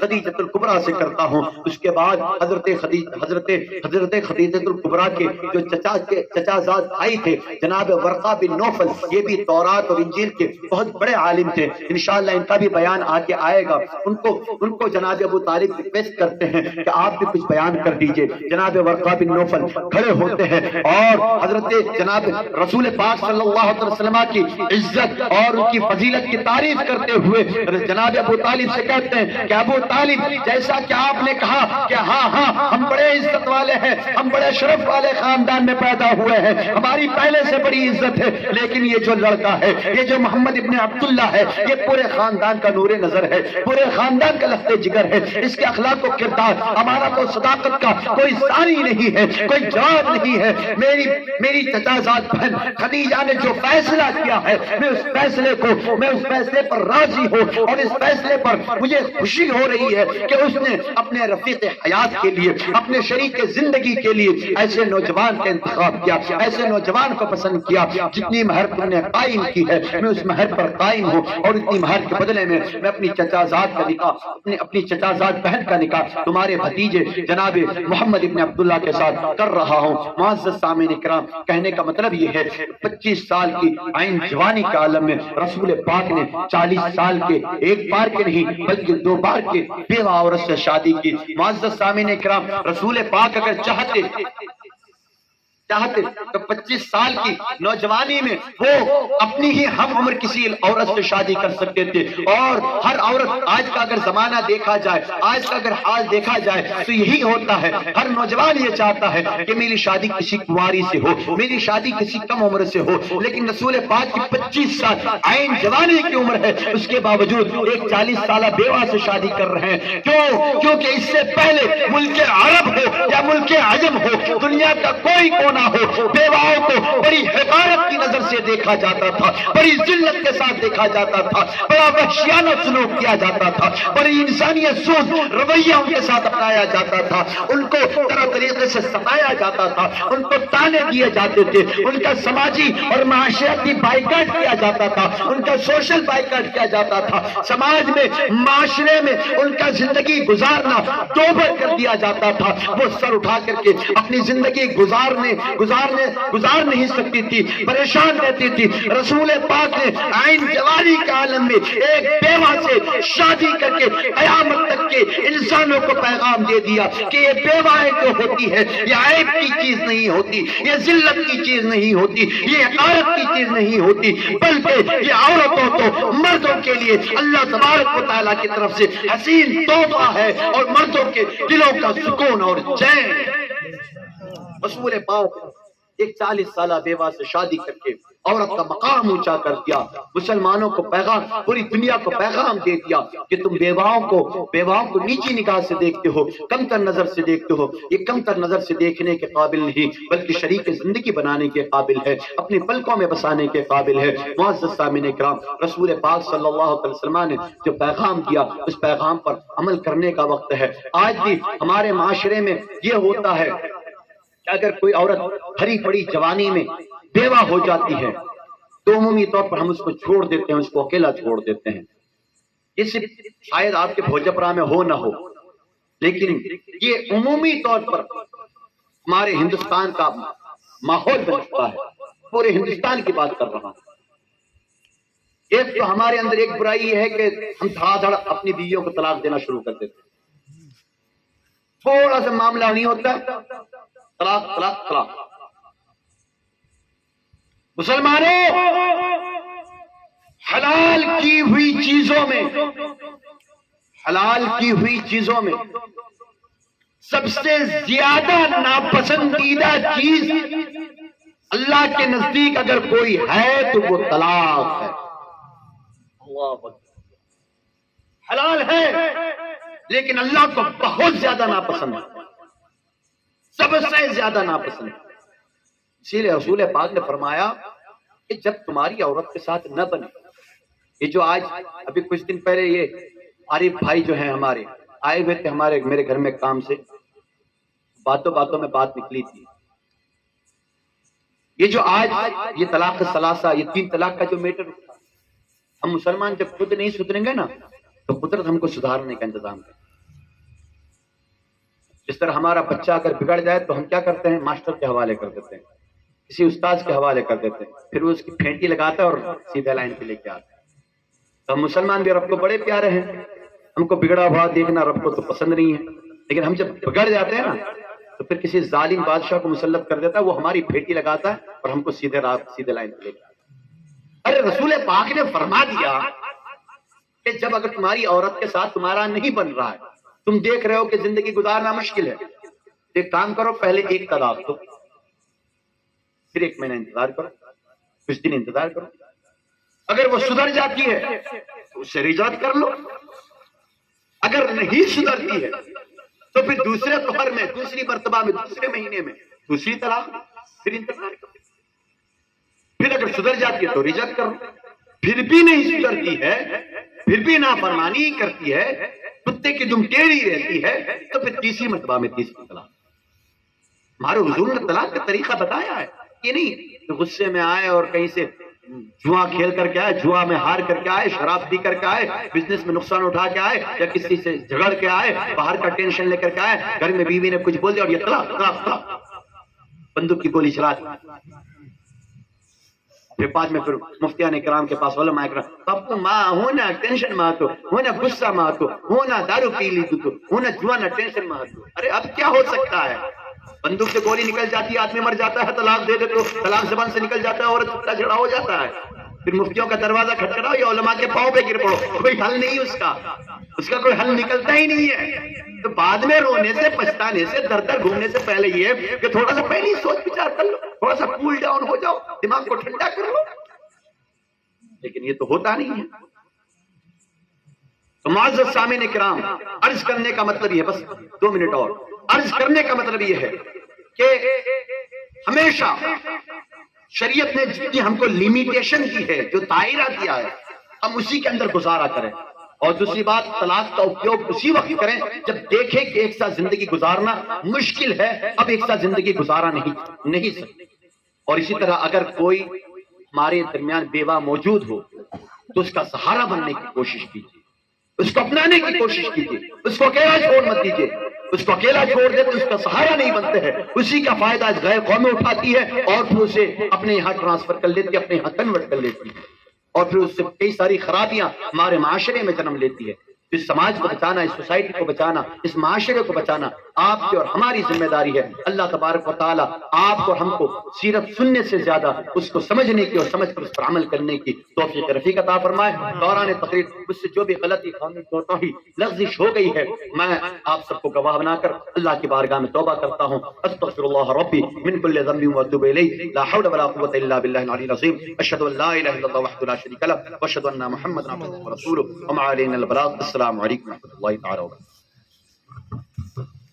خدیجہ الکبریٰ سے کرتا ہوں۔ اس کے بعد حضرت خدیجہ الکبریٰ کے جو چچا زاد بھائی تھے جناب ورقہ بن نوفل، یہ بھی تورات اور انجیل کے بہت بڑے عالم تھے، انشاءاللہ ان کا بھی بیان آگے آئے گا۔ ان کو جناب ابو طالب ریکویسٹ کرتے ہیں کہ آپ بھی کچھ بیان کر دیجئے۔ جناب ورقہ بن نوفل کھڑے ہوتے ہیں اور حضرت جناب رسول پاک صلی اللہ علیہ وسلم کی عزت اور ان کی فضیلت کی تعریف کرتے ہوئے جناب ابو طالب سے کہتے ہیں کہ ابو طالب جیسا کہ آپ نے کہا کہ ہاں ہم بڑے عزت والے ہیں، ہم بڑے شرف والے خاندان میں پیدا ہوئے ہیں، ہماری پہلے سے بڑی عزت ہے، لیکن یہ جو لڑکا ہے، یہ جو محمد ابن عبداللہ ہے، یہ پورے خاندان کا نور نظر ہے، پورے خاندان کا لخت جگر ہے۔ اس کے اخلاق و کردار، ہمارا تو صداقت کا کوئی ثانی نہیں ہے، کوئی جواب نہیں ہے۔ میری چچا زاد بہن خدیجہ نے جو فیصلہ کیا ہے، میں اس فیصلے پر راضی ہوں، اور اس فیصلے پر مجھے خوشی ہو رہی ہے کہ اس نے اپنے رفیق حیات کے لیے، اپنے شریک زندگی کے لیے ایسے نوجوان کا انتخاب کیا، ایسے نوجوان کو پسند کیا۔ جتنی مہر تم نے قائم کی ہے میں اس مہر پر قائم ہوں، اور اتنی مہر کے بدلے میں اپنی چچا زاد کا نکاح، اپنی چچا زاد بہن کا نکاح تمہارے بھتیجے جناب محمد ابن عبداللہ کے ساتھ کر رہا ہوں۔ معزز سامعین کرام، کہنے کا مطلب یہ ہے 25 سال کی عین جوانی کے عالم میں رسول پاک نے 40 سال کے ایک بار کے نہیں بلکہ 2 بار کے بیوہ عورت سے شادی کی۔ معزز سامعین کرام، رسول پاک اگر چاہتے تو 25 سال کی نوجوانی میں وہ اپنی ہی ہم عمر کسی عورت سے شادی کر سکتے تھے، اور ہر عورت آج کا اگر زمانہ دیکھا جائے، آج کا اگر حال دیکھا جائے تو یہی ہوتا ہے۔ ہر نوجوان یہ چاہتا ہے کہ میری شادی کسی کنواری سے ہو، میری شادی کسی کم عمر سے ہو، لیکن رسول پاک کی 25 سال عین جوانی کی عمر ہے، اس کے باوجود ایک 40 سالہ بیوہ سے شادی کر رہے ہیں۔ کیوں؟ کیونکہ اس سے پہلے ملک عرب ہو یا ملک عجم ہو، دنیا کا کوئی کونا ہو، بیواؤں کو بڑی حقارت کی نظر سے دیکھا جاتا تھا، بڑی ذلت کے ساتھ دیکھا جاتا تھا، بڑا وحشیانہ سلوک کیا جاتا تھا، بڑی انسانیت سوز رویہ ان کے ساتھ اپنایا جاتا تھا، ان کو طرح طریقے سے ستایا جاتا تھا، ان کو تانے دیے جاتے تھے، ان کا سماجی اور معاشرتی بائیکاٹ کیا جاتا تھا، ان کا سوشل بائیکاٹ کیا جاتا تھا، سماج میں معاشرے میں ان کا زندگی گزارنا دوبر کر دیا جاتا تھا، وہ سر اٹھا کر کے اپنی زندگی گزار نہیں سکتی تھی، پریشان رہتی تھی۔ رسول پاک نے عین جواری کے عالم میں ایک بیوہ سے شادی کر کے قیامت تک کے انسانوں کو پیغام دے دیا کہ یہ بیوائیں جو ہوتی ہے یہ عیب کی چیز نہیں ہوتی، یہ ذلت کی چیز نہیں ہوتی، یہ حقارت کی چیز نہیں ہوتی، بلکہ یہ عورتوں کو مردوں کے لیے اللہ تبارک و تعالیٰ کی طرف سے حسین تحفہ ہے، اور مردوں کے دلوں کا سکون اور چین۔ رسول پاک ایک 40 سالہ بیوہ سے شادی کر کے عورت کا مقام اونچا کر دیا، مسلمانوں کو پیغام، پوری دنیا کو پیغام دے دیا کہ تم بیواؤں کو نیچی نگاہ سے دیکھتے ہو، کم تر نظر سے دیکھتے ہو، یہ کم تر نظر سے دیکھنے کے قابل نہیں بلکہ شریک زندگی بنانے کے قابل ہے، اپنی پلکوں میں بسانے کے قابل ہے۔ معزز سامعین کرام، رسول پاک صلی اللہ علیہ وسلم نے جو پیغام دیا اس پیغام پر عمل کرنے کا وقت ہے۔ آج بھی ہمارے معاشرے میں یہ ہوتا ہے کہ اگر کوئی عورت ہری پڑی جوانی میں بیوہ ہو جاتی ہے تو عمومی طور پر ہم اس کو چھوڑ دیتے ہیں، اس کو اکیلا چھوڑ دیتے ہیں۔ یہ صرف شاید آپ کے بھوجپرا میں ہو نہ ہو، لیکن یہ عمومی طور پر ہمارے ہندوستان کا ماحول بن چکا ہے، پورے ہندوستان کی بات کر رہا ہوں۔ ایک تو ہمارے اندر ایک برائی ہے کہ ہم دھڑا دھڑ اپنی بیویوں کو طلاق دینا شروع کر دیتے ہیں، تھوڑا سا معاملہ نہیں ہوتا طلاق طلاق طلاق۔ مسلمانوں، حلال کی ہوئی چیزوں میں سب سے زیادہ ناپسندیدہ چیز اللہ کے نزدیک اگر کوئی ہے تو وہ طلاق ہے۔ اللہ اکبر۔ حلال ہے لیکن اللہ کو بہت زیادہ ناپسند ہے، سب سے زیادہ ناپسند ہے۔ اسی لیے رسول پاک نے فرمایا کہ جب تمہاری عورت کے ساتھ نہ بنے، یہ جو آج ابھی کچھ دن پہلے یہ عارف بھائی جو ہیں ہمارے آئے ہوئے تھے میرے گھر میں کام سے، باتوں میں بات نکلی تھی، یہ جو آج یہ طلاق ثلاثہ، یہ 3 طلاق کا جو میٹر، ہم مسلمان جب خود نہیں سدھریں گے نا تو قدرت ہم کو سدھارنے کا انتظام کرے۔ جس طرح ہمارا بچہ اگر بگڑ جائے تو ہم کیا کرتے ہیں، ماسٹر کے حوالے کر دیتے ہیں، کسی استاذ کے حوالے کر دیتے ہیں، پھر وہ اس کی پھینٹی لگاتا ہے اور سیدھے لائن پہ لے کے آتا ہے۔ تو ہم مسلمان بھی رب کو بڑے پیارے ہیں، ہم کو بگڑا ہوا دیکھنا رب کو تو پسند نہیں ہے، لیکن ہم جب بگڑ جاتے ہیں نا تو پھر کسی ظالم بادشاہ کو مسلط کر دیتا ہے، وہ ہماری پھینٹی لگاتا ہے اور ہم کو سیدھے لائن پہ لے کے آتا ہے۔ ارے رسول پاک نے فرما دیا کہ جب اگر تمہاری عورت کے ساتھ تمہارا نہیں بن رہا ہے، تم دیکھ رہے ہو کہ زندگی گزارنا مشکل ہے، ایک کام کرو، پہلے 1 طلاق دو، پھر 1 مہینہ انتظار کرو، کچھ دن انتظار کرو، اگر وہ سدھر جاتی ہے تو اس سے رجعت کر لو، اگر نہیں سدھرتی ہے تو پھر دوسرے طہر میں، دوسری مرتبہ میں، دوسرے مہینے میں دوسری طلاق، پھر انتظار کرو، پھر اگر سدھر جاتی ہے تو رجعت کرو، پھر بھی نہیں سدھرتی ہے، پھر بھی نافرمانی کرتی ہے، کتے کی دم ٹیڑھی رہتی ہے، تو پھر تیسری مرتبہ میں تیسری طلاق۔ ہمارے حضور نے طلاق کا طریقہ بتایا ہے، یہ نہیں کہ غصے میں آئے اور کہیں سے جوا کھیل کر کے آئے، جوا میں ہار کر کے آئے، شراب پی کر کے آئے، بزنس میں نقصان اٹھا کے آئے، یا کسی سے جھگڑ کے آئے، باہر کا ٹینشن لے کر کے آئے، گھر میں بیوی نے کچھ بول دیا اور یہ طلاق طلاق طلاق، بندوق کی گولی چلا دی۔ پھر بعد میں پھر مفتیان کرام کے پاس علماء کرام، اب تو ماں ہونا ٹینشن ماں تو ہونا غصہ ماں تو ہونا دارو پی لی تو ہونا جوانا ٹینشن ماں تو۔ ارے اب کیا ہو سکتا ہے، بندوق سے گولی نکل جاتی ہے، آدمی مر جاتا ہے، طلاق دے دے تو طلاق زبان سے نکل جاتا ہے، عورت چھوٹا جھڑا ہو جاتا ہے، پھر مفتیوں کا دروازہ کھٹکھٹاؤ یا علماء کے پاؤں پہ گر پڑو، کوئی حل نہیں اس کا کوئی حل نکلتا ہی نہیں ہے۔ تو بعد میں رونے سے، پچھتانے سے، در در گھومنے سے پہلے یہ کہ تھوڑا سا پہلے سوچ وچار کر لو، تھوڑا سا کول ڈاؤن ہو جاؤ، دماغ کو ٹھنڈا کر لو، لیکن یہ تو ہوتا نہیں ہے۔ تو معزز سامعین کرام، عرض کرنے کا مطلب یہ، بس 2 منٹ اور عرض کرنے کا مطلب یہ ہے کہ ہمیشہ شریعت نے جتنی ہم کو لیمیٹیشن دی ہے، جو دائرہ دیا ہے، ہم اسی کے اندر گزارا کریں. اور دوسری بات، طلاق کا اپیوگ اسی وقت کریں جب دیکھیں کہ ایک ساتھ زندگی گزارنا مشکل ہے، اب ایک ساتھ زندگی گزارا نہیں سکتے. اور اسی طرح اگر کوئی ہمارے درمیان بیوہ موجود ہو تو اس کا سہارا بننے کی کوشش کیجیے، اس کو اپنانے کی کوشش کیجیے، اس کو اکیلا چھوڑ مت دیجیے. اس کو اکیلا چھوڑ دے تو اس کا سہارا نہیں بنتے ہیں، اسی کا فائدہ اس غیر قومیں اٹھاتی ہے اور پھر اسے اپنے یہاں ٹرانسفر کر لیتی ہے، اپنے یہاں کنورٹ کر لیتی ہے، اور پھر اس سے کئی ساری خرابیاں ہمارے معاشرے میں جنم لیتی ہے. اس سماج کو بچانا، اس سوسائٹی کو بچانا، اس معاشرے کو بچانا آپ کی اور ہماری ذمہ داری ہے. اللہ تبارک و تعالیٰ آپ کو ہم کو سیرت سننے سے زیادہ اس کو سمجھنے کی اور سمجھ کر اس پر عمل کرنے کی توفیق رفیق عطا فرمائے. دوران تقریر مجھ سے جو بھی غلطی کوتاہی لغزش ہو گئی ہے، میں آپ سب کو گواہ بنا کر اللہ کی بارگاہ میں توبہ کرتا ہوں. استغفر اللہ ربی من کل ذنب واتوب الیہ، لا حول ولا قوة الا باللہ العلی العظیم. اشہد ان لا الہ الا اللہ وحدہ لا شریک لہ واشہد ان محمدا عبدہ ورسولہ وما علینا البلاغ. السلام علیکم ورحمۃ اللہ تعالی وبرکاتہ.